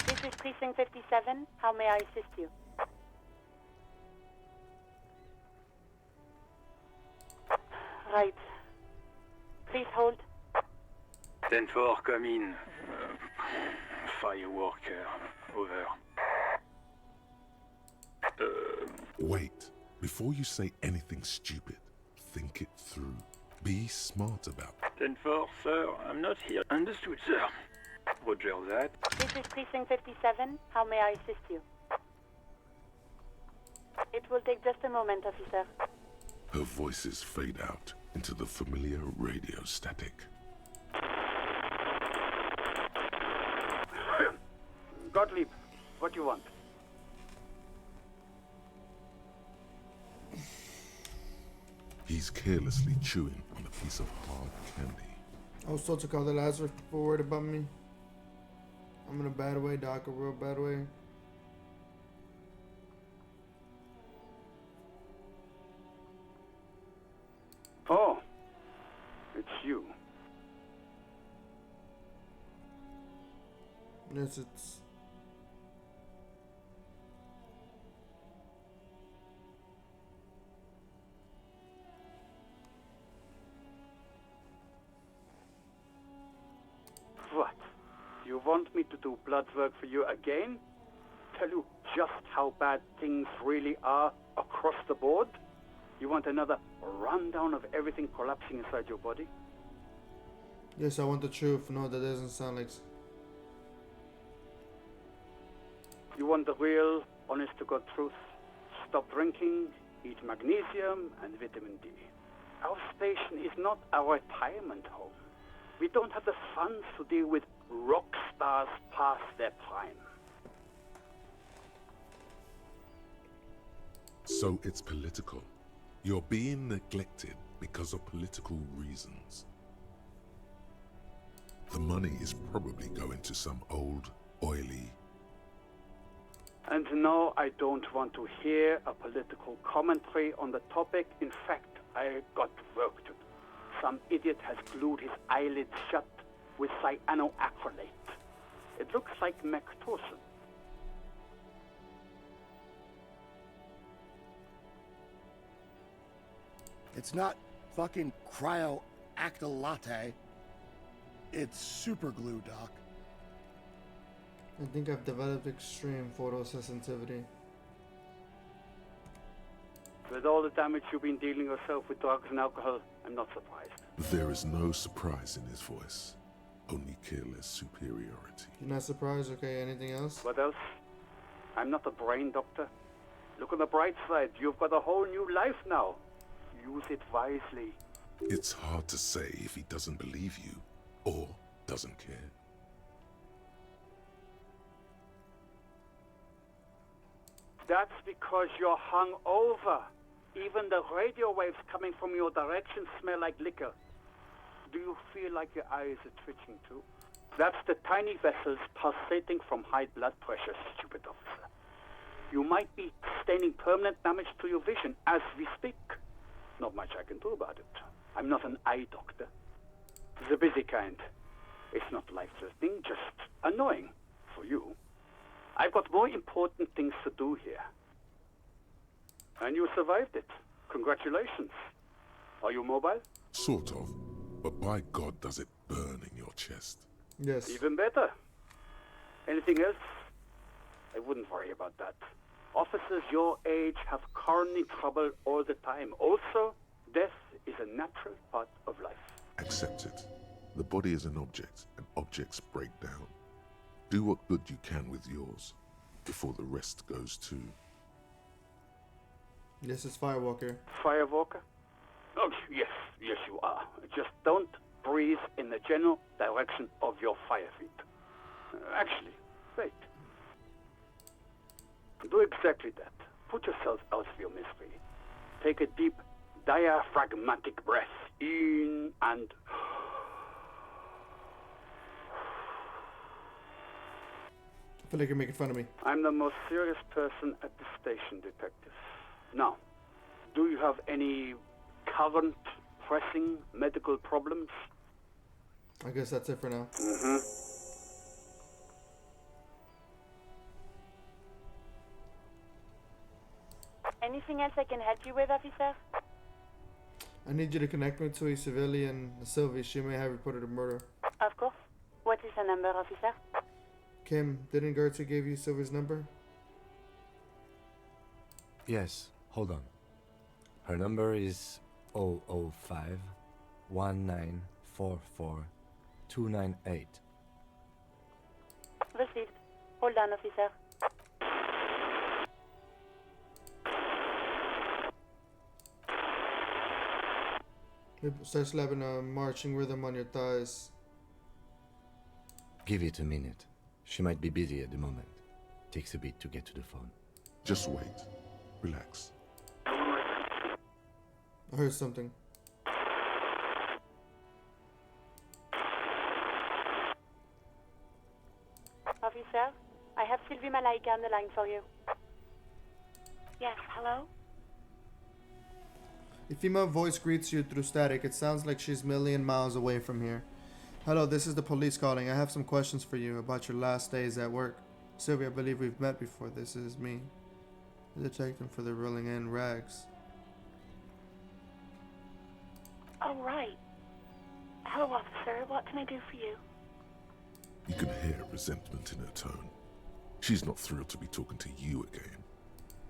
This is Precinct 57. How may I assist you? Right. Please hold. 10-4, come in. Firework, over. Wait. Before you say anything stupid, think it through. Be smart about it. 10-4, sir. I'm not here. Understood, sir. Roger that. This is Precinct 57. How may I assist you? It will take just a moment, officer. Her voices fade out into the familiar radio static. Gottlieb, what do you want? He's carelessly chewing on a a piece of hard candy. I was told to call the Lazarus people worried about me. I'm in a bad way, Doc, a real bad way. Oh, it's you. Yes, it's... What? You want me to do blood work for you again? Tell you just how bad things really are across the board? You want another rundown of everything collapsing inside your body? Yes, I want the truth. No, that doesn't sound like... You want the real, honest-to-God truth? Stop drinking, eat magnesium and vitamin D. Our station is not a retirement home. We don't have the funds to deal with rock stars past their prime. So it's political. You're being neglected because of political reasons. The money is probably going to some old, oily... And no, I don't want to hear a political commentary on the topic. In fact, I got work to do. Some idiot has glued his eyelids shut with cyanoacrylate. It looks like Mactorson. It's not fucking cryoacrylate. It's super glue, Doc. I think I've developed extreme photosensitivity. With all the damage you've been dealing yourself with drugs and alcohol, I'm not surprised. There is no surprise in his voice, only careless superiority. You're not surprised? Okay, anything else? What else? I'm not a brain doctor. Look on the bright side. You've got a whole new life now. Use it wisely. It's hard to say if he doesn't believe you or doesn't care. That's because you're hung over. Even the radio waves coming from your direction smell like liquor. Do you feel like your eyes are twitching too? That's the tiny vessels pulsating from high blood pressure, stupid officer. You might be sustaining permanent damage to your vision as we speak. Not much I can do about it. I'm not an eye doctor. The busy kind. It's not life-threatening, just annoying for you. I've got more important things to do here. And you survived it. Congratulations. Are you mobile? Sort of, but by God does it burn in your chest. Yes. Even better. Anything else? I wouldn't worry about that. Officers your age have coronary trouble all the time. Also, death is a natural part of life. Accept it. The body is an object, and objects break down. Do what good you can with yours, before the rest goes too. This is Firewalker. Firewalker? Oh, yes, you are. Just don't breathe in the general direction of your fire feet. Actually, wait. Do exactly that. Put yourself out of your misery. Take a deep, diaphragmatic breath in and... I feel like you're making fun of me. I'm the most serious person at the station, detective. Now, do you have any current, pressing medical problems? I guess that's it for now. Mm-hmm. Anything else I can help you with, officer? I need you to connect me to a civilian, Sylvie. She may have reported a murder. Of course. What is the number, officer? Kim, didn't Gertrude give you Sylvie's number? Yes, hold on. Her number is 005 1944 298. Received. Hold on, officer. Start slapping a marching rhythm on your thighs. Give it a minute. She might be busy at the moment. Takes a bit to get to the phone. Just wait. Relax. I heard something. Sylvie, sir. I have Sylvie Malaika on the line for you. Yes, hello? A female voice greets you through static. It sounds like she's a million miles away from here. Hello, this is the police calling. I have some questions for you about your last days at work. Sylvie, I believe we've met before. This is me, the detective for the Rolling In Rags. Oh, right. Hello, officer. What can I do for you? You can hear resentment in her tone. She's not thrilled to be talking to you again.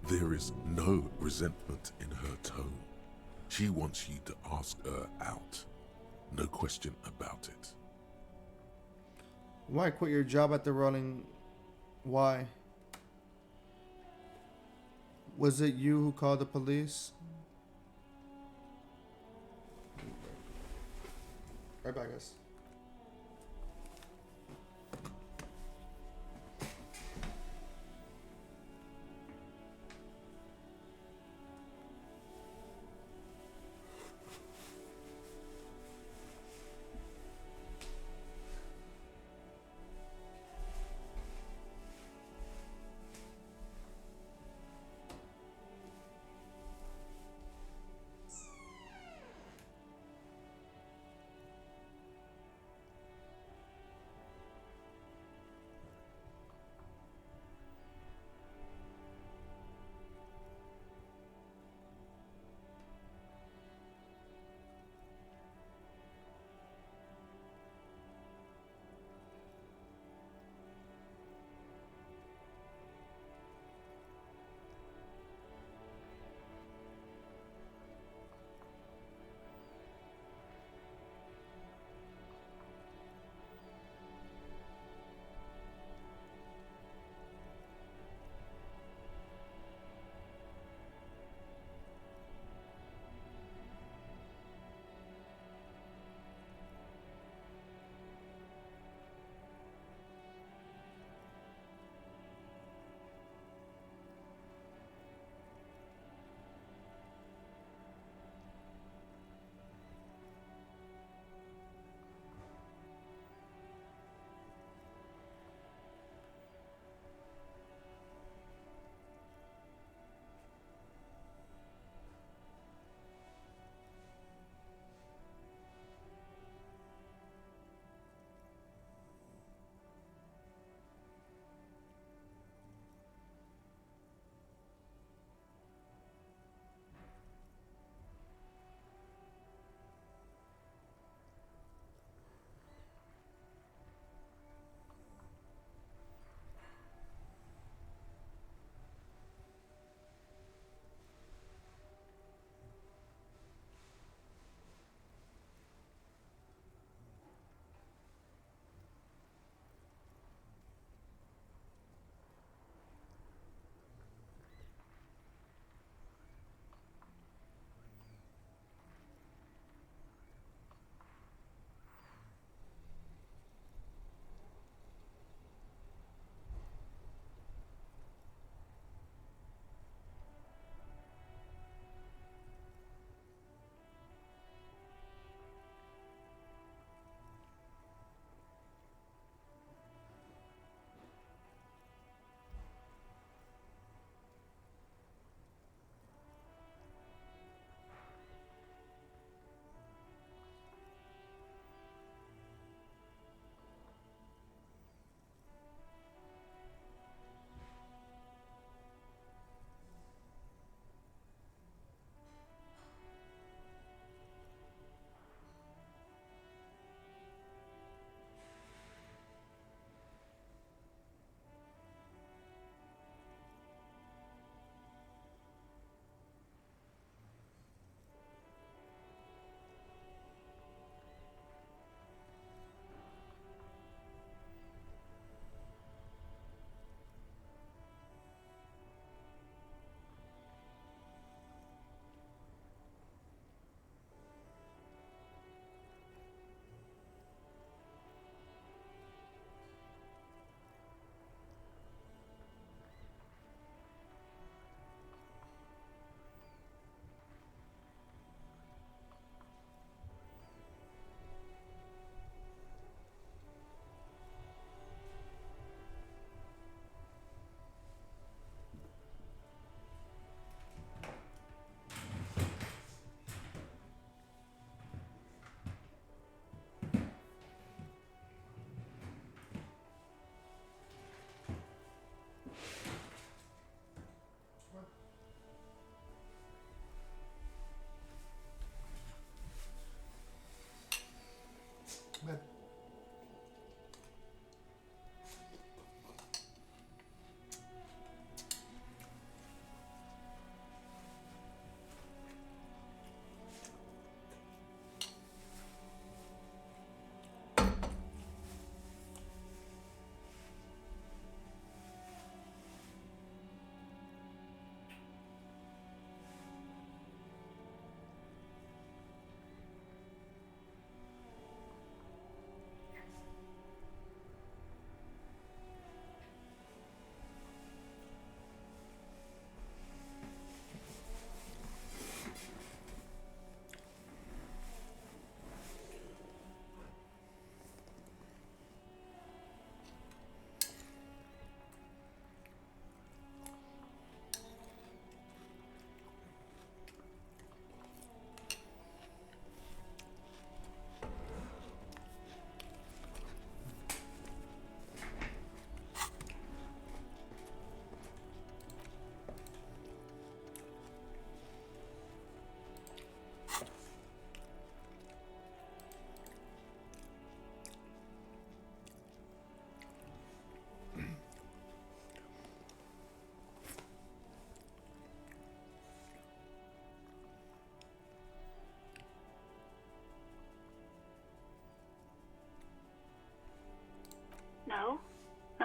There is no resentment in her tone. She wants you to ask her out. No question about it. Why quit your job at the Rolling? Why? Was it you who called the police? Right back, guys.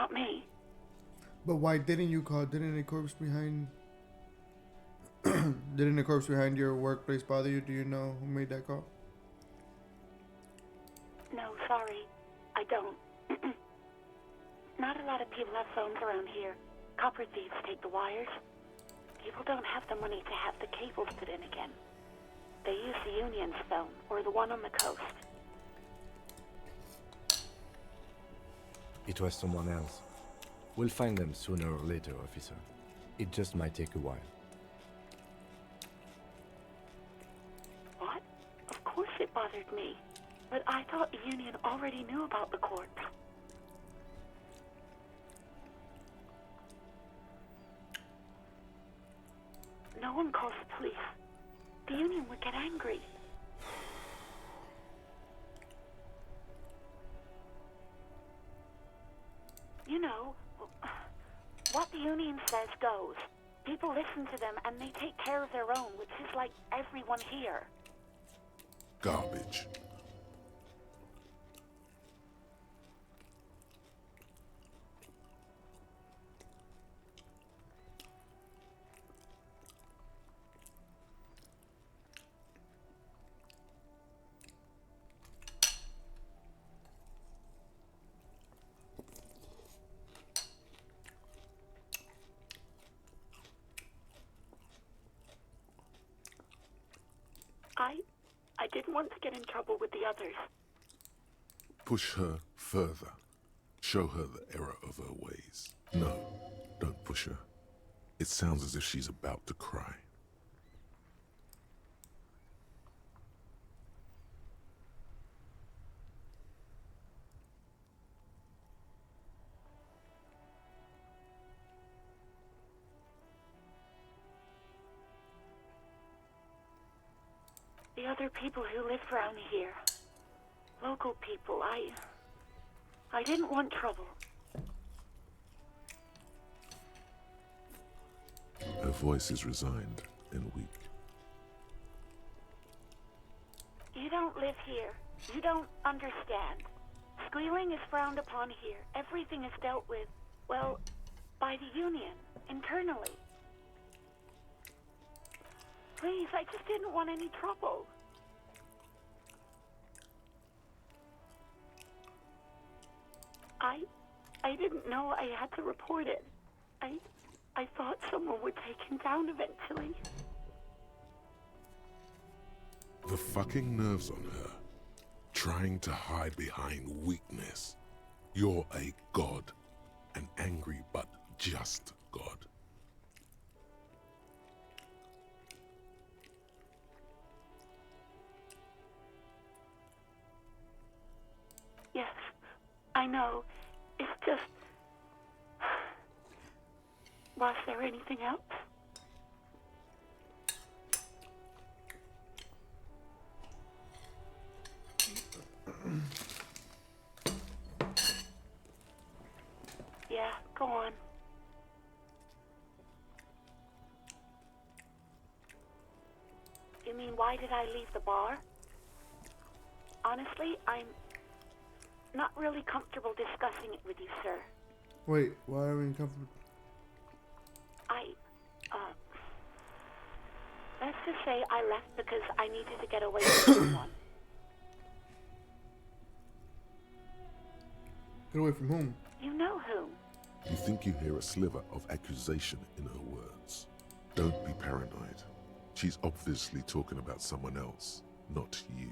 not me. But why didn't you call? Didn't a corpse behind... Didn't a corpse behind your workplace bother you? Do you know who made that call? No, sorry. I don't. Not a lot of people have phones around here. Copper thieves take the wires. People don't have the money to have the cables put in again. They use the Union's phone, or the one on the coast. It was someone else. We'll find them sooner or later, officer. It just might take a while. What? Of course it bothered me. But I thought the Union already knew about the corpse. No one calls the police. The Union would get angry. You know, what the Union says goes. People listen to them and they take care of their own, which is like everyone here. Garbage. I didn't want to get in trouble with the others. Push her further. Show her the error of her ways. No, don't push her. It sounds as if she's about to cry. The other people who live around here. Local people, I didn't want trouble. Her voice is resigned and weak. You don't live here. You don't understand. Squealing is frowned upon here. Everything is dealt with, well, by the Union, internally. Please, I just didn't want any trouble. I didn't know I had to report it. I thought someone would take him down eventually. The fucking nerves on her. Trying to hide behind weakness. You're a god. An angry but just god. Yes, I know. It's just... Was there anything else? Yeah, go on. You mean, why did I leave the bar? Honestly, I'm not really comfortable discussing it with you, sir. Wait, why are we uncomfortable? Let's just say I left because I needed to get away from someone. Get away from whom? You know whom. You think you hear a sliver of accusation in her words. Don't be paranoid. She's obviously talking about someone else, not you.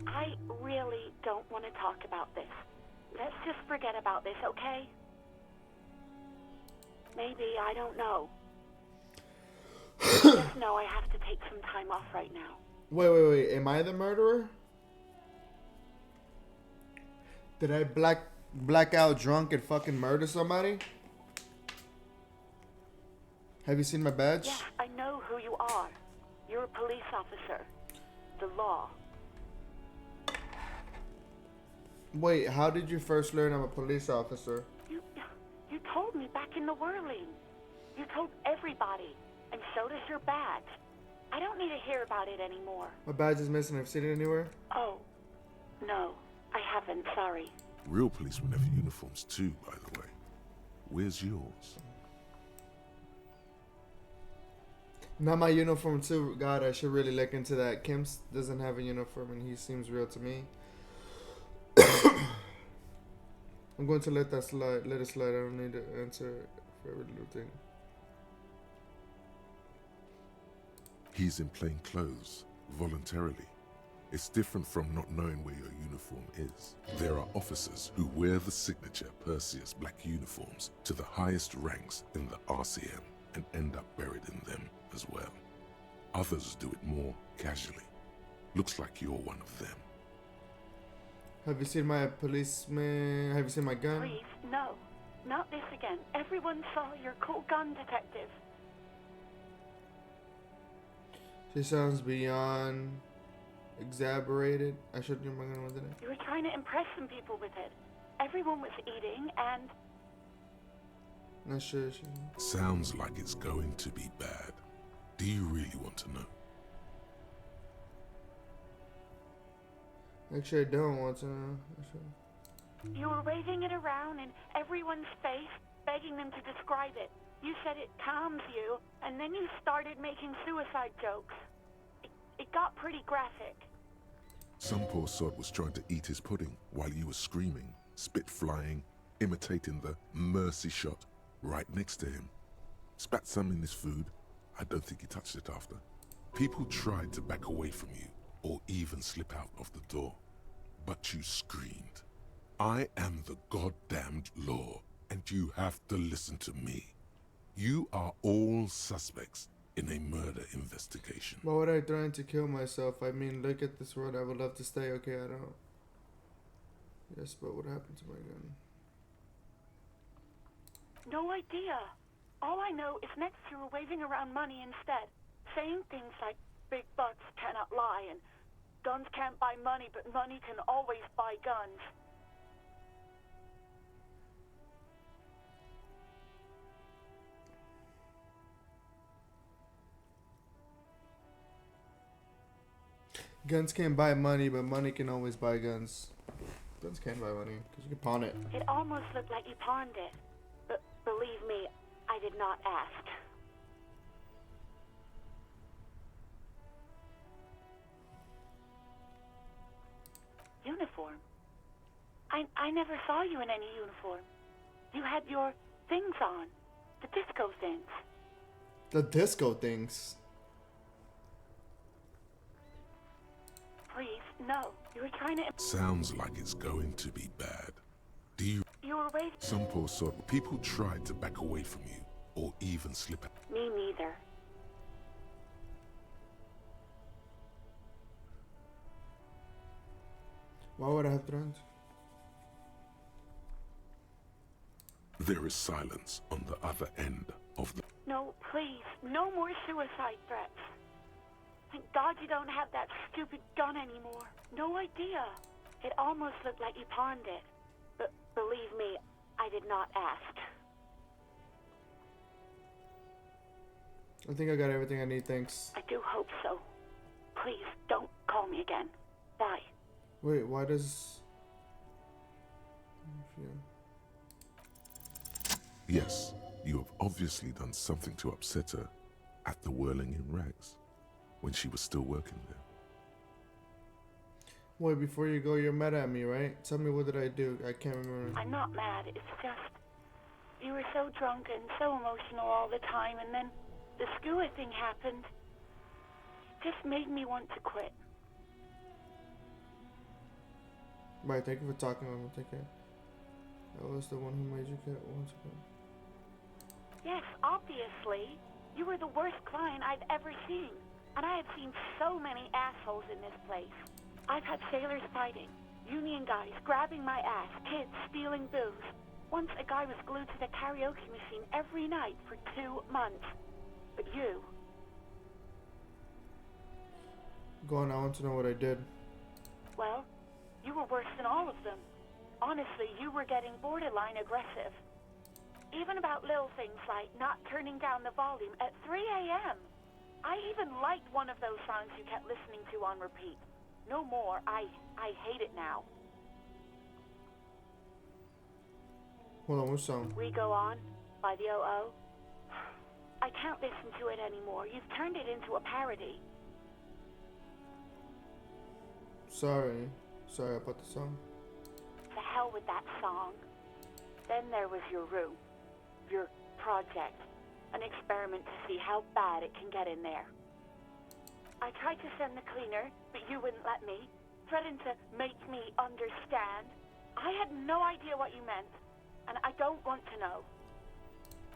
I really don't want to talk about this. Let's just forget about this, okay? Maybe, I don't know. Just know I have to take some time off right now. Wait. Am I the murderer? Did I black out drunk and fucking murder somebody? Have you seen my badge? Yes, I know who you are. You're a police officer. The law. Wait, how did you first learn I'm a police officer? You told me back in the whirling. You told everybody, and so does your badge. I don't need to hear about it anymore. My badge is missing. I've seen it anywhere. Oh, no, I haven't, sorry. Real policemen have uniforms too, by the way. Where's yours? Not my uniform too. God, I should really look into that. Kim doesn't have a uniform and he seems real to me. I'm going to let that slide. Let it slide. I don't need to answer for every little thing. He's in plain clothes, voluntarily. It's different from not knowing where your uniform is. There are officers who wear the signature Perseus black uniforms to the highest ranks in the RCM and end up buried in them as well. Others do it more casually. Looks like you're one of them. Have you seen my policeman? Have you seen my gun? Please, no. Not this again. Everyone saw your cool gun, detective. She sounds beyond exaggerated. I shouldn't use my gun with it. You were trying to impress some people with it. Everyone was eating and... Not sure. Sounds like it's going to be bad. Do you really want to know? Actually, I don't want to know. Actually. You were waving it around in everyone's face, begging them to describe it. You said it calms you, and then you started making suicide jokes. It got pretty graphic. Some poor sod was trying to eat his pudding while you were screaming, spit flying, imitating the mercy shot right next to him. Spat some in his food. I don't think he touched it after. People tried to back away from you, or even slip out of the door. But you screamed, "I am the goddamned law, and you have to listen to me. You are all suspects in a murder investigation." Why would I threaten to kill myself? I mean, look at this world. I would love to stay. Okay, I don't. Yes, but what happened to my gun? No idea. All I know is next you were waving around money instead, saying things like big bucks cannot lie and guns can't buy money, but money can always buy guns. Guns can't buy money, but money can always buy guns. Guns can't buy money, because you can pawn it. It almost looked like you pawned it. But believe me, I did not ask. Uniform? I never saw you in any uniform. You had your things on. The disco things. The disco things. Please, no. You were trying to... Sounds like it's going to be bad. Do you... You were waiting... Some poor sod. People tried to back away from you, or even slip out. Me neither. Why would I have threatened? There is silence on the other end of the... No, please. No more suicide threats. Thank God you don't have that stupid gun anymore. No idea. It almost looked like you pawned it. But believe me, I did not ask. I think I got everything I need, thanks. I do hope so. Please, don't call me again. Bye. Wait, why does... Yes, you have obviously done something to upset her at the Whirling in Rags, when she was still working there. Wait, before you go, you're mad at me, right? Tell me, what did I do? I can't remember. I'm not mad. It's just... You were so drunk and so emotional all the time, and then the Skua thing happened. It just made me want to quit. Right, thank you for talking with me. Take care. I was the one who made you quit once ago. Yes, obviously. You were the worst client I've ever seen. And I have seen so many assholes in this place. I've had sailors fighting, union guys grabbing my ass, kids stealing booze. Once a guy was glued to the karaoke machine every night for 2 months. But you... Go on, I want to know what I did. Well, you were worse than all of them. Honestly, you were getting borderline aggressive. even about little things like not turning down the volume at 3 a.m. I even liked one of those songs you kept listening to on repeat. No more. I hate it now. Hold on, which song? We Go On by the O.O. I can't listen to it anymore. You've turned it into a parody. Sorry about the song. To hell with that song. Then there was your room. Your project. An experiment to see how bad it can get in there. I tried to send the cleaner, but you wouldn't let me, threatened to make me understand. I had no idea what you meant, and I don't want to know.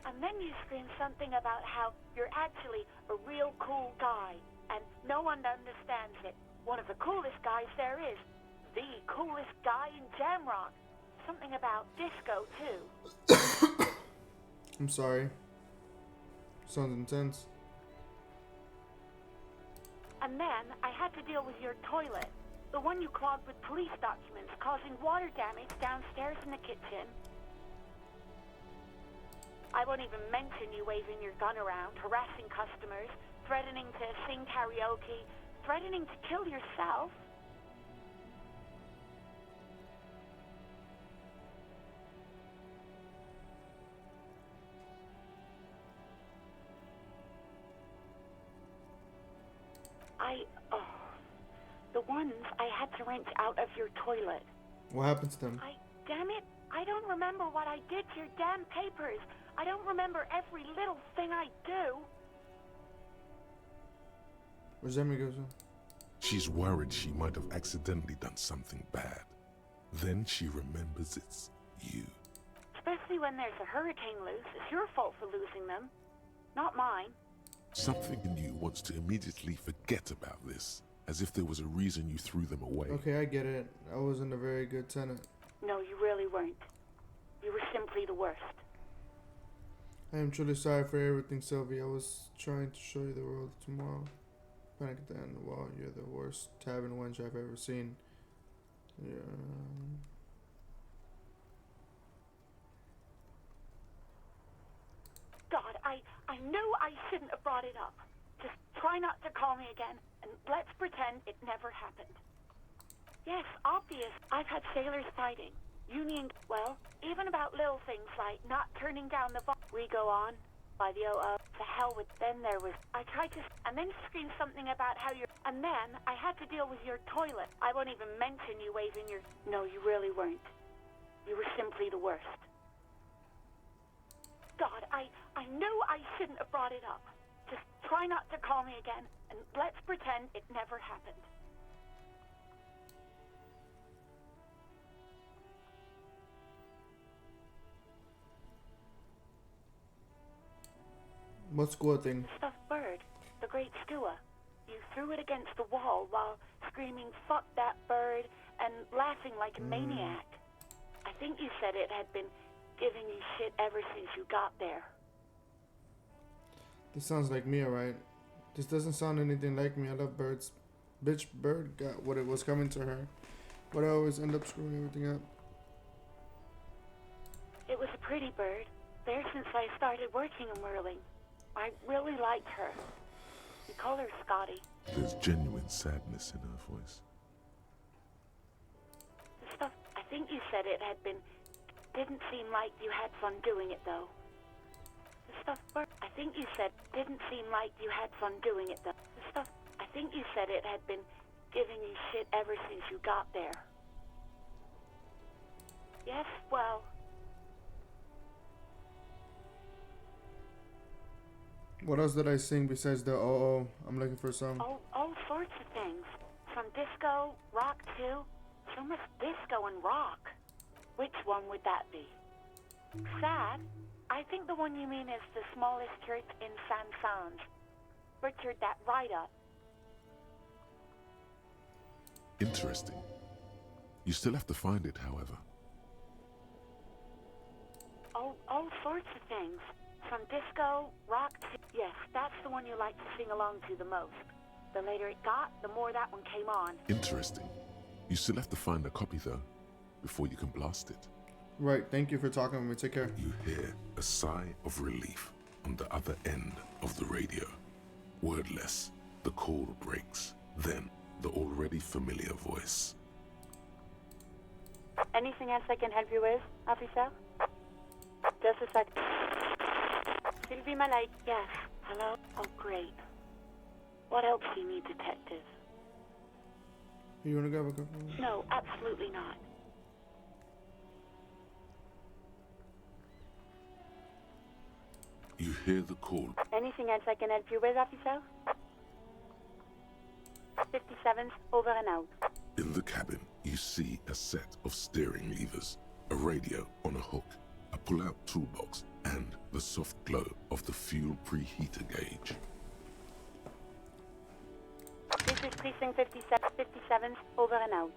And then you screamed something about how you're actually a real cool guy, and no one understands it. One of the coolest guys there is. The coolest guy in Jamrock. Something about disco, too. I'm sorry. Sounds intense. And then I had to deal with your toilet. The one you clogged with police documents, causing water damage downstairs in the kitchen. I won't even mention you waving your gun around, harassing customers, threatening to sing karaoke, threatening to kill yourself. The ones I had to wrench out of your toilet. What happened to them? Damn it, I don't remember what I did to your damn papers. I don't remember every little thing I do. Where's Emily goes? She's worried she might have accidentally done something bad. Then she remembers it's you. Especially when there's a hurricane loose. It's your fault for losing them, not mine. Something in you wants to immediately forget about this, as if there was a reason you threw them away. Okay, I get it. I wasn't a very good tenant. No, you really weren't. You were simply the worst. I am truly sorry for everything, Sylvie. I was trying to show you the world tomorrow. Panic at the end. Well, you're the worst tavern wench I've ever seen. Yeah. God, I knew I shouldn't have brought it up. Just try not to call me again, and let's pretend it never happened. Yes, obvious. I've had sailors fighting. Union, well, even about little things like not turning down the We Go On by the O.O. To hell with. Then there was. I tried to. And then screamed something about how you're. And then I had to deal with your toilet. I won't even mention you waving your. No, you really weren't. You were simply the worst. God, I knew I shouldn't have brought it up. Just try not to call me again, and let's pretend it never happened. What squad thing? The stuffed bird, the great skua. You threw it against the wall while screaming, "Fuck that bird," and laughing like a maniac. I think you said it had been giving you shit ever since you got there. This sounds like me, alright? This doesn't sound anything like me. I love birds. Bitch, bird got what it was coming to her. But I always end up screwing everything up. It was a pretty bird. There since I started working in whirling. I really liked her. We call her Scotty. There's genuine sadness in her voice. The stuff, I think you said it had been. Didn't seem like you had fun doing it, though. The stuff, I think you said, didn't seem like you had fun doing it, though. The stuff, I think you said it had been giving you shit ever since you got there. Yes, well. What else did I sing besides the oh? I'm looking for some. All sorts of things. From disco, rock too. So much disco and rock. Which one would that be? Sad? I think the one you mean is the smallest church in San Sans. Butchered that right up. Interesting. You still have to find it, however. All sorts of things. From disco, rock to... Yes, that's the one you like to sing along to the most. The later it got, the more that one came on. Interesting. You still have to find a copy, though, before you can blast it. Right, thank you for talking with me. Take care. You hear? A sigh of relief on the other end of the radio. Wordless, the call breaks. Then, the already familiar voice. Anything else I can help you with, officer? Just a sec. Sylvie Malay. Yes. Hello? Oh, great. What else do you need, detective? You wanna grab a couple? No, absolutely not. You hear the call. Anything else I can help you with, officer? 57th, over and out. In the cabin, you see a set of steering levers, a radio on a hook, a pull-out toolbox, and the soft glow of the fuel preheater gauge. This is precinct 57th, over and out.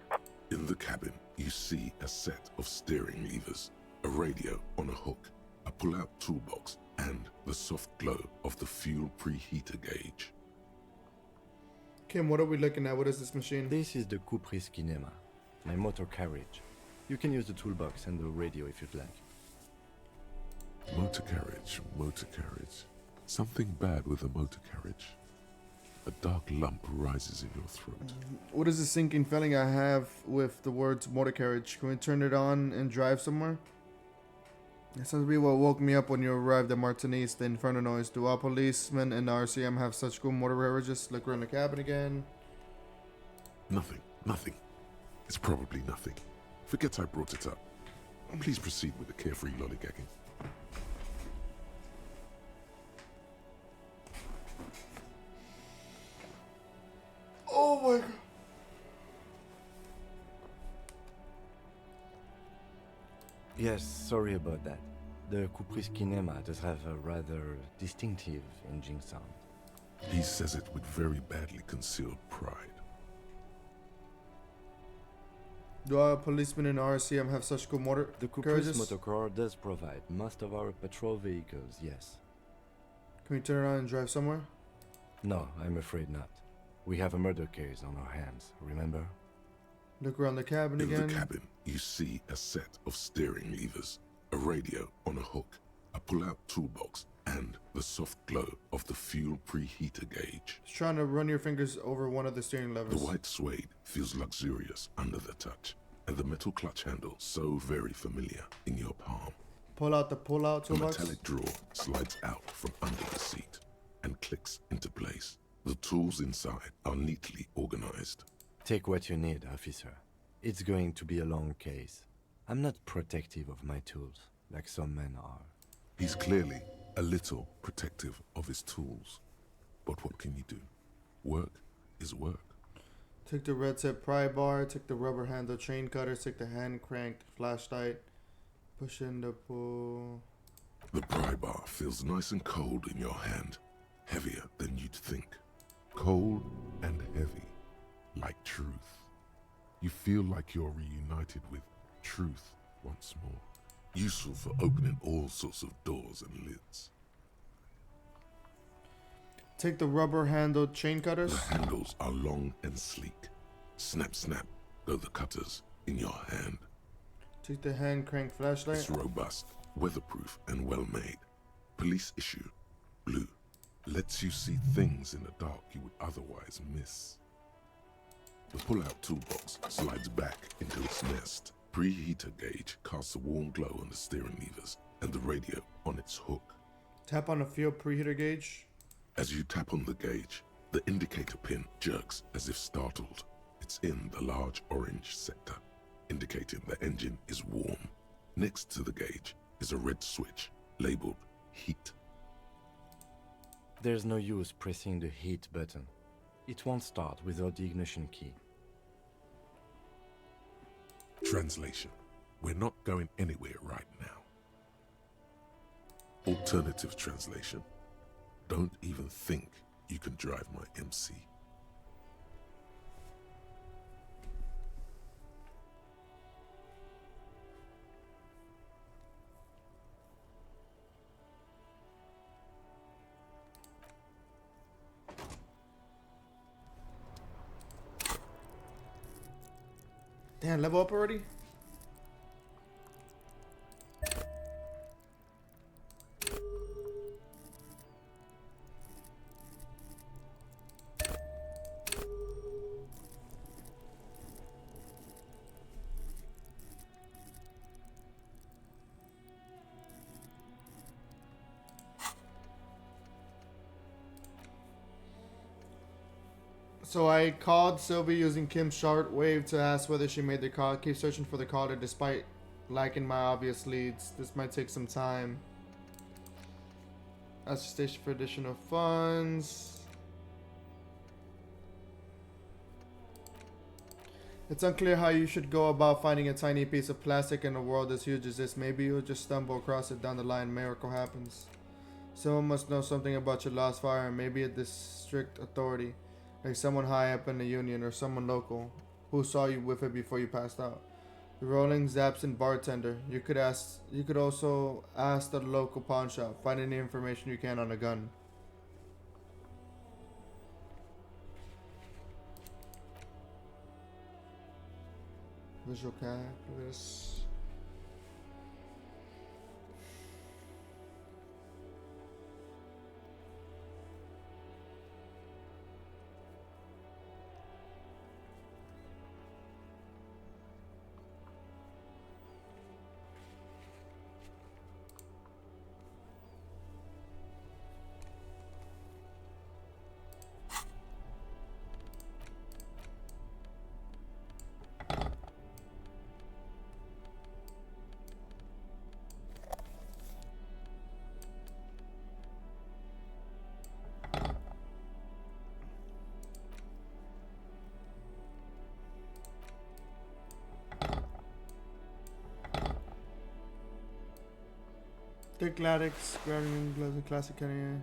In the cabin, you see a set of steering levers, a radio on a hook, a pull-out toolbox, and the soft glow of the fuel preheater gauge. Kim, what are we looking at? What is this machine? This is the Kupris Kinema, my motor carriage. You can use the toolbox and the radio if you'd like. Motor carriage, motor carriage. Something bad with a motor carriage. A dark lump rises in your throat. What is the sinking feeling I have with the words motor carriage? Can we turn it on and drive somewhere? That sounds to be what woke me up when you arrived at Martini's, the Inferno noise. Do all policemen in the RCM have such cool motor carriages? Look around the cabin again. Nothing, nothing. It's probably nothing. Forget I brought it up. Please proceed with the carefree lollygagging. Oh my god. Yes, sorry about that. The Kupris Kinema does have a rather distinctive engine sound. He says it with very badly concealed pride. Do our policemen in RCM have such cool motor The Kupris carriages? Motorcar does provide most of our patrol vehicles, yes. Can we turn it on and drive somewhere? No, I'm afraid not. We have a murder case on our hands, remember? Look around the cabin In again. the cabin, you see a set of steering levers, a radio on a hook, a pull-out toolbox, and the soft glow of the fuel preheater gauge. Just trying to run your fingers over one of the steering levers. The white suede feels luxurious under the touch, and the metal clutch handle so very familiar in your palm. Pull out the pull-out The toolbox. metallic drawer slides out from under the seat and clicks into place. The tools inside are neatly organized. Take what you need, officer. It's going to be a long case. I'm not protective of my tools, like some men are. He's clearly a little protective of his tools. But what can you do? Work is work. Take the red tip pry bar, take the rubber handle chain cutter, take the hand cranked flashlight, push in the pull. The pry bar feels nice and cold in your hand, heavier than you'd think. Cold and heavy, like truth. You feel like you're reunited with truth once more, useful for opening all sorts of doors and lids. Take the rubber handled chain cutters. The handles are long and sleek. Snap, snap, go the cutters in your hand. Take the hand cranked flashlight. It's robust, weatherproof, and well made. Police issue, blue. Lets you see things in the dark you would otherwise miss. The pull-out toolbox slides back into its nest. Preheater gauge casts a warm glow on the steering levers and the radio on its hook. Tap on the fuel preheater gauge. As you tap on the gauge, the indicator pin jerks as if startled. It's in the large orange sector, indicating the engine is warm. Next to the gauge is a red switch labeled heat. There's no use pressing the heat button. It won't start without the ignition key. Translation: we're not going anywhere right now. Alternative translation: don't even think you can drive my MC. Damn, level up already? So I called Sylvie using Kim's shortwave to ask whether she made the call. Keep searching for the caller despite lacking my obvious leads. This might take some time. Ask the station for additional funds. It's unclear how you should go about finding a tiny piece of plastic in a world as huge as this. Maybe you'll just stumble across it down the line. Miracle happens. Someone must know something about your lost fire, maybe a district authority, like someone high up in the union or someone local who saw you with it before you passed out. The Rolling's absent bartender. You could also ask the local pawn shop. Find any information you can on a gun. Visual calculus. The Gladix, Guardian, Gloves, Classic Canyon.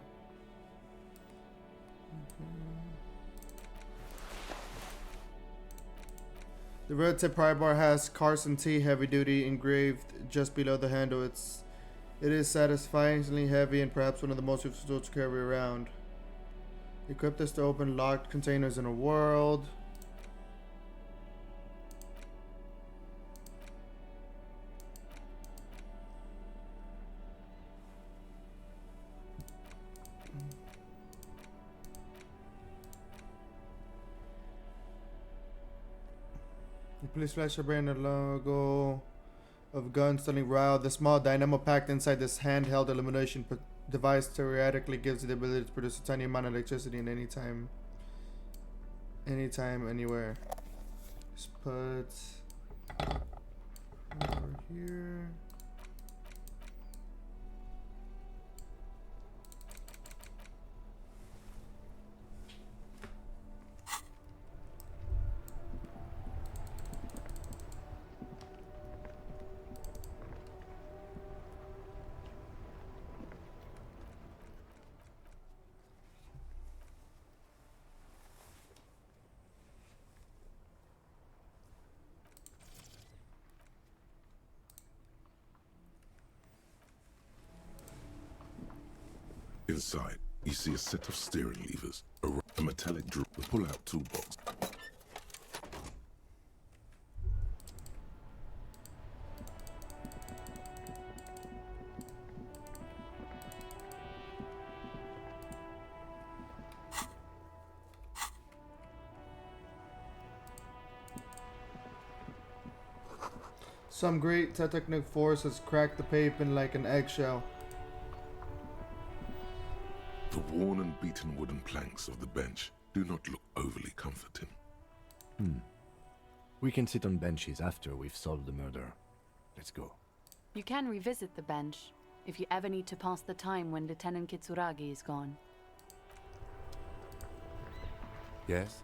The red tip pry bar has Carson T heavy duty engraved just below the handle. It is satisfyingly heavy and perhaps one of the most useful tools to carry around. Equip this to open locked containers in a world. Please flash your brain the logo of gun stunning row. The small dynamo packed inside this handheld illumination device theoretically gives you the ability to produce a tiny amount of electricity in anytime, anywhere. Just put over here. Inside, you see a set of steering levers, a metallic drill, a pull-out toolbox. Some great tectonic force has cracked the pavement like an eggshell. The worn and beaten wooden planks of the bench do not look overly comforting. We can sit on benches after we've solved the murder. Let's go. You can revisit the bench if you ever need to pass the time when Lieutenant Kitsuragi is gone. Yes?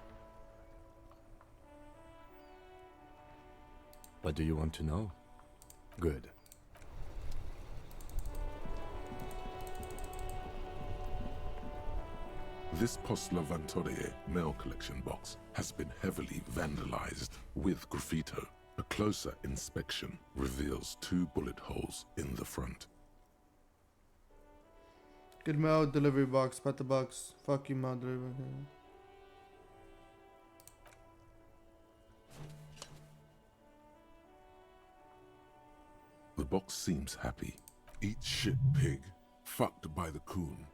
What do you want to know? Good. This Postla Vantorie mail collection box has been heavily vandalized with graffito. A closer inspection reveals 2 bullet holes in the front. Good mail delivery box, pat the box. Fuck you, mail delivery. The box seems happy. Eat shit pig, fucked by the coon,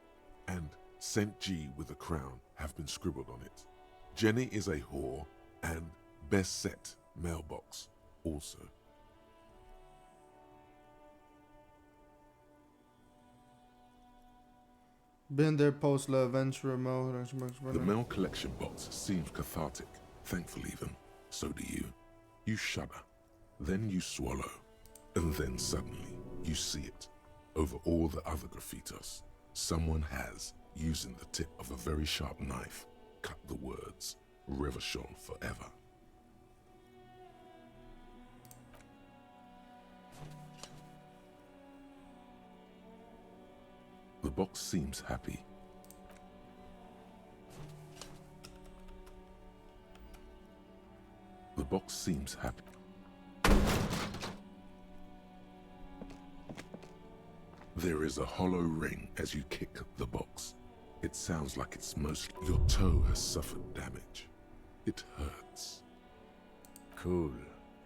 and Saint G with a crown have been scribbled on it. Jenny is a whore, and best set mailbox also. Been there post La Venture Mode. The mail collection box seems cathartic, thankful even. So do you. You shudder, then you swallow, and then suddenly you see it. Over all the other graffitos, someone has, using the tip of a very sharp knife, cut the words, Revachol forever. The box seems happy. The box seems happy. There is a hollow ring as you kick the box. It sounds like it's mostly your toe has suffered damage. It hurts. Cool.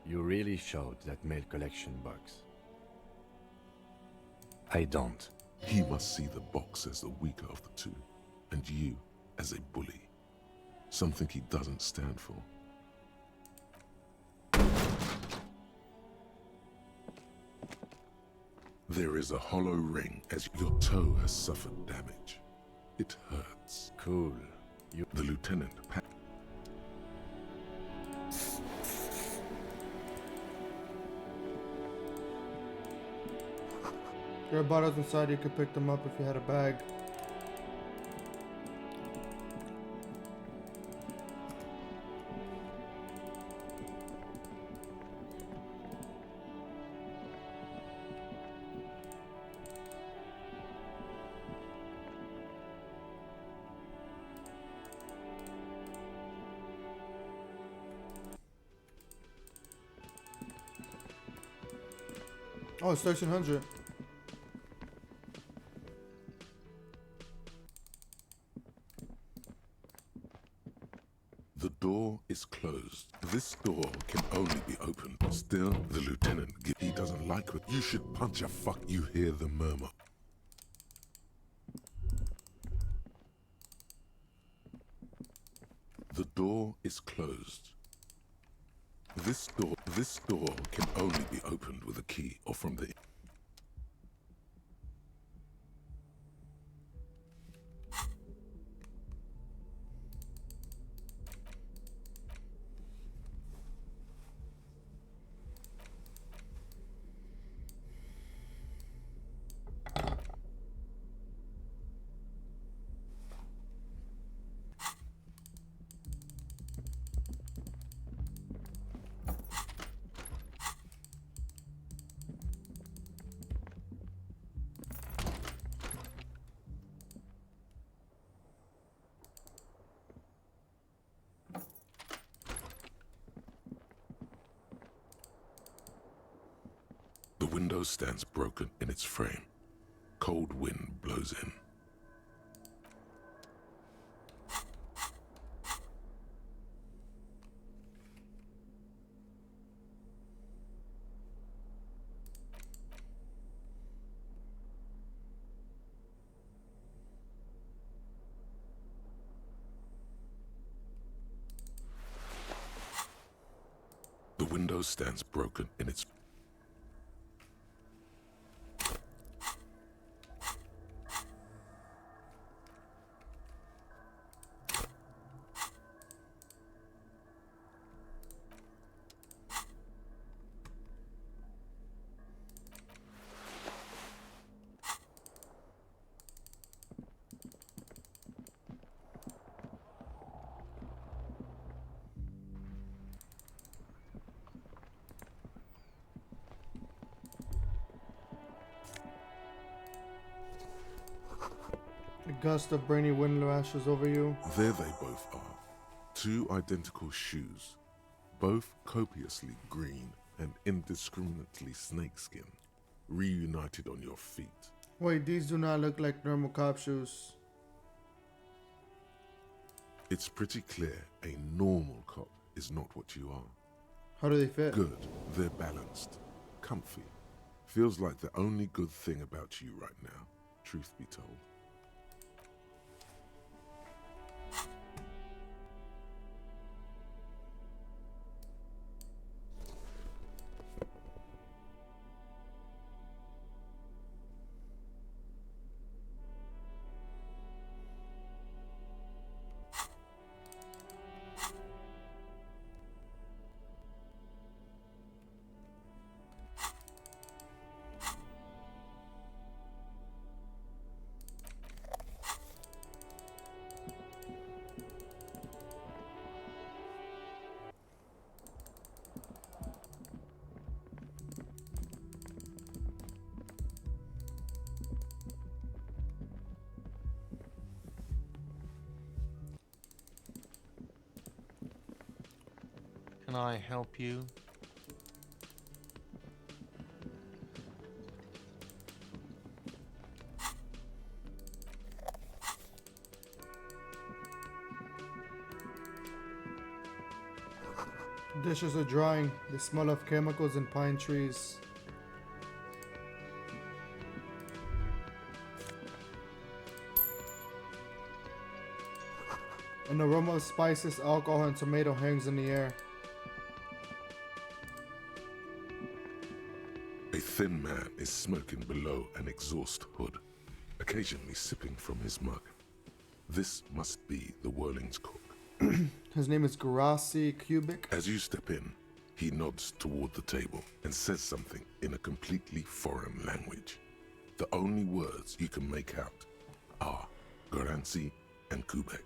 You really showed that mail collection box. I don't. He must see the box as the weaker of the two, and you as a bully. Something he doesn't stand for. There is a hollow ring as your toe has suffered damage. It hurts. Cool. The lieutenant There are bottles inside. You could pick them up if you had a bag. Oh, it's 1300. The door is closed. This door can only be opened. Still, the lieutenant, he doesn't like it. You should punch a fuck. You hear the murmur. The door is closed. This door can only be opened with a key or from the... The window stands broken in its frame. Cold wind blows in. The window stands broken in its... A gust of brainy wind lashes over you. There they both are. Two identical shoes, both copiously green and indiscriminately snakeskin, reunited on your feet. Wait, these do not look like normal cop shoes. It's pretty clear a normal cop is not what you are. How do they fit? Good. They're balanced. Comfy. Feels like the only good thing about you right now, truth be told. Can I help you? Dishes are drying. The smell of chemicals and pine trees. An aroma of spices, alcohol, and tomato hangs in the air. A thin man is smoking below an exhaust hood, occasionally sipping from his mug. This must be the Whirling's cook. His name is Garasi Kubik. As you step in, he nods toward the table and says something in a completely foreign language. The only words you can make out are Garansi and Kubek.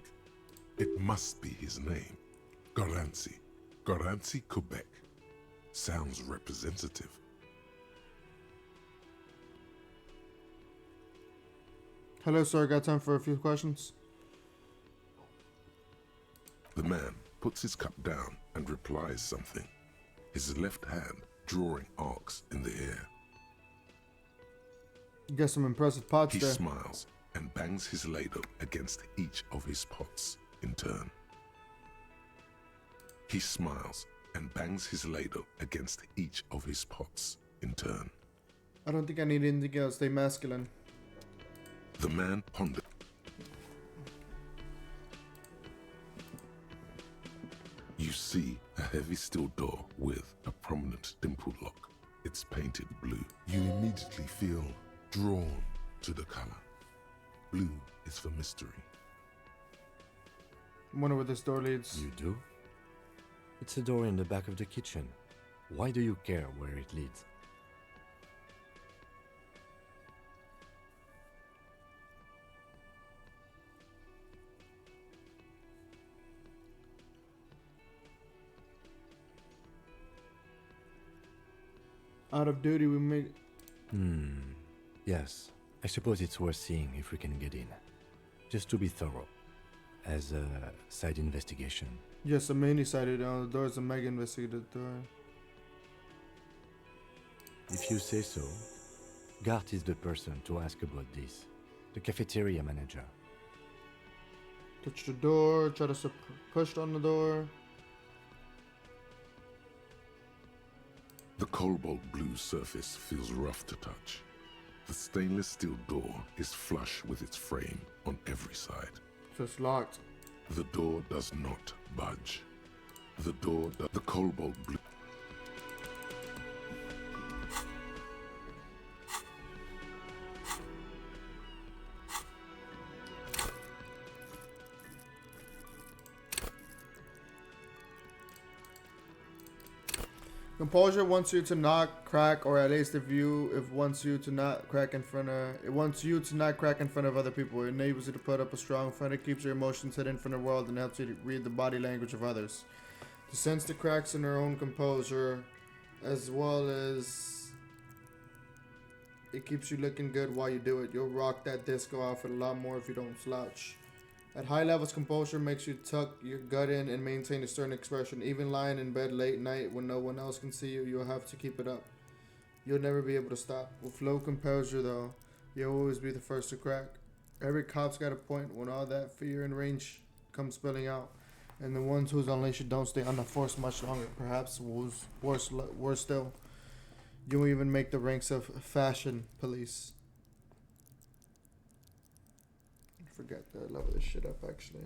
It must be his name. Garansi. Garansi Kubek. Sounds representative. Hello, sir. Got time for a few questions? The man puts his cup down and replies something, his left hand drawing arcs in the air. You got some impressive pots He there. smiles and bangs his ladle against each of his pots in turn. He smiles and bangs his ladle against each of his pots in turn. I don't think I need anything else. Stay masculine. The man ponders. You see a heavy steel door with a prominent dimple lock. It's painted blue. You immediately feel drawn to the color. Blue is for mystery. I wonder where this door leads. You do? It's a door in the back of the kitchen. Why do you care where it leads? Out of duty, we make... Yes. I suppose it's worth seeing if we can get in. Just to be thorough. As a side investigation. Yes, I'm mainly sighted on the door is a mega investigated door. If you say so. Gart is the person to ask about this. The cafeteria manager. Touch the door, try to push on the door. The cobalt blue surface feels rough to touch. The stainless steel door is flush with its frame on every side. So it's locked. The door does not budge. The cobalt blue. Composure wants you to not crack, or at least it wants you to not crack in front of other people. It enables you to put up a strong front. It keeps your emotions hidden from the world and helps you to read the body language of others. To sense the cracks in her own composure, as well as it keeps you looking good while you do it. You'll rock that disco outfit a lot more if you don't slouch. At high levels, composure makes you tuck your gut in and maintain a stern expression. Even lying in bed late night when no one else can see you, you'll have to keep it up. You'll never be able to stop. With low composure, though, you'll always be the first to crack. Every cop's got a point when all that fear and rage comes spilling out. And the ones who's unleashed it don't stay on the force much longer. Perhaps worse still, you will even make the ranks of fashion police. Forget that. Level this shit up, actually.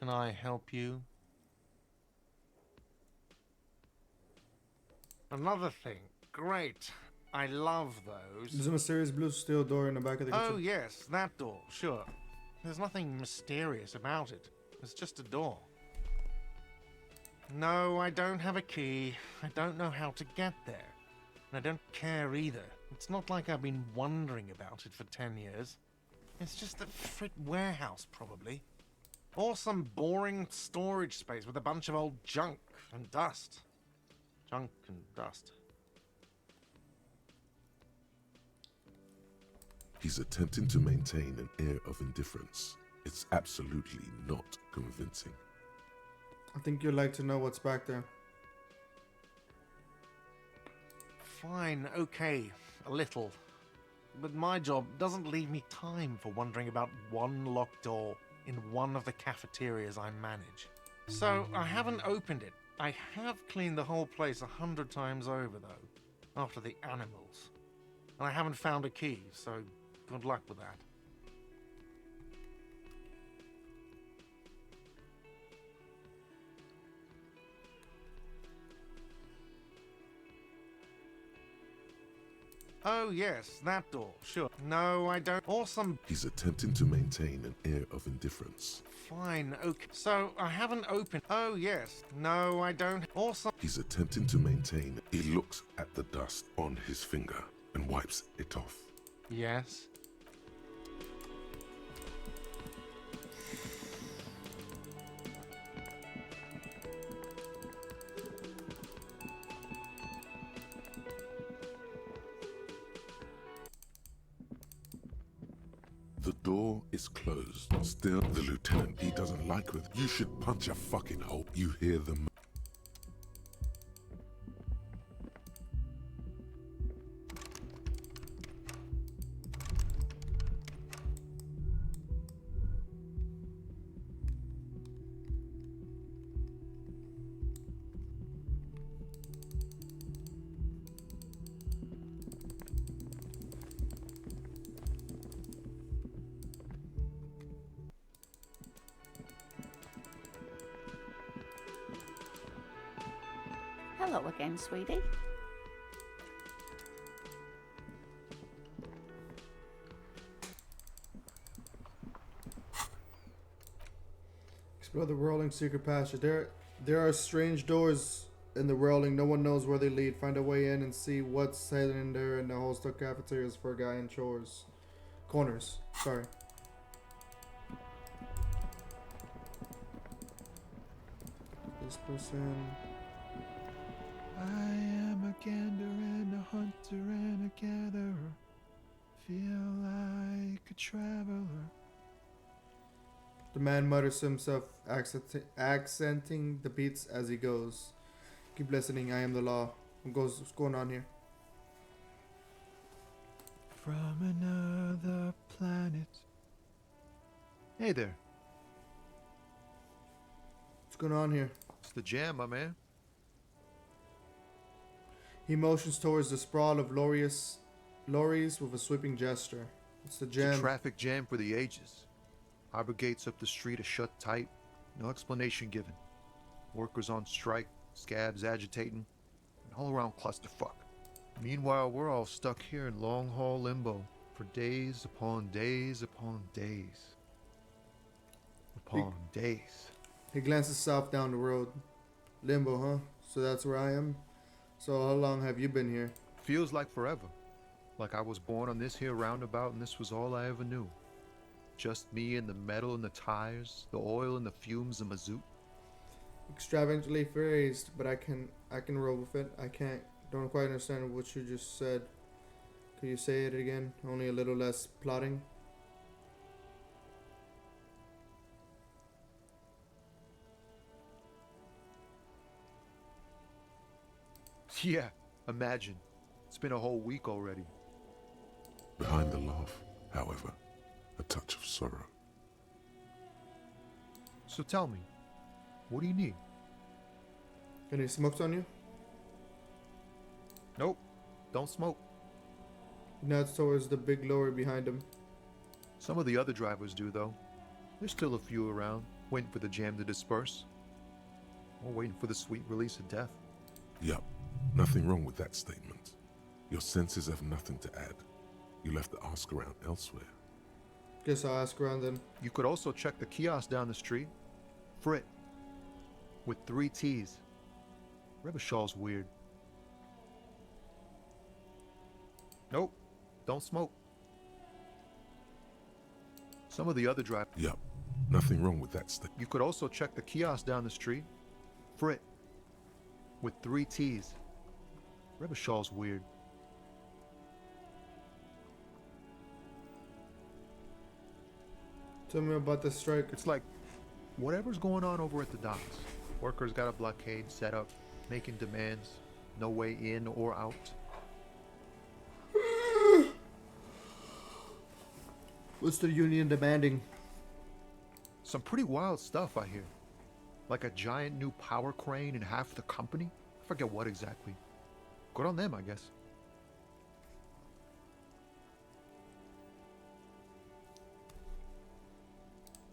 can I help you? Another thing. Great. I love those. There's a mysterious blue steel door in the back of the kitchen. Oh, yes, that door, sure. There's nothing mysterious about it. It's just a door. No, I don't have a key. I don't know how to get there. And I don't care either. It's not like I've been wondering about it for 10 years. It's just a frit warehouse, probably. Or some boring storage space with a bunch of old junk and dust. Junk and dust. He's attempting to maintain an air of indifference. It's absolutely not convincing. I think you'd like to know what's back there. Fine, okay, a little. But my job doesn't leave me time for wondering about one locked door in one of the cafeterias I manage. So I haven't opened it. I have cleaned the whole place 100 times over, though, after the animals. And I haven't found a key, so good luck with that. Oh, yes, that door, sure. No, I don't. Awesome. He's attempting to maintain an air of indifference. Fine, okay. So, I haven't opened. Oh, yes. No, I don't. Awesome. He's attempting to maintain. He looks at the dust on his finger and wipes it off. Yes. The door is closed. Still, the lieutenant, he doesn't like with. You should punch a fucking hole. You hear them. Hello again, sweetie. Explore the whirling secret passage. There are strange doors in the whirling. No one knows where they lead. Find a way in and see what's hidden in there in the hostel cafeterias for a guy in chores. Corners. Sorry. This person. I am a gander and a hunter and a gatherer. Feel like a traveler. The man mutters to himself, accenting the beats as he goes. Keep listening, I am the law. What's going on here? From another planet. Hey there. What's going on here? It's the jam, my man. He motions towards the sprawl of lorries with a sweeping gesture. It's the jam. It's a traffic jam for the ages. Harbor gates up the street are shut tight. No explanation given. Workers on strike, scabs agitating, an all-around clusterfuck. Meanwhile, we're all stuck here in long-haul limbo for days upon days upon days. Upon days. He glances south down the road. Limbo, huh? So that's where I am? So how long have you been here? Feels like forever. Like I was born on this here roundabout and this was all I ever knew. Just me and the metal and the tires, the oil and the fumes of mazout. Extravagantly phrased, but I can roll with it. Don't quite understand what you just said. Could you say it again? Only a little less plotting. Yeah, imagine. It's been a whole week already. Behind the laugh, however, a touch of sorrow. So tell me, what do you need? Any smokes on you? Nope, don't smoke. He nods towards the big lorry behind him. Some of the other drivers do, though. There's still a few around. Waiting for the jam to disperse? Or waiting for the sweet release of death? Yup, nothing wrong with that statement. Your senses have nothing to add. You'll have to ask around elsewhere. Guess I'll ask around then. You could also check the kiosk down the street. Frit. With 3 T's. Revachol's weird. Nope. Don't smoke. Some of the other drive. Yup, nothing wrong with that statement. You could also check the kiosk down the street. Frit. With 3 T's. Revachol's weird. Tell me about the strike. It's like whatever's going on over at the docks. Workers got a blockade set up, making demands. No way in or out. What's the union demanding? Some pretty wild stuff, I hear. Like a giant new power crane in half the company? I forget what exactly. Good on them, I guess.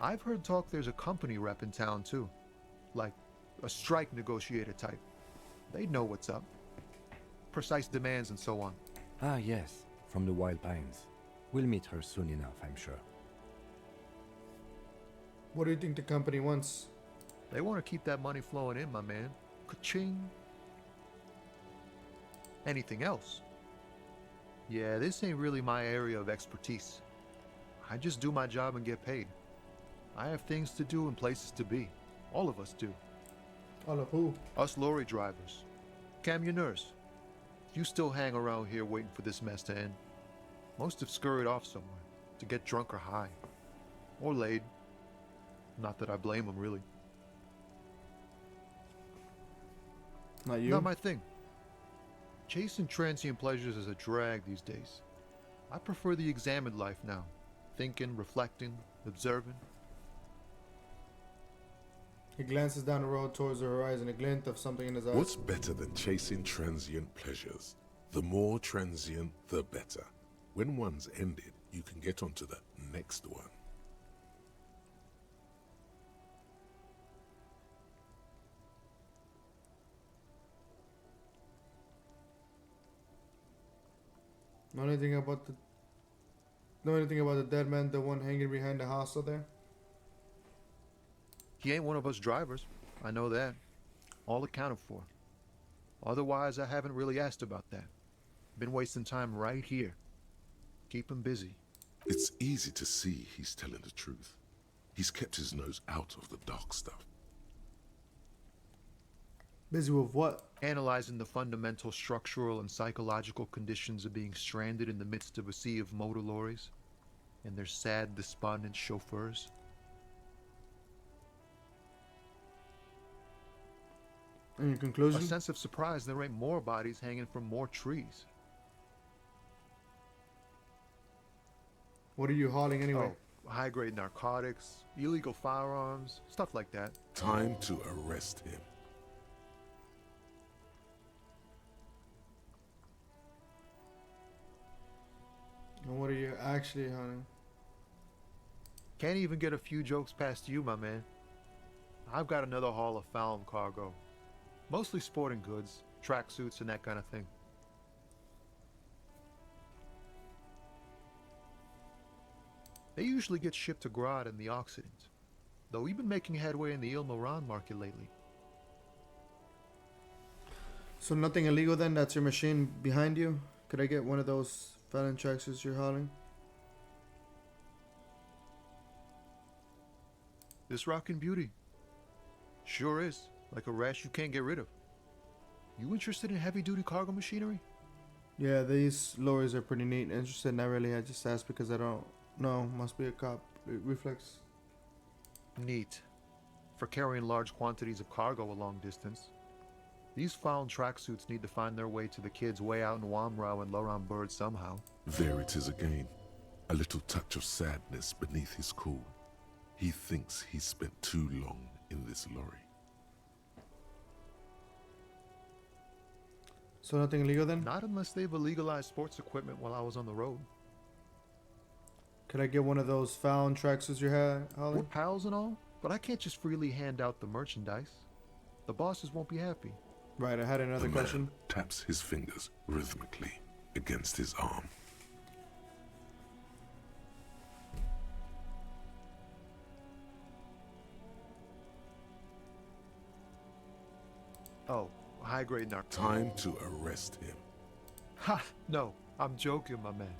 I've heard talk there's a company rep in town too. Like a strike negotiator type. They'd know what's up. Precise demands and so on. Ah, yes, from the Wild Pines. We'll meet her soon enough, I'm sure. What do you think the company wants? They want to keep that money flowing in, my man. Ka-ching. Anything else? Yeah, this ain't really my area of expertise. I just do my job and get paid. I have things to do and places to be. All of us do. All of who? Us lorry drivers. Camionneurs. You still hang around here waiting for this mess to end. Most have scurried off somewhere to get drunk or high. Or laid. Not that I blame them, really. Not you? Not my thing. Chasing transient pleasures is a drag these days. I prefer the examined life now. Thinking, reflecting, observing. He glances down the road towards the horizon, a glint of something in his eyes. What's better than chasing transient pleasures? The more transient, the better. When one's ended, you can get onto the next one. Know anything about the dead man, the one hanging behind the hostel there? He ain't one of us drivers. I know that. All accounted for. Otherwise, I haven't really asked about that. Been wasting time right here. Keep him busy. It's easy to see he's telling the truth. He's kept his nose out of the dark stuff. Busy with what? Analyzing the fundamental structural and psychological conditions of being stranded in the midst of a sea of motor lorries and their sad, despondent chauffeurs. Any conclusion? A sense of surprise there ain't more bodies hanging from more trees. What are you hauling anyway? Oh, high-grade narcotics, illegal firearms, stuff like that. Time to arrest him. And what are you actually hauling? Can't even get a few jokes past you, my man. I've got another haul of found cargo. Mostly sporting goods, tracksuits, and that kind of thing. They usually get shipped to Grad in the Occident, though we've been making headway in the Il-Moran market lately. So nothing illegal then? That's your machine behind you? Could I get one of those Fallon tracksuits you're hauling? This rockin' beauty. Sure is. Like a rash you can't get rid of. You interested in heavy-duty cargo machinery? Yeah, these lorries are pretty neat. Interested? Not really. I just asked because I don't know. Must be a cop. Reflex. Neat. For carrying large quantities of cargo a long distance. These found tracksuits need to find their way to the kids way out in Wamrau and Laurent Bird somehow. There it is again. A little touch of sadness beneath his cool. He thinks he's spent too long in this lorry. So nothing illegal then? Not unless they've illegalized sports equipment while I was on the road. Could I get one of those found tracksuits you had, Holly? We're pals and all, But I can't just freely hand out the merchandise. The bosses won't be happy. Right, I had another The question. man taps his fingers rhythmically against his arm. Oh, high-grade narc. Time to arrest him. Ha! No, I'm joking, my man.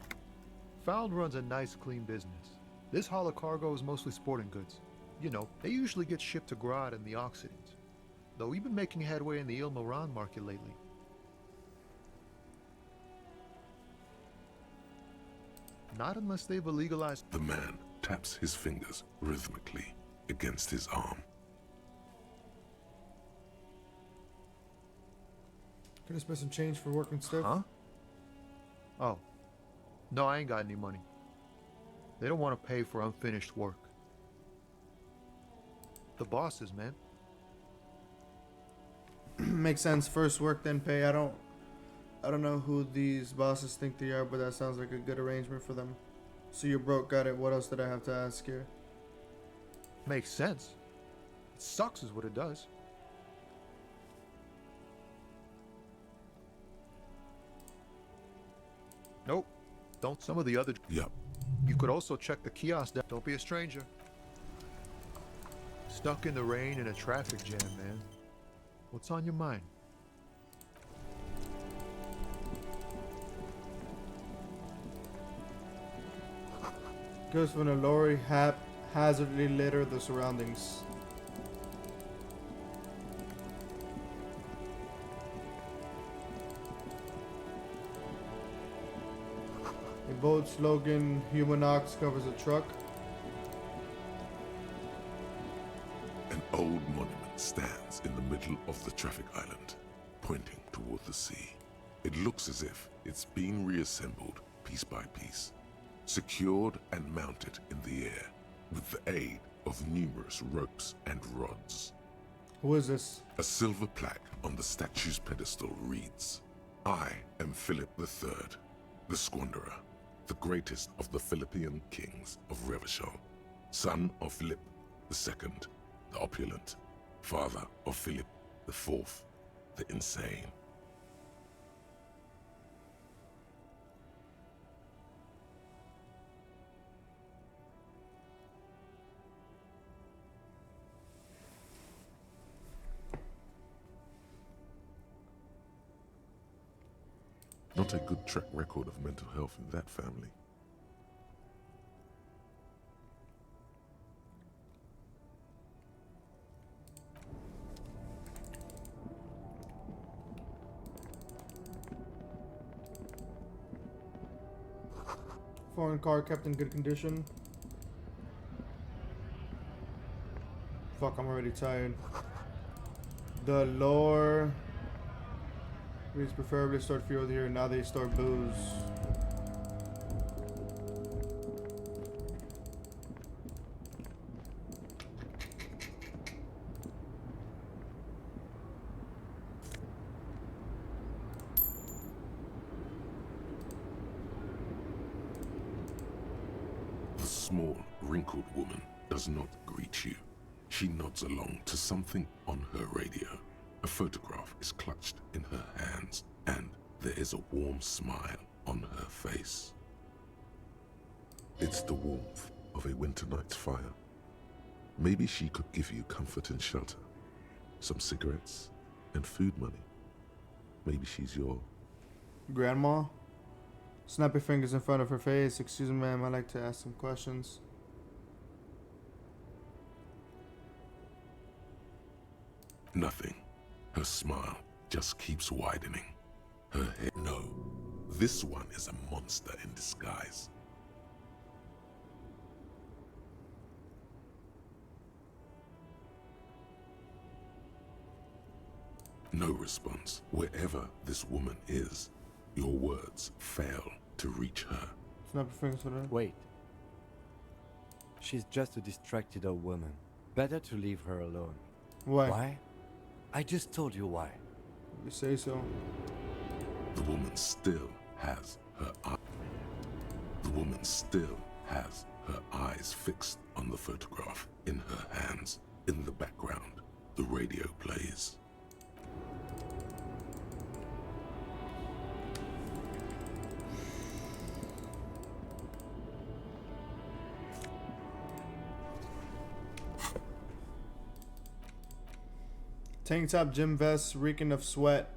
Found runs a nice, clean business. This haul of cargo is mostly sporting goods. You know, they usually get shipped to Grad and the Occident. Though we've been making headway in the Il Moran market lately. Not unless they've illegalized... The man taps his fingers rhythmically against his arm. Can I spend some change for working stuff? Huh? Oh. No, I ain't got any money. They don't want to pay for unfinished work. The bosses, man. Makes sense. First work, then pay. I don't know who these bosses think they are, but that sounds like a good arrangement for them. So you're broke, got it. What else did I have to ask here? Makes sense. It sucks is what it does. Nope. Don't some of the other... Yep. You could also check the kiosk. Don't be a stranger. Stuck in the rain in a traffic jam, man. What's on your mind? Ghosts from a lorry haphazardly litter the surroundings. A bold slogan, Human Ox covers a truck. An old monument stands in the middle of the traffic island, pointing toward the sea. It looks as if it's being reassembled piece by piece, secured and mounted in the air with the aid of numerous ropes and rods. Who is this? A silver plaque on the statue's pedestal reads, I am Philip III, the Squanderer, the greatest of the Philippian kings of Revachol, son of Philip II, the opulent, father of Philip IV, the insane. Not a good track record of mental health in that family. Foreign car kept in good condition. Fuck, I'm already tired. The lore reads preferably stored fuel here. Now they store booze. The small, wrinkled woman does not greet you. She nods along to something on her radio. A photograph is clutched in her hands, and there is a warm smile on her face. It's the warmth of a winter night's fire. Maybe she could give you comfort and shelter, some cigarettes, and food money. Maybe she's your... Grandma? Snap your fingers in front of her face. Excuse me, ma'am, I'd like to ask some questions. Nothing. Her smile just keeps widening. Her head... No, this one is a monster in disguise. No response. Wherever this woman is, your words fail to reach her. Snap your fingers for her. Wait. She's just a distracted old woman. Better to leave her alone. Why? Why? I just told you why. You say so. The woman still has her eye. The woman still has her eyes fixed on the photograph in her hands. In the background, the radio plays. Tank top, gym vest, reeking of sweat.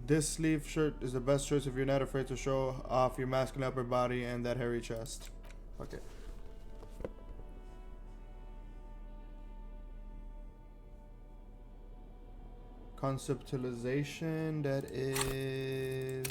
This sleeve shirt is the best choice if you're not afraid to show off your masculine upper body and that hairy chest. Okay. Conceptualization, that is...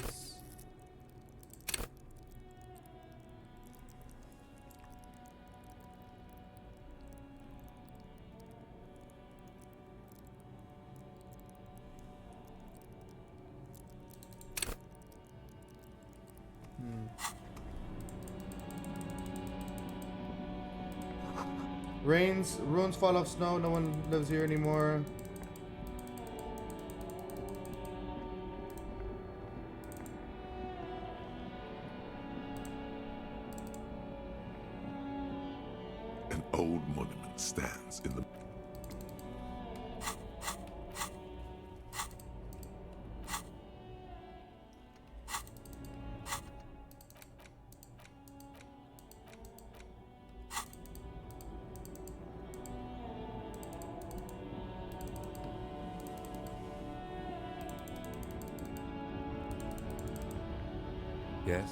Ruins fall off snow, no one lives here anymore. An old monument stands in the... Yes?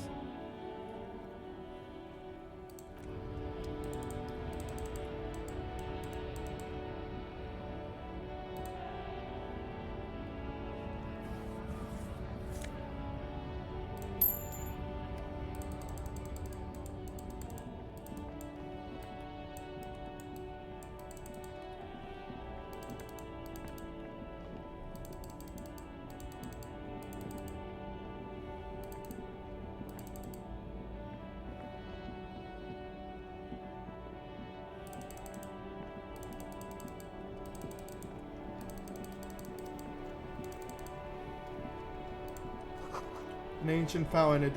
An ancient fountain. It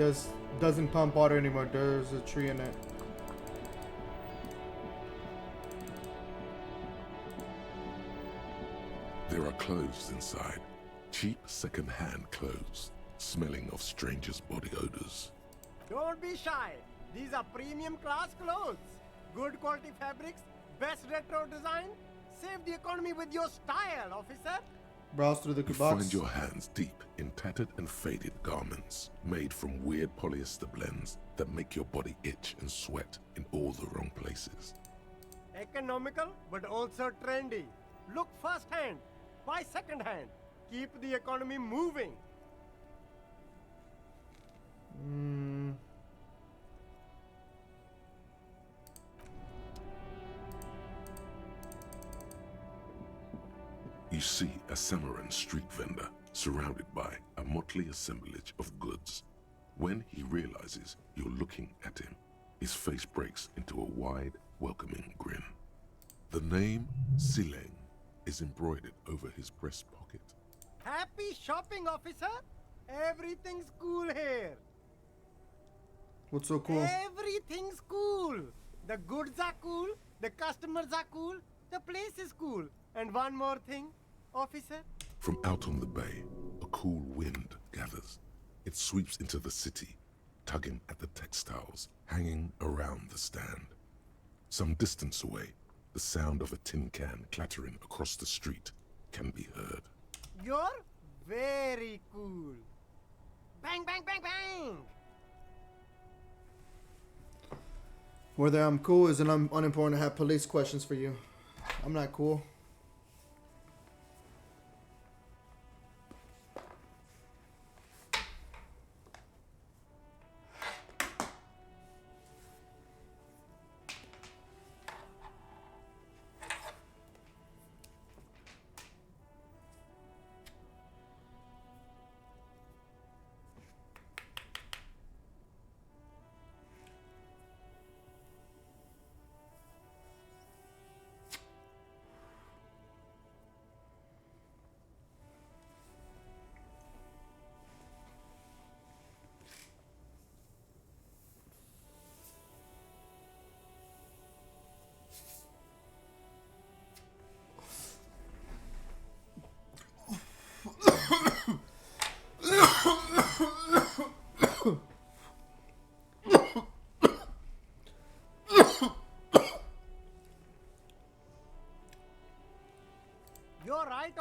doesn't pump water anymore. There's a tree in it. There are clothes inside. Cheap second-hand clothes, smelling of strangers' body odors. Don't be shy. These are premium class clothes. Good quality fabrics, best retro design. Save the economy with your style, officer. Browse through the You box. find your hands deep in tattered and faded garments made from weird polyester blends that make your body itch and sweat in all the wrong places. Economical, but also trendy. Look first-hand, buy second-hand. Keep the economy moving. You see a Samaran street vendor surrounded by a motley assemblage of goods. When he realizes you're looking at him, his face breaks into a wide, welcoming grin. The name Sileng is embroidered over his breast pocket. Happy shopping, officer. Everything's cool here. What's so cool? Everything's cool. The goods are cool, the customers are cool, the place is cool. And one more thing, officer. From out on the bay, a cool wind gathers. It sweeps into the city, tugging at the textiles hanging around the stand. Some distance away, the sound of a tin can clattering across the street can be heard. You're very cool. Bang, bang, bang, bang. Whether I'm cool is unimportant. I have police questions for you. I'm not cool.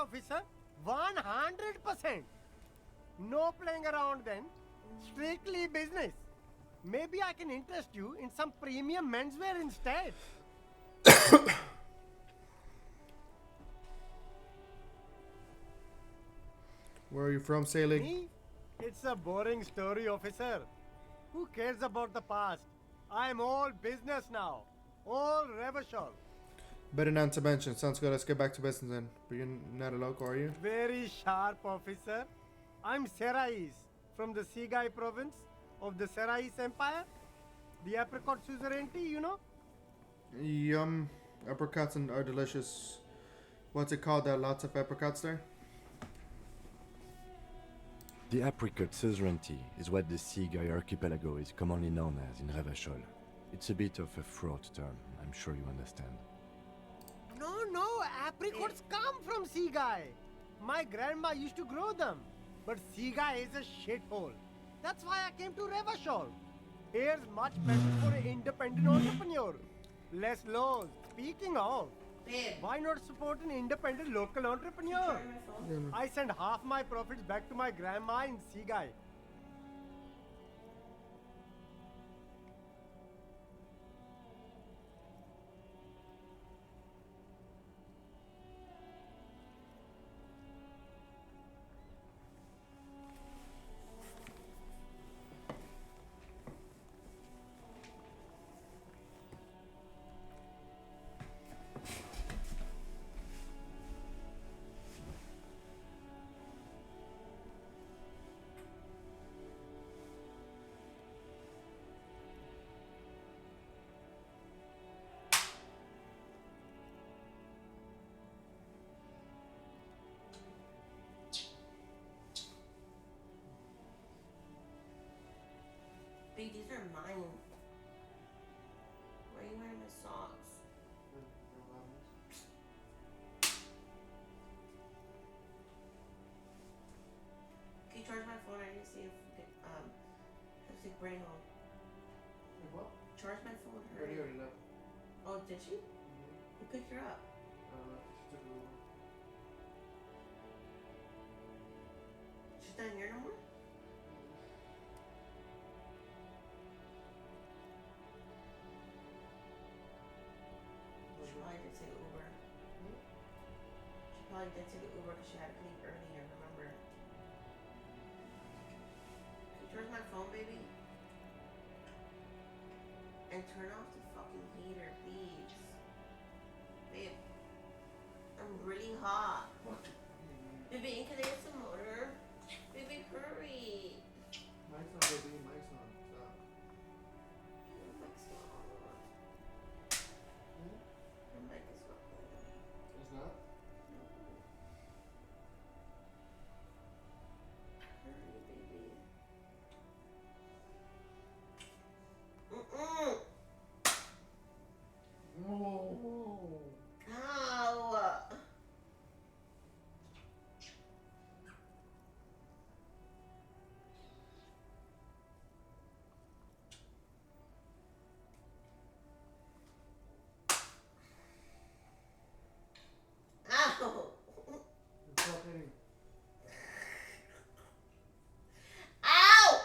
officer. 100%. No playing around then. Strictly business. Maybe I can interest you in some premium menswear instead. Where are you from, Sailing? Me? It's a boring story, officer. Who cares about the past? I'm all business now. All Revachol. Better not to mention. Sounds good. Let's get back to business then. But you're not a local, are you? Very sharp, officer. I'm Serais from the Sigai province of the Serais Empire. The apricot suzerainty, you know? Yum. Apricots are delicious. What's it called? There are lots of apricots there? The apricot suzerainty is what the Seaguy archipelago is commonly known as in Revachol. It's a bit of a fraught term, I'm sure you understand. No, apricots come from Sigai. My grandma used to grow them. But Sigai is a shithole. That's why I came to Revachol. Here's much better for an independent entrepreneur. Less laws. Speaking of, why not support an independent local entrepreneur? I send half my profits back to my grandma in Sigai. Babe, these are mine. Why are you wearing my socks? Can you charge my phone? I need to see if we could, have to take Brain home. What? Charge my phone. Already left. Oh, did she? Who picked her up? She's not here no more? She probably did take Uber. She probably did take Uber because she had to leave earlier, remember? Can you charge my phone, baby? And turn off the fucking heater, please. Babe, I'm really hot. Baby, can I get some water? Baby, hurry. Mike's on, baby. Mike's on. Stop. Your mic's not on. Your mic is not on. It's not? Hurry, baby. Mm-mm. Whoa. Ow. Ow. Stop hitting. Ow.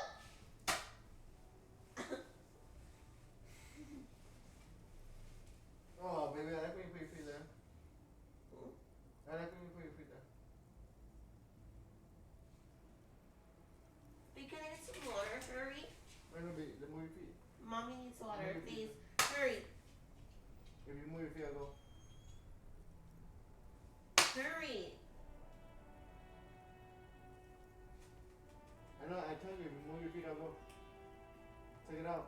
Oh, baby, I like when you put your feet there. I like when you put your feet there. Babe, can I get some water? Hurry. Wait, no, baby, move your feet. Mommy needs water, Move your please. feet. Hurry. If you move your feet, I'll go. Hurry. I know, I told you, if you move your feet, I'll go. Take it out.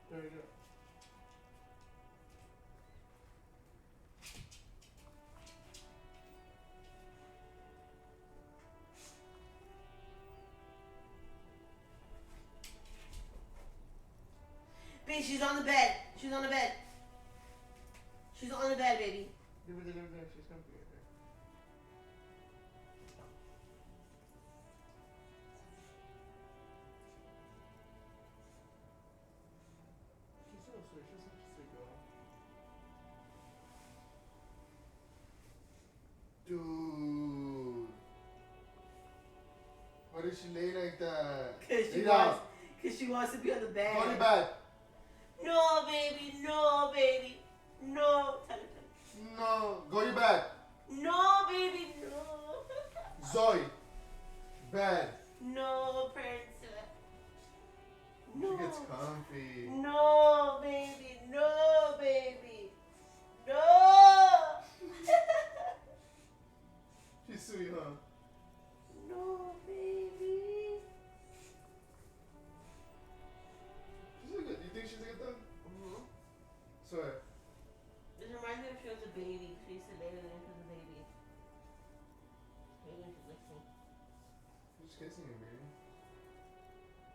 There you go. Babe, she's on the bed. She's on the bed. She's on the bed, baby. Leave it there. She's comfy right there. She's so sweet. She's such a sweet girl. does she lay like that? Cause she wants to be on the bed. Go to bed. No, baby. No, baby. No. Tell her. No. Go to bed. No, baby. No. Zoe. Bed. No, princess. No. She gets comfy. No, baby. No, baby. No. She's sweet, huh? No, baby. She's a good. You think she's a good dog? Mm-hmm. Swear. This reminds me of she was a baby. She used to lay with him as a baby. Maybe when she licks me. Who's kissing you, baby?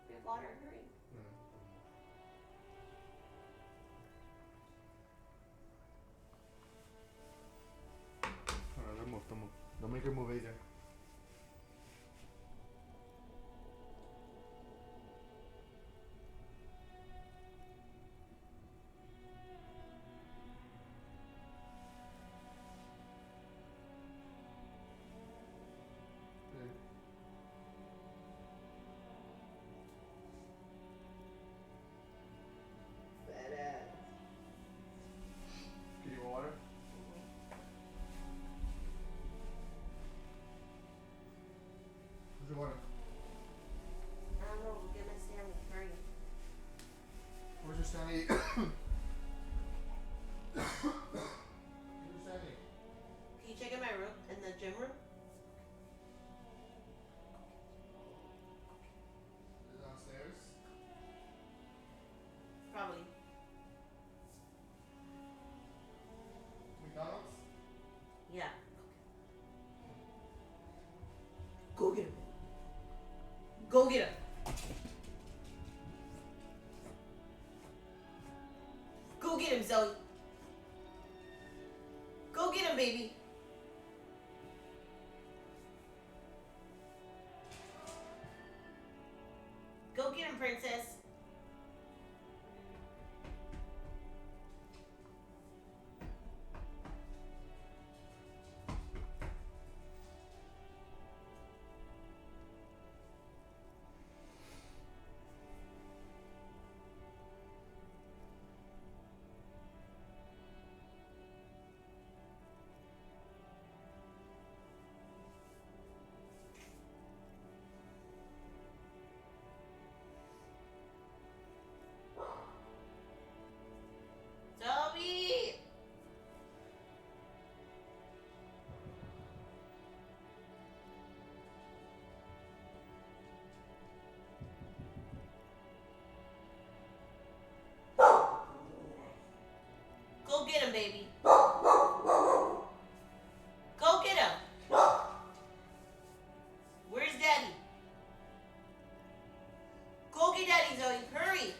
Your water, hurry. No. Alright, don't move, don't move. Don't make her move either. Get you water? Where's your water? I don't know. We'll get my Stanley. Hurry. Where's your Stanley? Where's your Stanley? Can you check in my room? In the gym room? Is it downstairs? Probably. McDonald's? Yeah. Go get him. Go get him. Go get him, Zoe. Go get him, baby. Go get him, princess. Zoe! Go get him, baby. Go get him. Where's Daddy? Go get Daddy, Zoe. Hurry.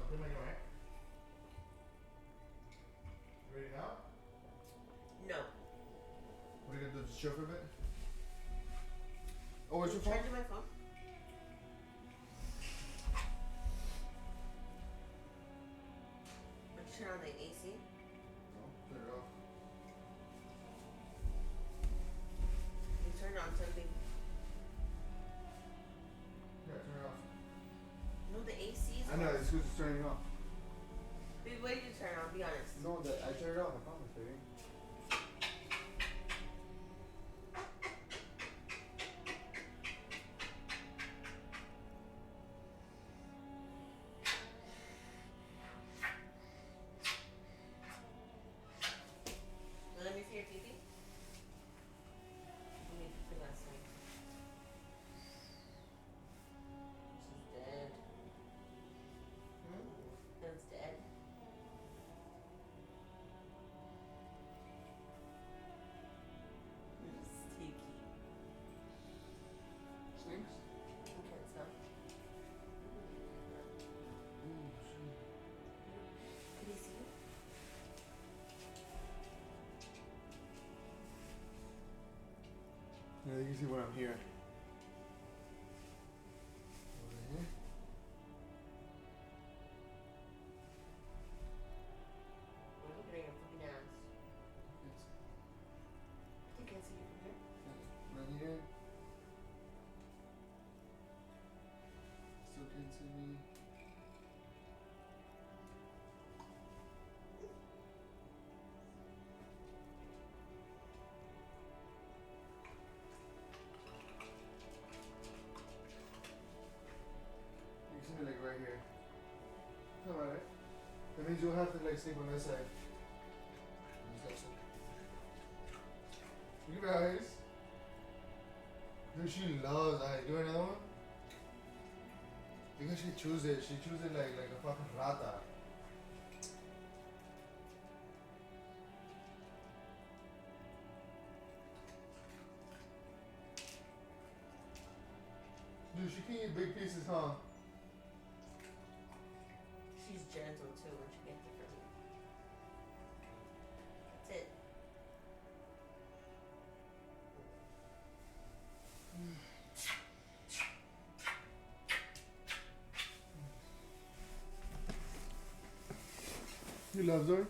Come on, right? Ready now? No. What are you gonna do? Just chill for a bit? Oh, where's your phone? Charging my phone. Let's turn on the AC. No, turn it off. You turn on something. Yeah, turn it off. No, the AC is I know, on. it's because it's turning off. Baby, what did you turn on? Be honest. No, I turned it off, I promise, baby. Let me see your TV. Let me put last night. She's dead. It's dead. Sticky. Stinks? You can't smell. Can you see it? Yeah, you can see when I'm here. Over here. We're looking at your fucking ass. You can't see it from here? Right here. Still can't see me. You can see me like right here. It's alright. That means you'll have to like sleep on this side. Look at her eyes. Dude, she loves eyes. You want another one? Because she chews it. She chews it like a fucking rata. Dude, she can eat big pieces, huh? She's gentle too when she gets it from you. That's it. You love Zoe?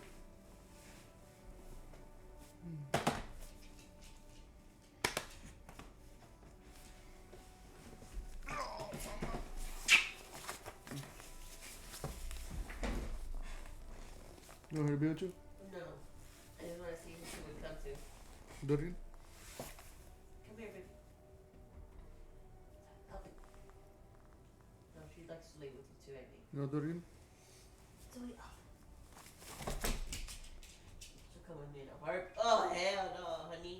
You want her to be with you? No. I just want to see who she would come to. Doreen? Come here, baby. Up. No, she likes to lay with you too, I think. No, Doreen? Zoe, up. She'll come with me in a heart. Oh, hell no, honey.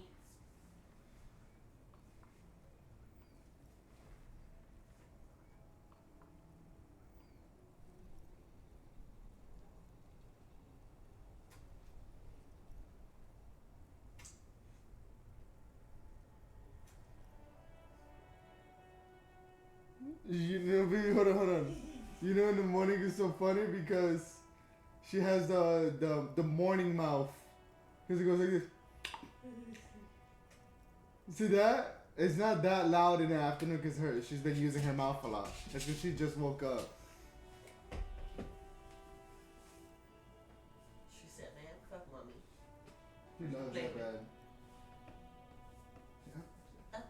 You know, baby, hold on. You know, in the morning it's so funny because she has the morning mouth. Because it goes like this. See that? It's not that loud in the afternoon because she's been using her mouth a lot. That's because she just woke up. She said, man, fuck mommy. She loves that bad. Up.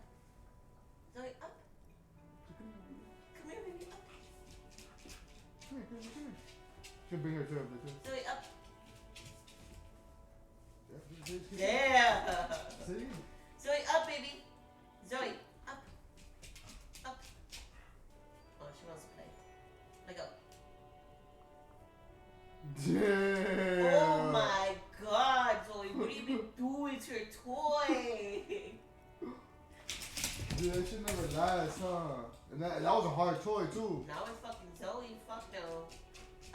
Zoe, up. Come here, baby, up. Come here. She'll bring her to her too. Zoe, up. Yeah. See? Zoe, up, baby. Zoe, up. Up. Oh, she wants to play. Let go. Damn. Oh my god, Zoe, what have you been doing to your toy? Dude, that shit never lasts, huh? And that was a hard toy too. Now it's fucking Zoe, fuck no.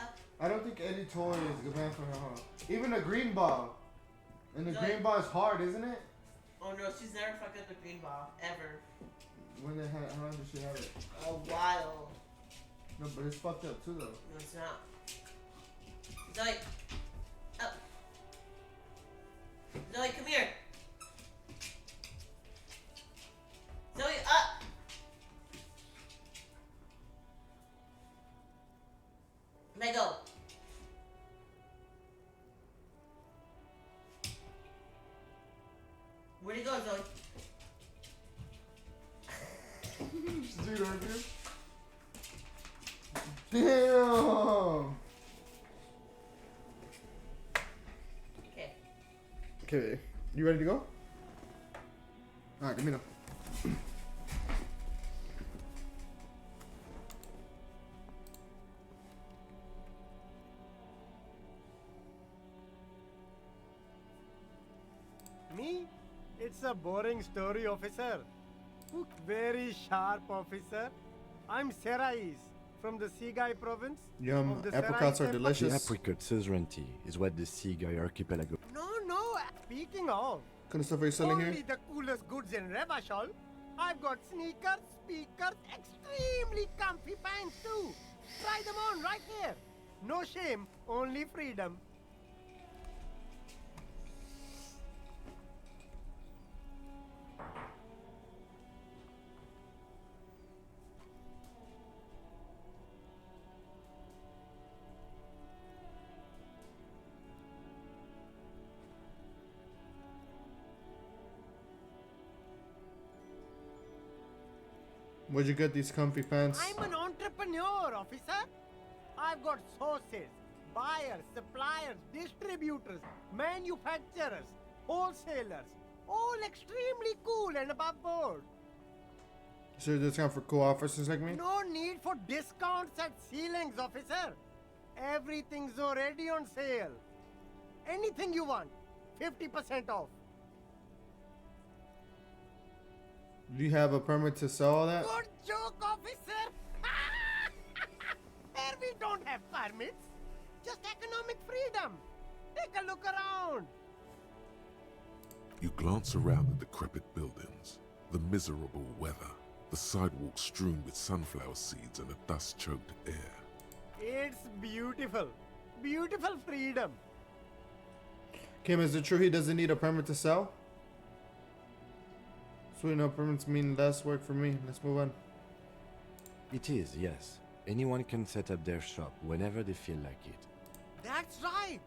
Up. I don't think any toy is good man for her, huh? Even a green ball. And the Zoe. green ball is hard, isn't it? Oh no, she's never fucked up a green ball, ever. How long did she have it? A while. No, but it's fucked up too, though. No, it's not. Zoe, up. Zoe, come here. Zoe, up. Let go. Where'd he go, Zoe? Dude, aren't you? Damn! Okay. Okay, you ready to go? Alright, let me know. Me? It's a boring story, officer. Very sharp, officer. I'm Serais from the Sigai province. Yum, of the apricots Serais are Empire. delicious. The apricot suzerainty is what the Seaguy archipelago. No, speaking of, What kind of stuff are you selling only here? the coolest goods in Revachol. I've got sneakers, speakers, extremely comfy pants too. Try them on right here. No shame, only freedom. Where'd you get these comfy pants? I'm an entrepreneur, officer. I've got sources, buyers, suppliers, distributors, manufacturers, wholesalers, all extremely cool and above board. Is there a discount for cool officers like me? No need for discounts at ceilings, officer. Everything's already on sale. Anything you want, 50% off. Do you have a permit to sell all that? Good joke, officer. Here we don't have permits, just economic freedom. Take a look around. You glance around the decrepit buildings, the miserable weather, the sidewalks strewn with sunflower seeds and a dust-choked air. It's beautiful. Beautiful freedom. Kim, is it true he doesn't need a permit to sell? Sweet, no permits mean less work for me. Let's move on. It is, yes. Anyone can set up their shop whenever they feel like it. That's right.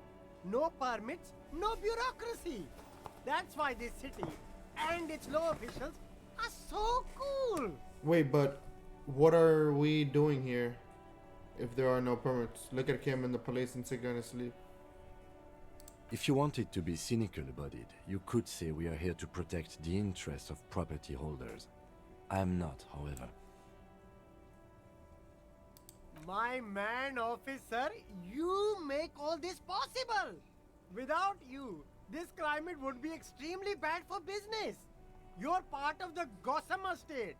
No permits, no bureaucracy. That's why this city and its law officials are so cool. Wait, but what are we doing here if there are no permits? Look at Kim and the police and sit down and sleep. If you wanted to be cynical about it, you could say we are here to protect the interests of property holders. I am not, however. My man, officer, you make all this possible. Without you, this climate would be extremely bad for business. You're part of the Gossamer State.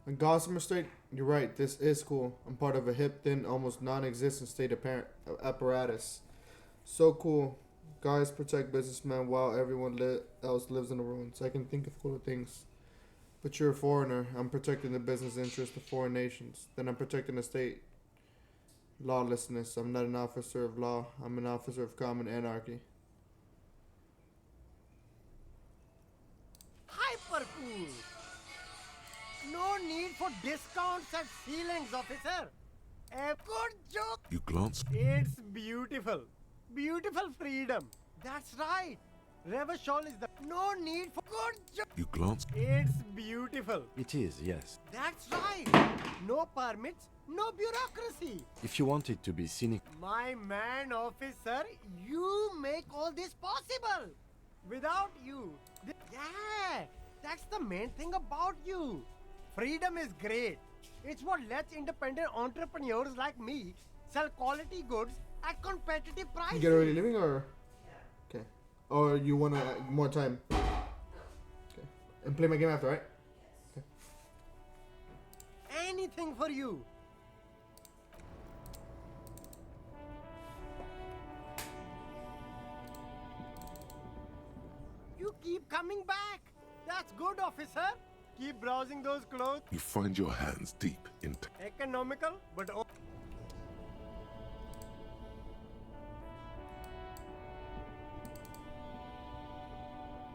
A Gossamer State? You're right, this is cool. I'm part of a hip, thin, almost non-existent state apparatus. So cool. Guys protect businessmen while everyone else lives in the ruins. I can think of cooler things. But you're a foreigner. I'm protecting the business interests of foreign nations. Then I'm protecting the state. Lawlessness. I'm not an officer of law. I'm an officer of common anarchy. Hyper cool. No need for discounts at ceilings, officer. A good joke. You glance. It's beautiful. Beautiful freedom. That's right. Revachol is the no need for good joke. You glance. It's beautiful. It is, yes. That's right. No permits, no bureaucracy. If you wanted to be cynical, My man, officer, you make all this possible. Without you, yeah, that's the main thing about you. Freedom is great. It's what lets independent entrepreneurs like me sell quality goods at competitive prices. You get already leaving or? Okay. Or you want more time? Okay. And play my game after, right? Okay. Anything for you. You keep coming back. That's good, officer. Keep browsing those clothes. You find your hands deep into. Economical, but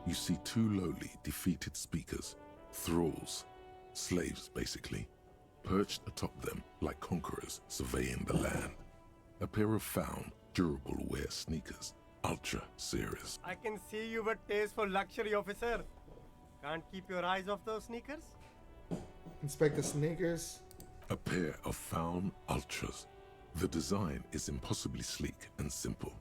You see two lowly, defeated speakers, thralls, slaves basically, perched atop them like conquerors surveying the land. A pair of found, durable wear sneakers, ultra serious. I can see you've a taste for luxury, officer. Can't keep your eyes off those sneakers? Inspect the sneakers. A pair of found ultras. The design is impossibly sleek and simple.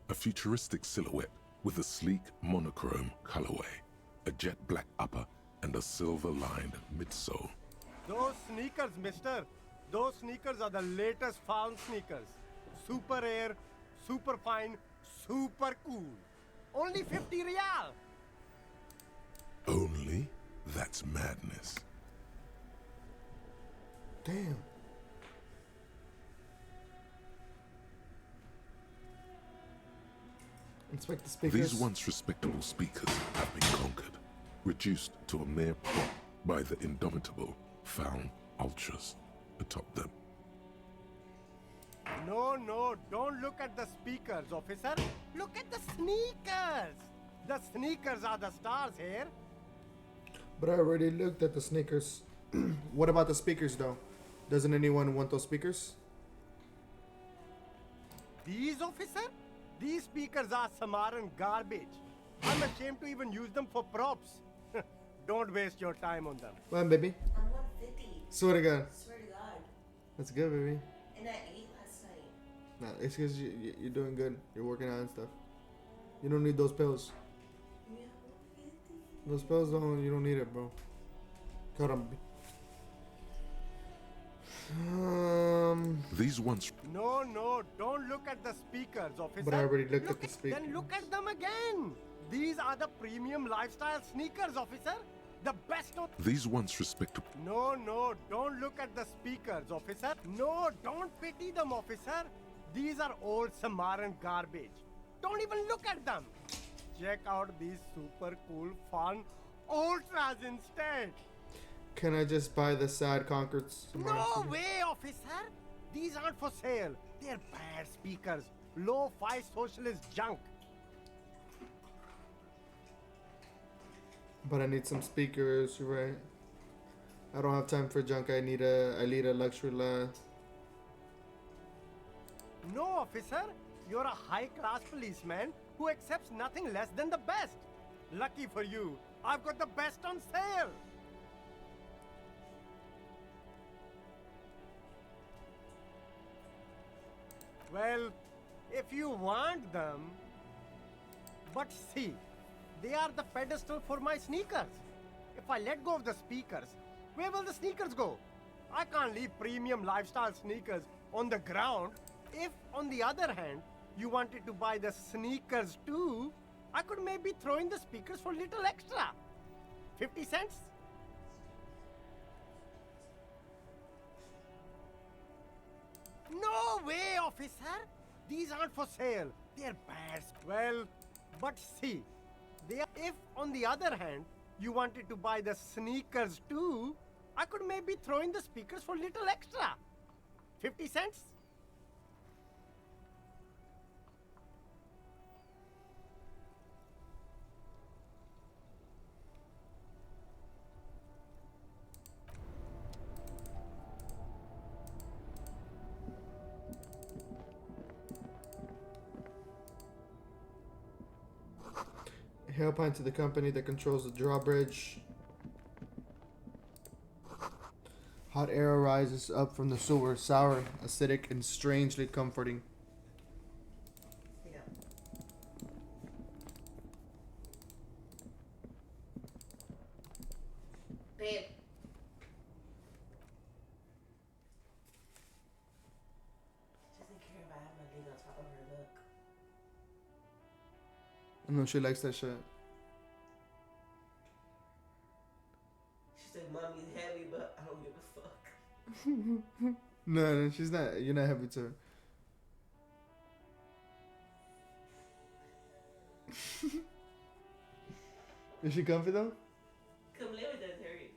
A futuristic silhouette with a sleek monochrome colorway, a jet black upper, and a silver-lined midsole. Those sneakers, mister. Those sneakers are the latest found sneakers. Super air, super fine, super cool. Only 50 real. Only? That's madness. Damn. Inspect the speakers. These once respectable speakers have been conquered, reduced to a mere prop by the indomitable found ultras atop them. No, don't look at the speakers, officer. Look at the sneakers. The sneakers are the stars here. But I already looked at the sneakers. What about the speakers, though? Doesn't anyone want those speakers? These, officer? These speakers are Samaran garbage. I'm ashamed to even use them for props. Don't waste your time on them. Come on, baby. I'm 150. Swear to God. Swear to God. That's good, baby. And I ate last night. Nah, it's because you're doing good. You're working out and stuff. You don't need those pills. Yeah, 150. Those pills don't. You don't need it, bro. Cut on. These ones. No, don't look at the speakers, officer. But I already looked at the speakers. Then look at them again. These are the premium lifestyle sneakers, officer. The best of. These once respectable. No, don't look at the speakers, officer. No, don't pity them, officer. These are old Samaran garbage. Don't even look at them. Check out these super cool, fun ultras instead. Can I just buy the sad Concords? No way, officer. These aren't for sale. They're bad speakers. Low-fi socialist junk. But I need some speakers, you're right? I don't have time for junk. I need a luxury line. No, officer. You're a high-class policeman who accepts nothing less than the best. Lucky for you, I've got the best on sale. Well, if you want them... But see, they are the pedestal for my sneakers. If I let go of the speakers, where will the sneakers go? I can't leave premium lifestyle sneakers on the ground. If, on the other hand, you wanted to buy the sneakers too, I could maybe throw in the speakers for little extra. 50 cents? No way, officer! These aren't for sale. They're bad. Well, but see, if, on the other hand, you wanted to buy the sneakers too, I could maybe throw in the speakers for little extra. 50 cents? Hailpine to the company that controls the drawbridge. Hot air rises up from the sewer, sour, acidic, and strangely comforting. Yeah. Babe. She doesn't care if I have my leg on top of her look. I know she likes that shit. She's like, Mommy's heavy, but I don't give a fuck. No, she's not. You're not heavy to her. Is she comfy though? Come live with us, Harry.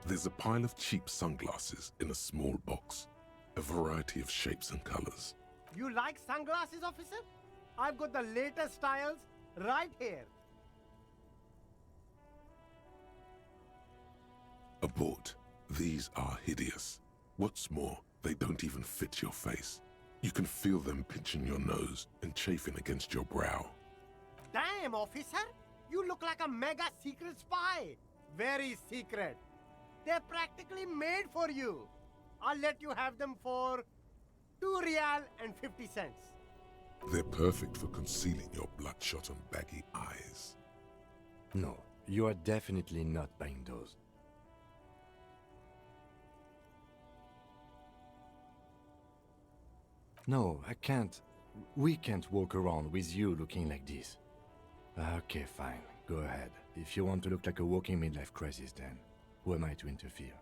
There's a pile of cheap sunglasses in a small box, a variety of shapes and colors. You like sunglasses, officer? I've got the latest styles right here. Abort. These are hideous. What's more, they don't even fit your face. You can feel them pinching your nose and chafing against your brow. Damn, officer! You look like a mega secret spy. Very secret. They're practically made for you. I'll let you have them for 2 real and 50 cents. They're perfect for concealing your bloodshot and baggy eyes. No, you are definitely not buying those. No, I can't. We can't walk around with you looking like this. Okay, fine. Go ahead. If you want to look like a walking midlife crisis, then who am I to interfere?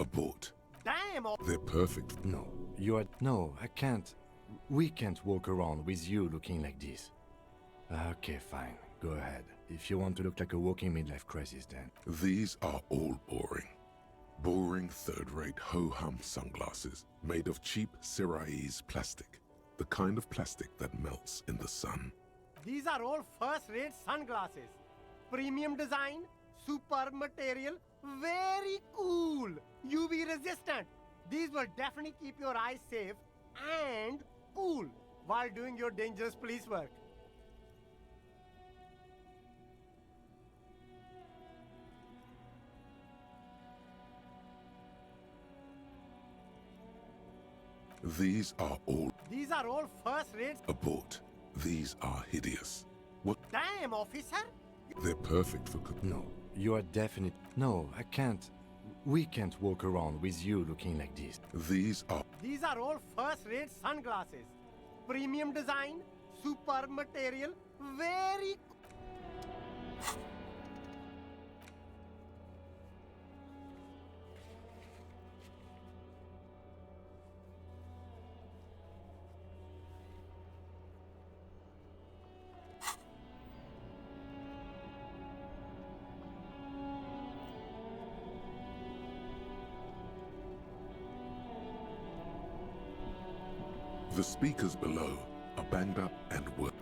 Abort. Damn! They're perfect. No, No, I can't. We can't walk around with you looking like this. Okay, fine. Go ahead. If you want to look like a walking midlife crisis, then. These are all boring. Boring third-rate ho-hum sunglasses made of cheap Syrahese plastic. The kind of plastic that melts in the sun. These are all first-rate sunglasses. Premium design, superb material, very cool. UV resistant. These will definitely keep your eyes safe and cool while doing your dangerous police work. These are all first-rate. Abort. These are hideous. What? Damn, officer! They're perfect for... No, you are definite. No, I can't. We can't walk around with you looking like this. These are all first-rate sunglasses. Premium design, superb material, very... The speakers below are banged up and work.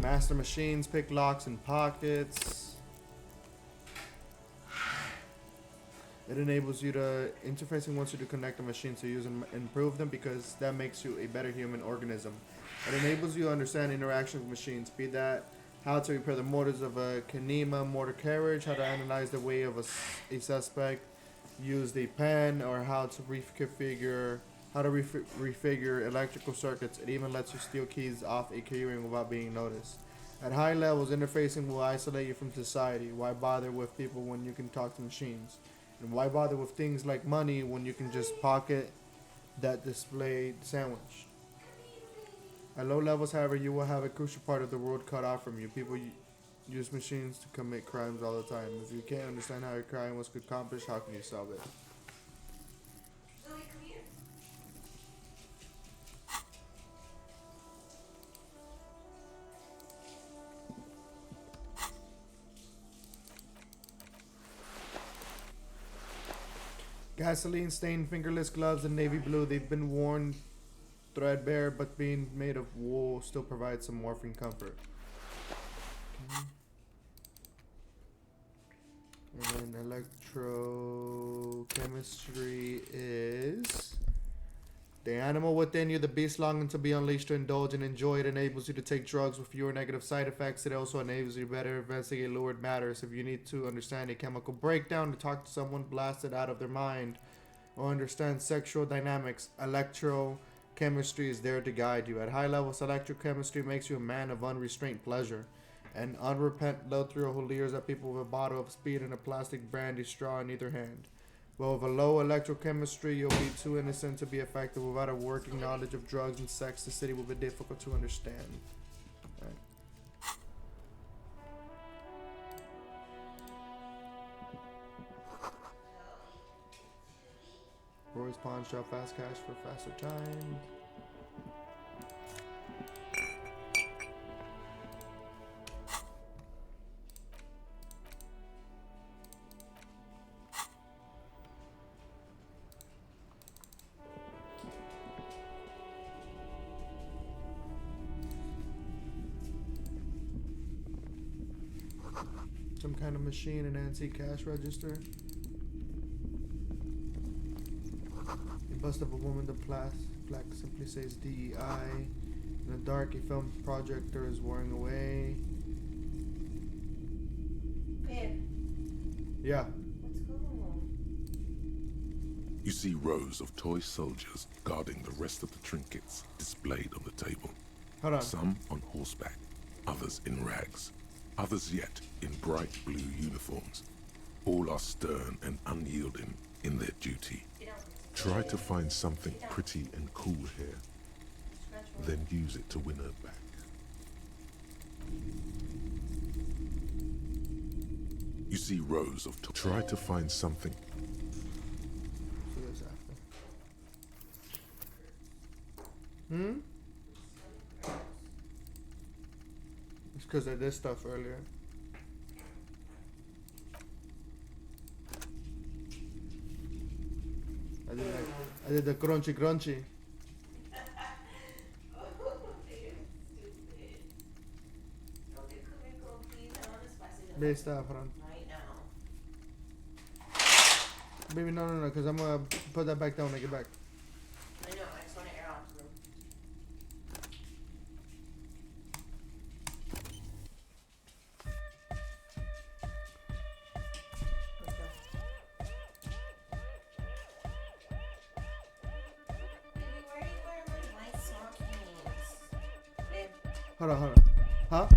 Master machines, pick locks and pockets. It enables you to interfacing wants you to connect the machines to use and improve them because that makes you a better human organism. It enables you to understand interaction with machines, be that how to repair the motors of a Kanema motor carriage, how to analyze the weight of a suspect, use the pen, or how to refigure electrical circuits. It even lets you steal keys off a keyring without being noticed. At high levels, interfacing will isolate you from society. Why bother with people when you can talk to machines? And why bother with things like money when you can just pocket that displayed sandwich? At low levels, however, you will have a crucial part of the world cut off from you. People use machines to commit crimes all the time. If you can't understand how a crime was accomplished, how can you solve it? Gasoline stained fingerless gloves in navy blue. They've been worn threadbare, but being made of wool still provides some morphine comfort. Okay. And then electrochemistry is The animal within you, the beast longing to be unleashed to indulge and enjoy it, enables you to take drugs with fewer negative side effects. It also enables you to better investigate lurid matters. If you need to understand a chemical breakdown, to talk to someone blasted out of their mind, or understand sexual dynamics, electrochemistry is there to guide you. At high levels, electrochemistry makes you a man of unrestrained pleasure. An unrepentant low-thrill who leers at people with a bottle of speed and a plastic brandy straw in either hand. Well, with a low electrochemistry, you'll be too innocent to be effective. Without a working knowledge of drugs and sex, the city will be difficult to understand. Right. Roy's Pawn Shop, fast cash for faster time. Some kind of machine, an antique cash register. A bust of a woman, the plaque simply says DEI. In the dark, a film projector is whirring away. Babe, Yeah. what's going on? You see rows of toy soldiers guarding the rest of the trinkets displayed on the table. Hold on. Some on horseback, others in rags, others yet in bright blue uniforms. All are stern and unyielding in their duty. Try to find something pretty and cool here, then use it to win her back. You see rows of try to find something. See this after. It's because I did stuff earlier. I did the crunchy crunchy. Baby, stop, hold on. Right now. Baby, no, because I'm gonna put that back down when I get back. I know, I just want to air out the room. Hold on. Huh?